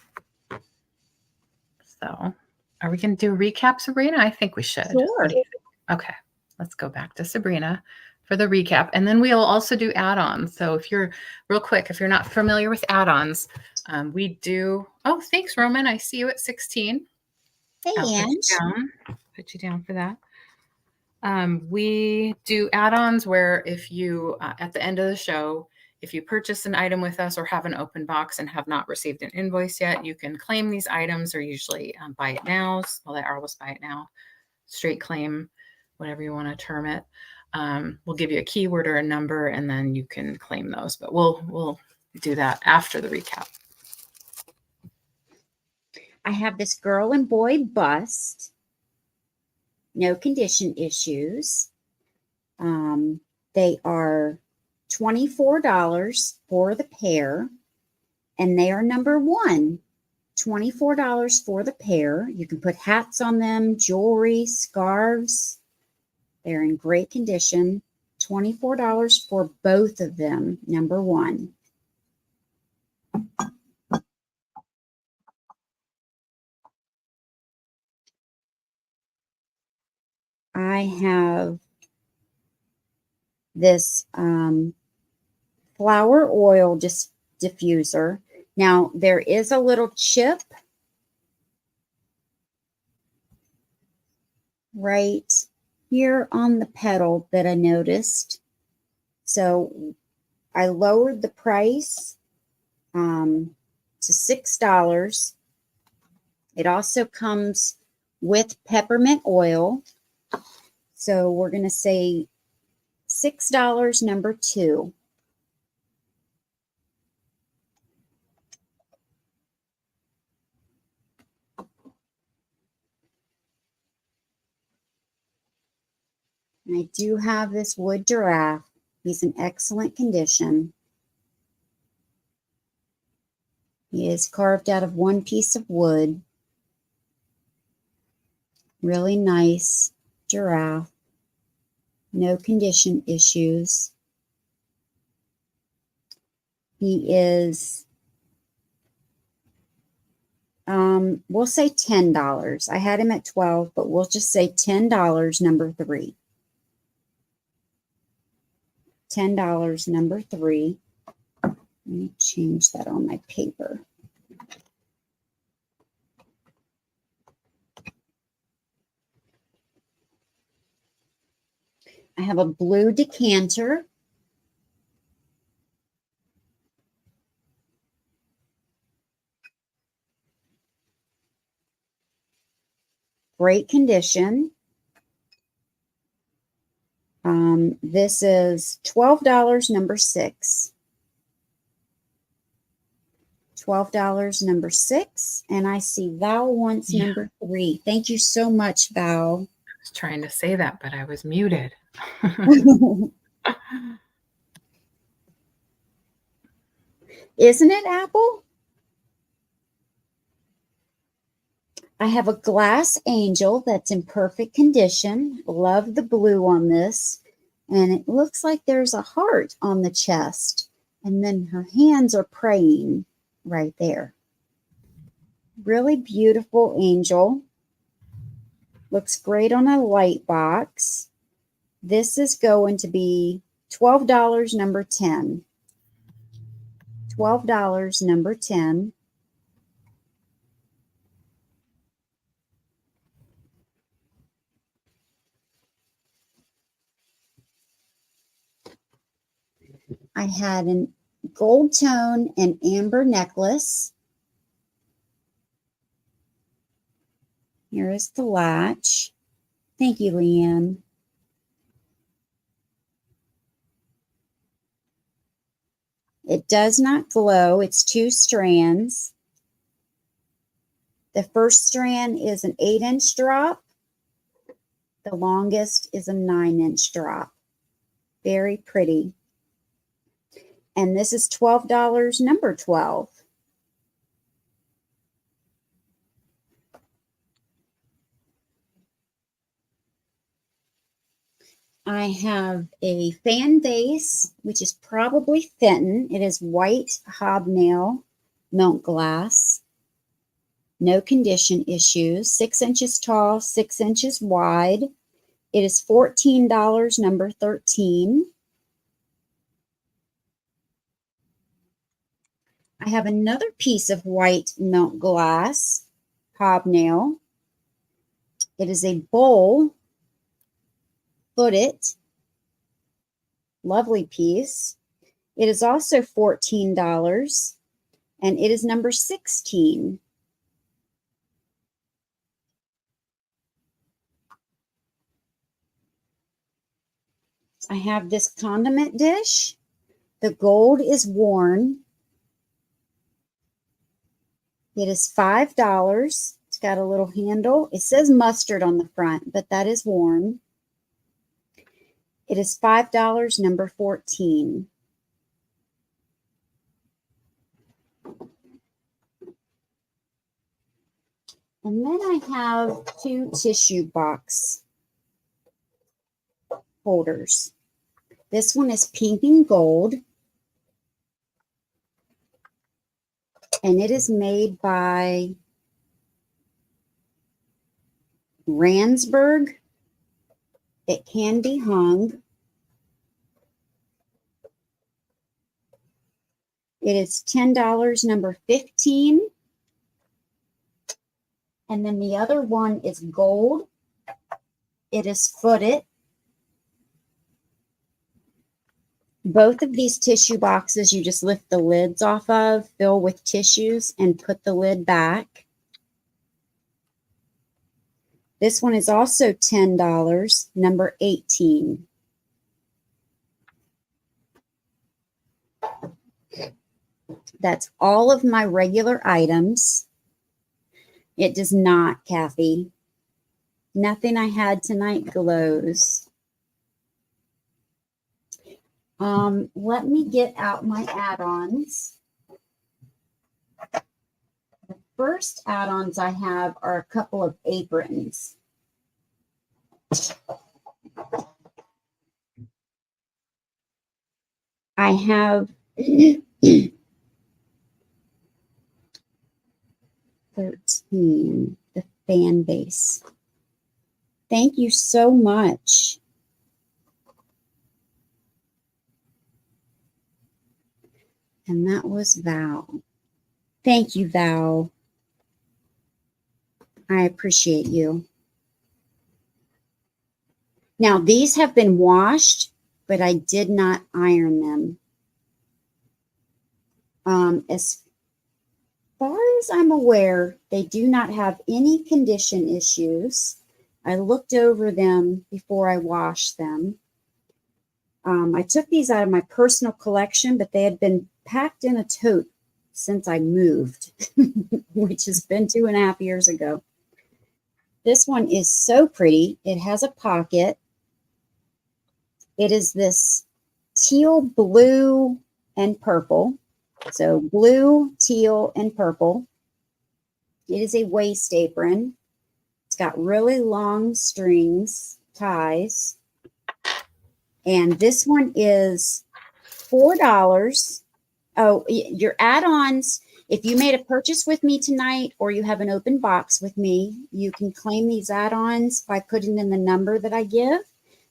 [SPEAKER 1] So are we going to do a recap, Sabrina? I think we should.
[SPEAKER 2] Sure.
[SPEAKER 1] What do you think? Okay, let's go back to Sabrina for the recap. And then we'll also do add-ons. So if you're real quick, if you're not familiar with add-ons, we do. Oh, thanks, Roman. I see you at 16.
[SPEAKER 2] Hey, Ange.
[SPEAKER 1] Put you down for that. We do add-ons where if you, at the end of the show, if you purchase an item with us or have an open box and have not received an invoice yet, you can claim these items or usually buy it now. Well, I always buy it now. Straight claim, whatever you want to term it. We'll give you a keyword or a number and then you can claim those, but we'll do that after the recap.
[SPEAKER 2] I have this girl and boy bust. No condition issues. They are $24 for the pair, and they are number 1. $24 for the pair. You can put hats on them, jewelry, scarves. They're in great condition. $24 for both of them, number 1. I have this flower oil diffuser. Now, there is a little chip right here on the pedal that I noticed. So I lowered the price to $6. It also comes with peppermint oil. So we're going to say $6, number 2. And I do have this wood giraffe. He's in excellent condition. He is carved out of one piece of wood. Really nice giraffe. No condition issues. He is, we'll say $10. I had him at $12, but we'll just say $10, number 3. $10, number 3. Let me change that on my paper. I have a blue decanter. Great condition. This is $12, number 6. $12, number 6. And I see Val wants number 3. Thank you so much, Val.
[SPEAKER 1] I was trying to say that, but I was muted.
[SPEAKER 2] Isn't it, Apple? I have a glass angel that's in perfect condition. Love the blue on this. And it looks like there's a heart on the chest. And then her hands are praying right there. Really beautiful angel. Looks great on a light box. This is going to be $12, number 10. $12, number 10. I had a gold tone and amber necklace. Here is the latch. Thank you, LeAnne. It does not glow. It's 2 strands. The first strand is an 8-inch drop. The longest is a 9-inch drop. Very pretty. And this is $12, number 12. I have a fan base, which is probably Fenton. It is white hobnail milk glass. No condition issues. 6 inches tall, 6 inches wide. It is $14, number 13. I have another piece of white milk glass hobnail. It is a bowl, footed, lovely piece. It is also $14, and it is number 16. I have this condiment dish. The gold is worn. It is $5. It's got a little handle. It says mustard on the front, but that is worn. It is $5, number 14. And then I have 2 tissue box holders. This one is pink and gold. And it is made by Ransburg. It can be hung. It is $10, number 15. And then the other one is gold. It is footed. Both of these tissue boxes, you just lift the lids off of, fill with tissues, and put the lid back. This one is also $10, number 18. That's all of my regular items. It does not, Kathy. Nothing I had tonight glows. Let me get out my add-ons. The first add-ons I have are a couple of aprons. I have 13, the fan base. Thank you so much. And that was Val. Thank you, Val. I appreciate you. Now, these have been washed, but I did not iron them. As far as I'm aware, they do not have any condition issues. I looked over them before I washed them. I took these out of my personal collection, but they had been packed in a tote since I moved, which has been 2.5 years ago. This one is so pretty. It has a pocket. It is this teal, blue, and purple. So blue, teal, and purple. It is a waist apron. It's got really long strings, ties. And this one is $4. Oh, your add-ons, if you made a purchase with me tonight or you have an open box with me, you can claim these add-ons by putting in the number that I give.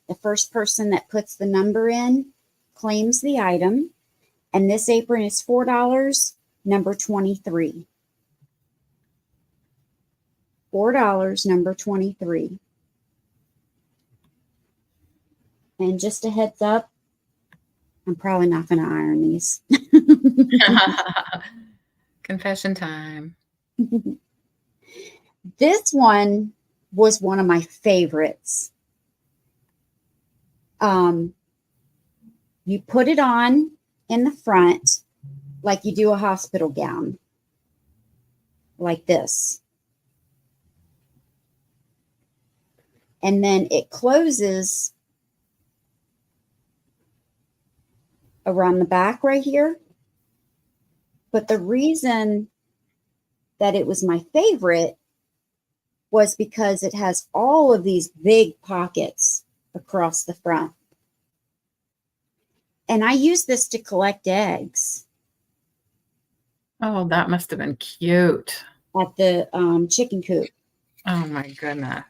[SPEAKER 2] The first person that puts the number in claims the item. And this apron is $4, number 23. $4, number 23. And just a heads up, I'm probably not going to iron these.
[SPEAKER 1] Confession time.
[SPEAKER 2] This one was one of my favorites. You put it on in the front like you do a hospital gown, like this. And then it closes around the back right here. But the reason that it was my favorite was because it has all of these big pockets across the front. And I use this to collect eggs.
[SPEAKER 1] Oh, that must have been cute.
[SPEAKER 2] At the chicken coop.
[SPEAKER 1] Oh my goodness.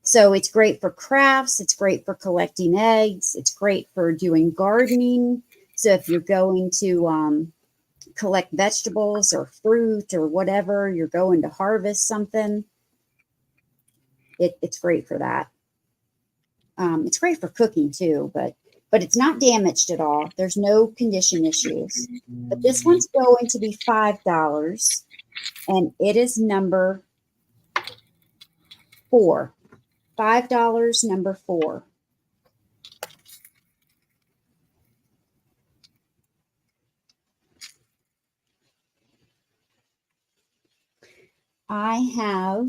[SPEAKER 2] So it's great for crafts. It's great for collecting eggs. It's great for doing gardening. So if you're going to collect vegetables or fruit or whatever, you're going to harvest something, it's great for that. It's great for cooking too, but it's not damaged at all. There's no condition issues. But this one's going to be $5, and it is number 4. $5, number 4. I have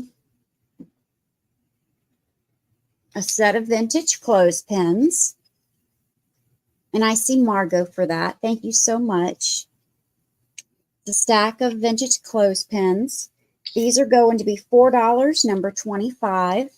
[SPEAKER 2] a set of vintage clothespins, and I see Margot for that. Thank you so much. The stack of vintage clothespins. These are going to be $4, number 25.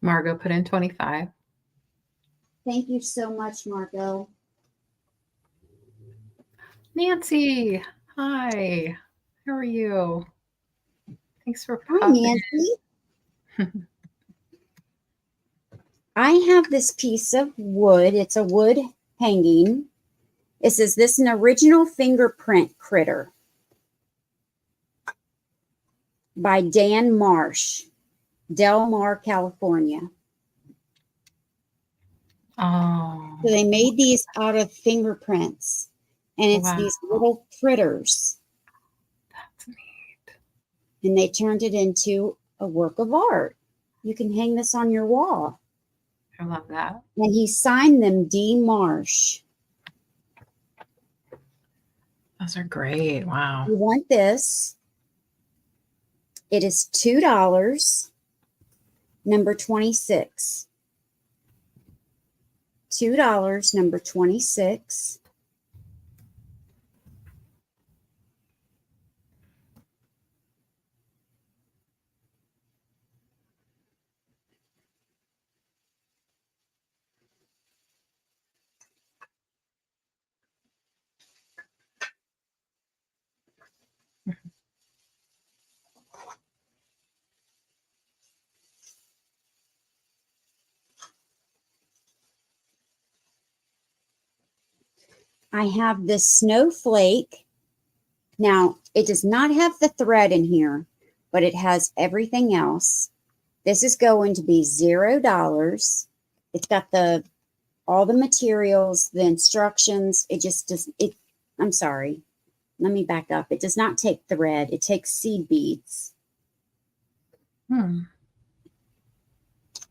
[SPEAKER 1] Margot put in 25.
[SPEAKER 2] Thank you so much, Margot.
[SPEAKER 1] Nancy, hi. How are you? Thanks for
[SPEAKER 2] Hi,
[SPEAKER 1] popping
[SPEAKER 2] Nancy.
[SPEAKER 1] in.
[SPEAKER 2] I have this piece of wood. It's a wood hanging. It says, this is an original fingerprint critter by Dan Marsh, Del Mar, California.
[SPEAKER 1] Oh.
[SPEAKER 2] So they made these out of fingerprints, and it's
[SPEAKER 1] Wow.
[SPEAKER 2] these little critters.
[SPEAKER 1] That's neat.
[SPEAKER 2] And they turned it into a work of art. You can hang this on your wall.
[SPEAKER 1] I love that.
[SPEAKER 2] And he signed them D. Marsh.
[SPEAKER 1] Those are great. Wow.
[SPEAKER 2] You want this? It is $2, number 26. $2, number 26. I have this snowflake. Now, it does not have the thread in here, but it has everything else. This is going to be $0. It's got all the materials, the instructions. It just does it. I'm sorry. Let me back up. It does not take thread. It takes seed beads.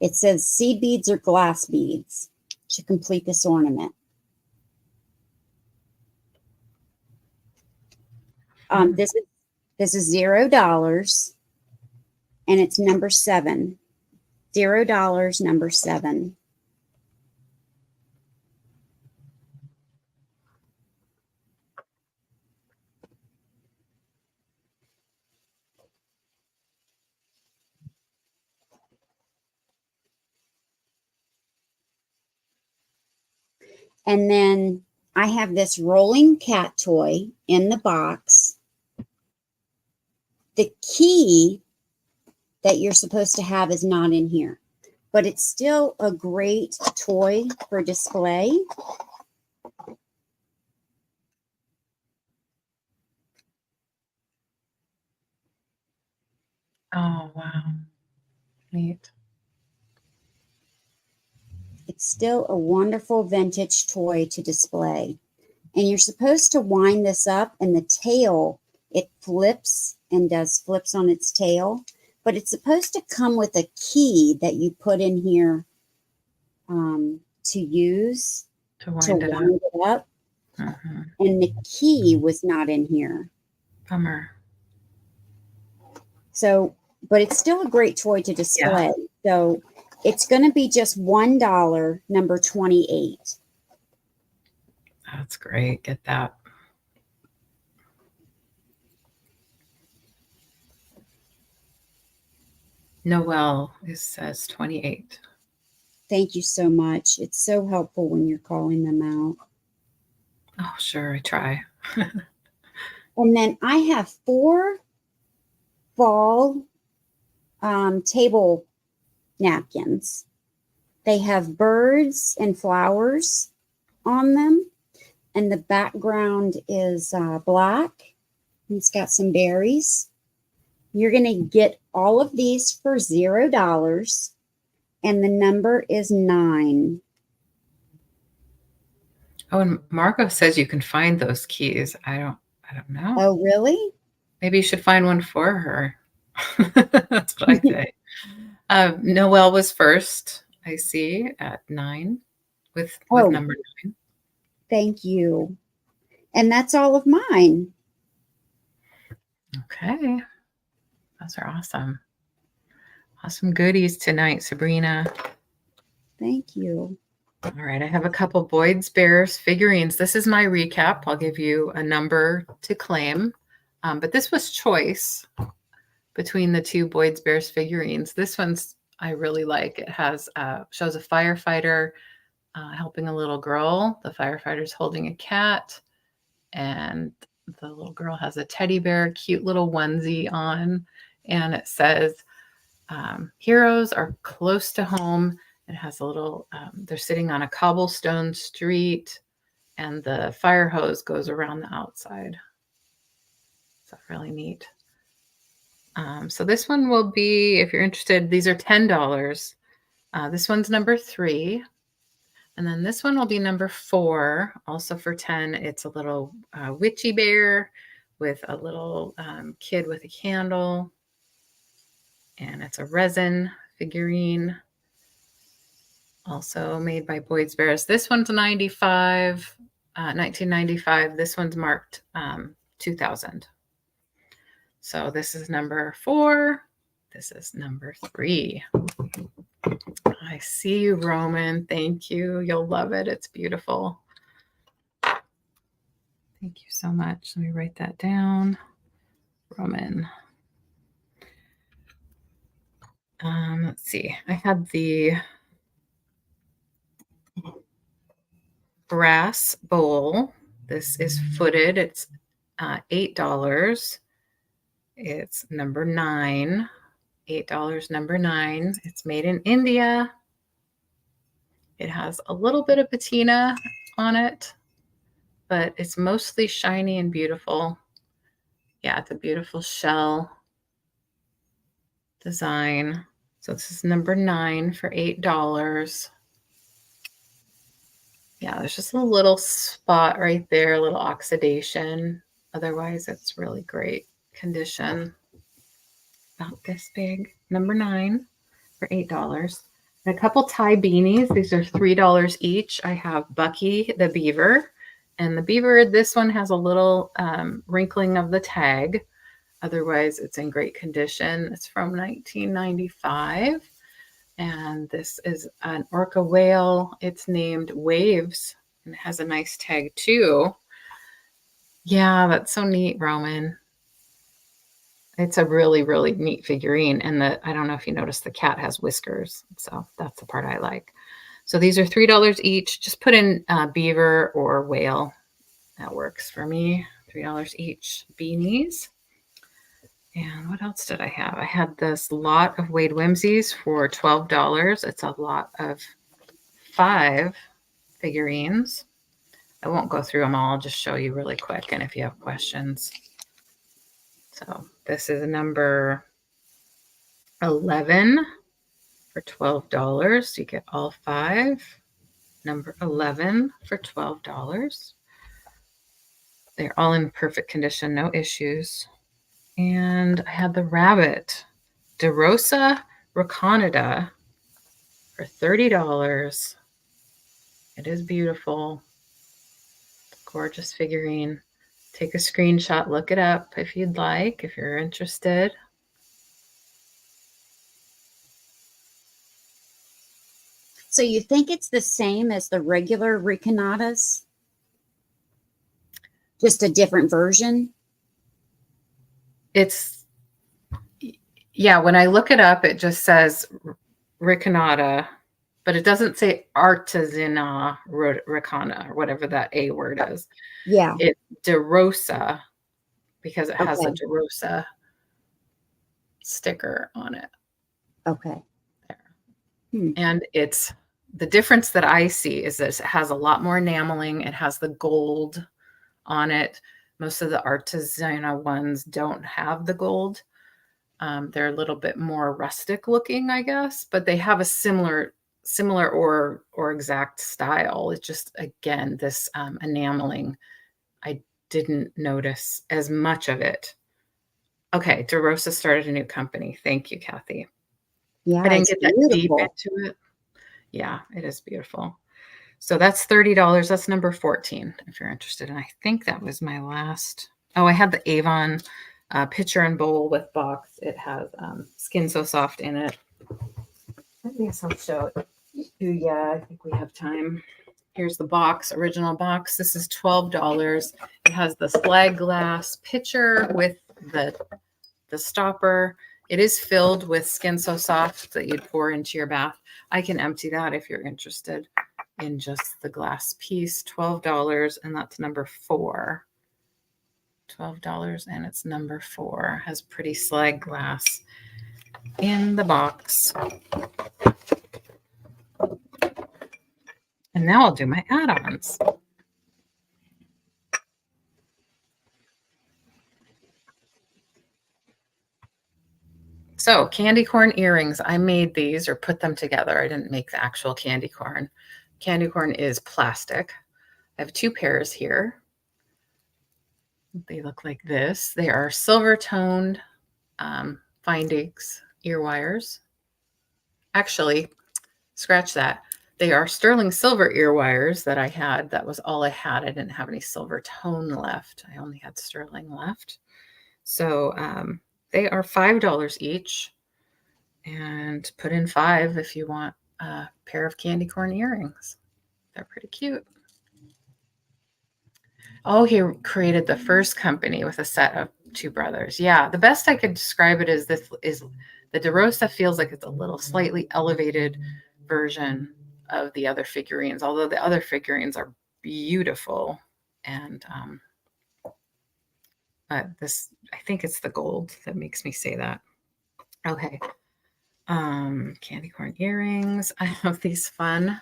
[SPEAKER 2] It says seed beads or glass beads to complete this ornament. This is $0, and it's number 7. $0, number 7. And then I have this rolling cat toy in the box. The key that you're supposed to have is not in here, but it's still a great toy for display.
[SPEAKER 1] Oh, wow. Neat.
[SPEAKER 2] It's still a wonderful vintage toy to display. And you're supposed to wind this up, and the tail, it flips and does flips on its tail. But it's supposed to come with a key that you put in here to use
[SPEAKER 1] To wind it
[SPEAKER 2] up. And the key was not in here.
[SPEAKER 1] Bummer.
[SPEAKER 2] So, but it's still a great toy to display. Yeah. So It's going to be just $1, number 28.
[SPEAKER 1] That's great. Get that. Noelle, it says 28.
[SPEAKER 2] Thank you so much. It's so helpful when you're calling them out.
[SPEAKER 1] Oh, sure. I try.
[SPEAKER 2] And then I have 4 fall table napkins. They have birds and flowers on them, and the background is black. It's got some berries. You're going to get all of these for $0, and the number is 9.
[SPEAKER 1] Oh, and Margot says you can find those keys. I don't know.
[SPEAKER 2] Oh, really?
[SPEAKER 1] Maybe you should find one for her. That's what I say. Noelle was first, I see, at 9 with number 9.
[SPEAKER 2] Thank you. And that's all of mine.
[SPEAKER 1] Okay. Those are awesome. Awesome goodies tonight, Sabrina.
[SPEAKER 2] Thank you.
[SPEAKER 1] All right. I have a couple Boyd's Bears figurines. This is my recap. I'll give you a number to claim. But this was choice between the 2 Boyd's Bears figurines. This one's I really like. It has shows a firefighter helping a little girl. The firefighter's holding a cat, and the little girl has a teddy bear, cute little onesie on, and it says, heroes are close to home. It has a little, they're sitting on a cobblestone street, and the fire hose goes around the outside. So really neat. So this one will be, if you're interested, these are $10. This one's number 3. And then this one will be number 4, also for 10. It's a little witchy bear with a little kid with a candle. And it's a resin figurine, also made by Boyd's Bears. This one's 1995. This one's marked 2000. So this is number 4. This is number 3. I see you, Roman. Thank you. You'll love it. It's beautiful. Thank you so much. Let me write that down. Roman. Let's see. I had the brass bowl. This is footed. It's $8. It's number 9. $8, number 9. It's made in India. It has a little bit of patina on it, but it's mostly shiny and beautiful. Yeah, it's a beautiful shell design. So this is number 9 for $8. Yeah, there's just a little spot right there, a little oxidation. Otherwise, it's really great condition. About this big, number 9 for $8. And a couple tie beanies. These are $3 each. I have Bucky the beaver. And the beaver, this one has a little wrinkling of the tag. Otherwise, it's in great condition. It's from 1995. And this is an orca whale. It's named Waves, and it has a nice tag too. Yeah, that's so neat, Roman. It's a really, really neat figurine. And I don't know if you noticed, the cat has whiskers. So that's the part I like. So these are $3 each. Just put in beaver or whale. That works for me. $3 each. Beanies. And what else did I have? I had this lot of Wade Whimsies for $12. It's a lot of 5 figurines. I won't go through them all. I'll just show you really quick. And if you have questions. So this is number 11 for $12. You get all 5. Number 11 for $12. They're all in perfect condition, no issues. And I had the rabbit, DeRosa Raconida, for $30. It is beautiful. Gorgeous figurine. Take a screenshot, look it up if you'd like, if you're interested.
[SPEAKER 2] So you think it's the same as the regular ricinatas? Just a different version?
[SPEAKER 1] It's, yeah, when I look it up, it just says ricanata, but it doesn't say artisanal ricana or whatever that A word is.
[SPEAKER 2] Yeah.
[SPEAKER 1] It's DeRosa because it has a
[SPEAKER 2] Okay.
[SPEAKER 1] DeRosa sticker on it.
[SPEAKER 2] Okay.
[SPEAKER 1] There. And it's the difference that I see is that it has a lot more enameling. It has the gold on it. Most of the artisanal ones don't have the gold. They're a little bit more rustic looking, I guess, but they have a similar or exact style. It's just, again, this enameling. I didn't notice as much of it. Okay, DeRosa started a new company. Thank you, Kathy.
[SPEAKER 2] Yeah,
[SPEAKER 1] I didn't
[SPEAKER 2] it's
[SPEAKER 1] get that deep
[SPEAKER 2] beautiful.
[SPEAKER 1] into it. Yeah, it is beautiful. So that's $30. That's number 14 if you're interested. And I think that was my last. Oh, I had the Avon pitcher and bowl with box. It has Skin So Soft in it. I guess I'll show it to you. I think we have time. Here's the box, original box. This is $12. It has the slag glass pitcher with the stopper. It is filled with Skin So Soft that you'd pour into your bath. I can empty that if you're interested in just the glass piece. $12, and that's number 4. $12, and it's number 4. Has pretty slag glass in the box. And now I'll do my add-ons. So candy corn earrings, I made these or put them together. I didn't make the actual candy corn. Candy corn is plastic. I have 2 pairs here. They look like this. They are silver toned findings ear wires. Actually, scratch that. They are sterling silver ear wires that I had. That was all I had. I didn't have any silver tone left. I only had sterling left. So they are $5 each. And put in 5 if you want a pair of candy corn earrings. They're pretty cute. Oh, he created the first company with a set of 2 brothers. Yeah, the best I could describe it is this is the DeRosa feels like it's a little slightly elevated version of the other figurines, although the other figurines are beautiful. And this, I think it's the gold that makes me say that. Okay. Candy corn earrings. I have these fun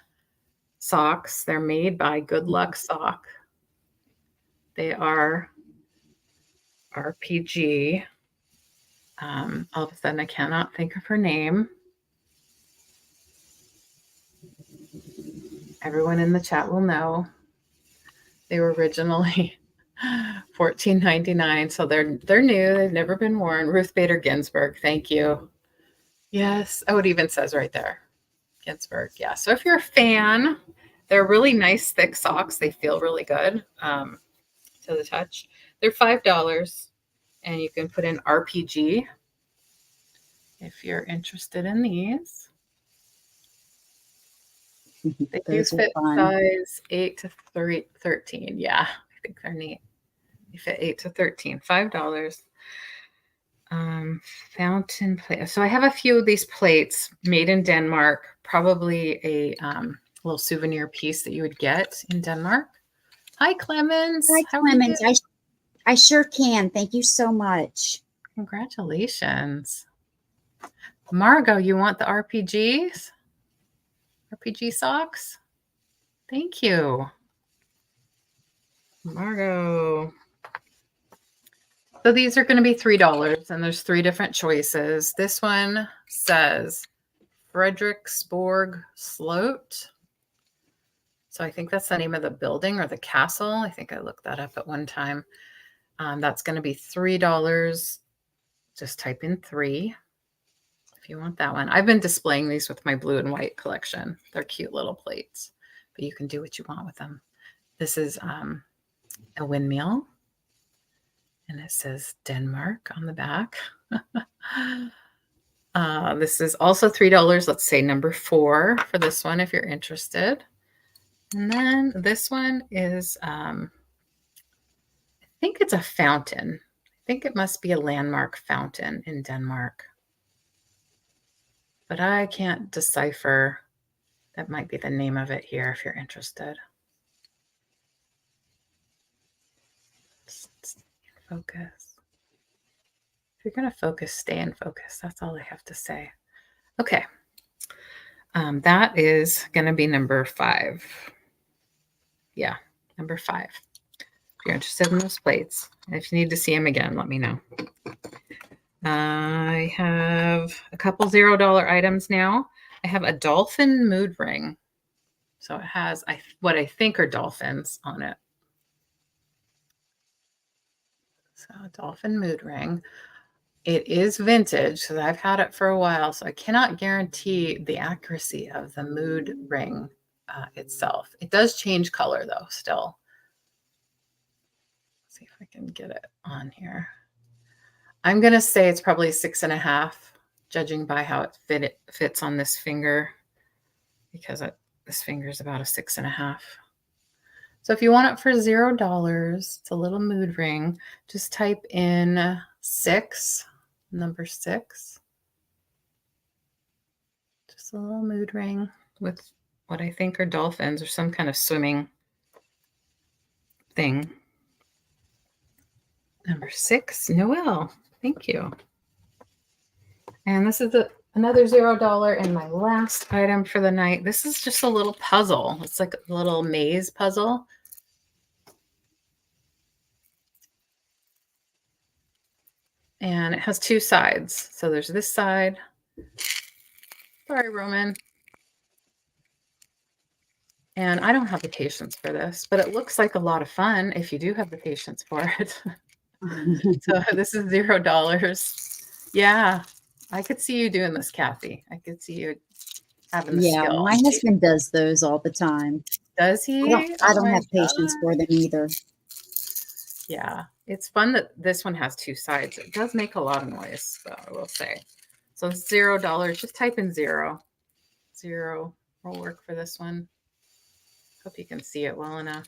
[SPEAKER 1] socks. They're made by Good Luck Sock. They are RPG. All of a sudden, I cannot think of her name. Everyone in the chat will know. They were originally $14.99, so they're new. They've never been worn. Ruth Bader Ginsburg, thank you. Yes, oh, it even says right there, Ginsburg. Yeah, so if you're a fan, they're really nice, thick socks. They feel really good to the touch. They're $5, and you can put in RPG if you're interested in these. They do fit size 8 to 13. Yeah, I think they're neat. They fit 8 to 13, $5. Fountain plate. So I have a few of these plates made in Denmark, probably a little souvenir piece that you would get in Denmark. Hi, Clemens.
[SPEAKER 2] Hi,
[SPEAKER 1] How
[SPEAKER 2] Clemens.
[SPEAKER 1] are you?
[SPEAKER 2] I sure can. Thank you so much.
[SPEAKER 1] Congratulations. Margot, you want the RPGs? RPG socks? Thank you. Margot. So these are going to be $3, and there's 3 different choices. This one says Frederiksborg Slot. So I think that's the name of the building or the castle. I think I looked that up at one time. That's going to be $3. Just type in 3 if you want that one. I've been displaying these with my blue and white collection. They're cute little plates, but you can do what you want with them. This is a windmill, and it says Denmark on the back. This is also $3. Let's say number 4 for this one if you're interested. And then this one is, I think it's a fountain. I think it must be a landmark fountain in Denmark. But I can't decipher. That might be the name of it here if you're interested. Focus. If you're going to focus, stay in focus. That's all I have to say. Okay. That is going to be number 5. Yeah, number 5. If you're interested in those plates, if you need to see them again, let me know. I have a couple $0 items now. I have a dolphin mood ring. So it has what I think are dolphins on it. So a dolphin mood ring. It is vintage, so I've had it for a while, so I cannot guarantee the accuracy of the mood ring itself. It does change color, though, still. Let's see if I can get it on here. I'm going to say it's probably 6.5, judging by how it fits on this finger, because this finger is about a 6.5. So if you want it for $0, it's a little mood ring. Just type in 6, number 6. Just a little mood ring with what I think are dolphins or some kind of swimming thing. Number 6, Noel. Thank you. And this is another $0 and my last item for the night. This is just a little puzzle. It's like a little maze puzzle. And it has 2 sides. So there's this side. Sorry, Roman. And I don't have the patience for this, but it looks like a lot of fun if you do have the patience for it. So this is $0. Yeah, I could see you doing this, Kathy. I could see you having the skill.
[SPEAKER 2] My husband does those all the time.
[SPEAKER 1] Does he?
[SPEAKER 2] I don't have patience for them either.
[SPEAKER 1] Yeah, it's fun that this one has 2 sides. It does make a lot of noise, though, I will say. So $0. Just type in 0. 0 will work for this one. Hope you can see it well enough.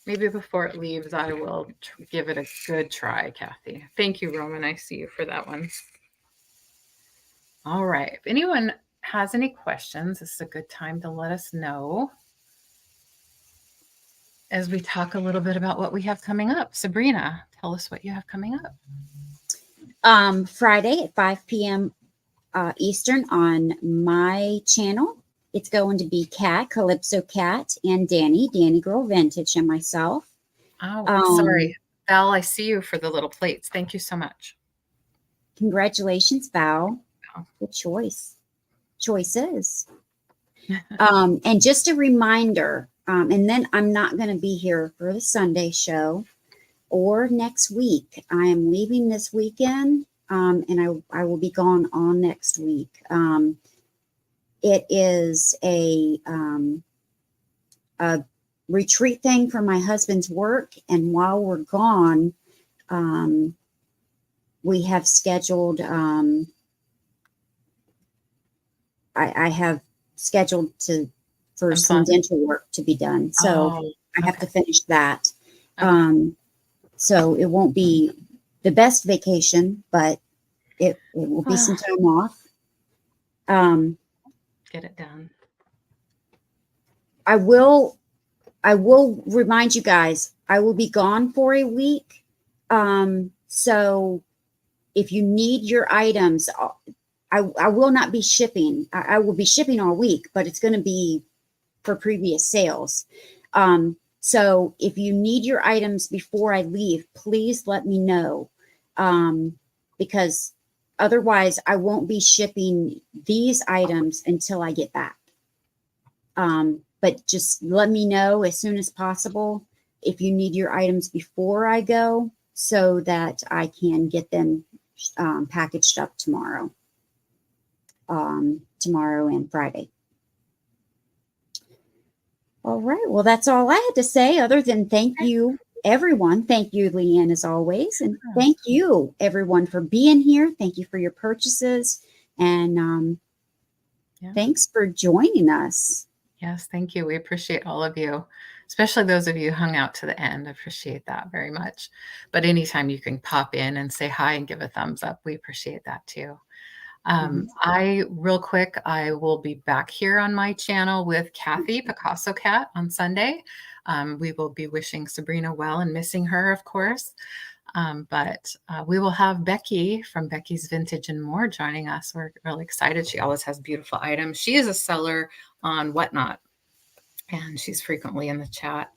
[SPEAKER 1] Maybe before it leaves, I will give it a good try, Kathy. Thank you, Roman. I see you for that one. All right. If anyone has any questions, this is a good time to let us know as we talk a little bit about what we have coming up. Sabrina, tell us what you have coming up.
[SPEAKER 2] Friday at 5 p.m. Eastern on my channel. It's going to be Calypso Cat, and Danny Girl Vintage, and myself.
[SPEAKER 1] Oh, sorry. Val, I see you for the little plates. Thank you so much.
[SPEAKER 2] Congratulations, Val. Oh. Good choices. And just a reminder, and then I'm not going to be here for the Sunday show or next week. I am leaving this weekend, and I will be gone all next week. It is a retreat thing for my husband's work. And while we're gone, we have scheduled, I have scheduled for some dental work to be done. So I have to finish that. So it won't be the best vacation, but it will be some time off.
[SPEAKER 1] Get it done.
[SPEAKER 2] I will remind you guys, I will be gone for a week. So if you need your items, I will not be shipping. I will be shipping all week, but it's going to be for previous sales. So if you need your items before I leave, please let me know. Because otherwise I won't be shipping these items until I get back. But just let me know as soon as possible if you need your items before I go, so that I can get them packaged up tomorrow and Friday. All right. Well, that's all I had to say, other than thank you, everyone. Thank you, LeAnne, as always. And thank you, everyone, for being here. Thank you for your purchases. And thanks for joining us.
[SPEAKER 1] Yes, thank you. We appreciate all of you, especially those of you who hung out to the end. I appreciate that very much. But anytime you can pop in and say hi and give a thumbs up, we appreciate that too. Real quick, I will be back here on my channel with Kathy, Picasso Cat, on Sunday. We will be wishing Sabrina well and missing her, of course. But we will have Becky from Becky's Vintage and More joining us. We're really excited. She always has beautiful items. She is a seller on Whatnot, and she's frequently in the chat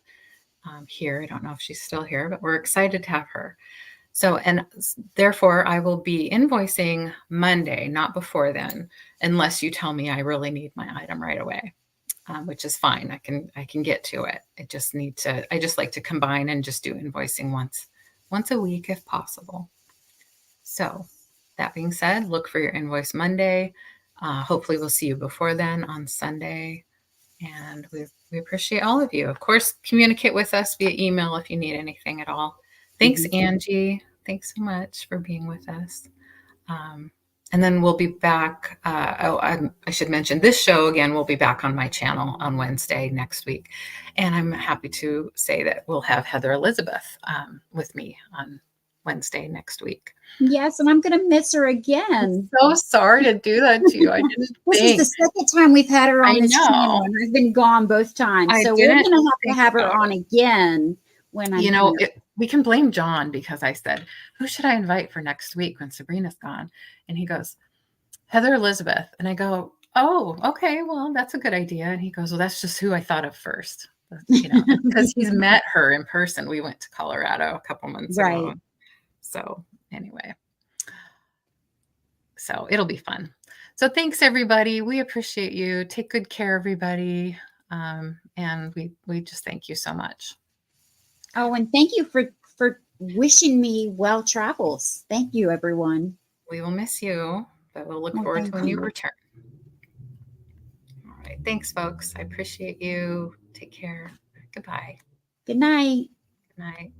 [SPEAKER 1] here. I don't know if she's still here, but we're excited to have her. So, and therefore I will be invoicing Monday, not before then, unless you tell me I really need my item right away, which is fine. I can get to it. I just like to combine and just do invoicing once a week if possible. So that being said, look for your invoice Monday. Hopefully we'll see you before then on Sunday. And we appreciate all of you. Of course, communicate with us via email if you need anything at all. Thanks, Angie. Thanks so much for being with us. And then we'll be back. I should mention this show again will be back on my channel on Wednesday next week. And I'm happy to say that we'll have Heather Elizabeth with me on Wednesday next week.
[SPEAKER 2] Yes, and I'm going to miss her again.
[SPEAKER 1] I'm so sorry to do that to you. I didn't
[SPEAKER 2] This is the second time we've had her on this channel, and I've been gone both times. So we're going to have her on again when I'm
[SPEAKER 1] we can blame John, because I said, who should I invite for next week when Sabrina's gone? And he goes, Heather Elizabeth. And I go, oh, okay, well, that's a good idea. And he goes, well, that's just who I thought of first, because he's met her in person. We went to Colorado a couple months ago. So anyway, so it'll be fun. So thanks, everybody. We appreciate you. Take good care, everybody. And we just thank you so much.
[SPEAKER 2] Oh, and thank you for wishing me well travels. Thank you, everyone.
[SPEAKER 1] We will miss you, but we'll look forward to when you return. All right. Thanks, folks. I appreciate you. Take care. Goodbye.
[SPEAKER 2] Good night.
[SPEAKER 1] Good night.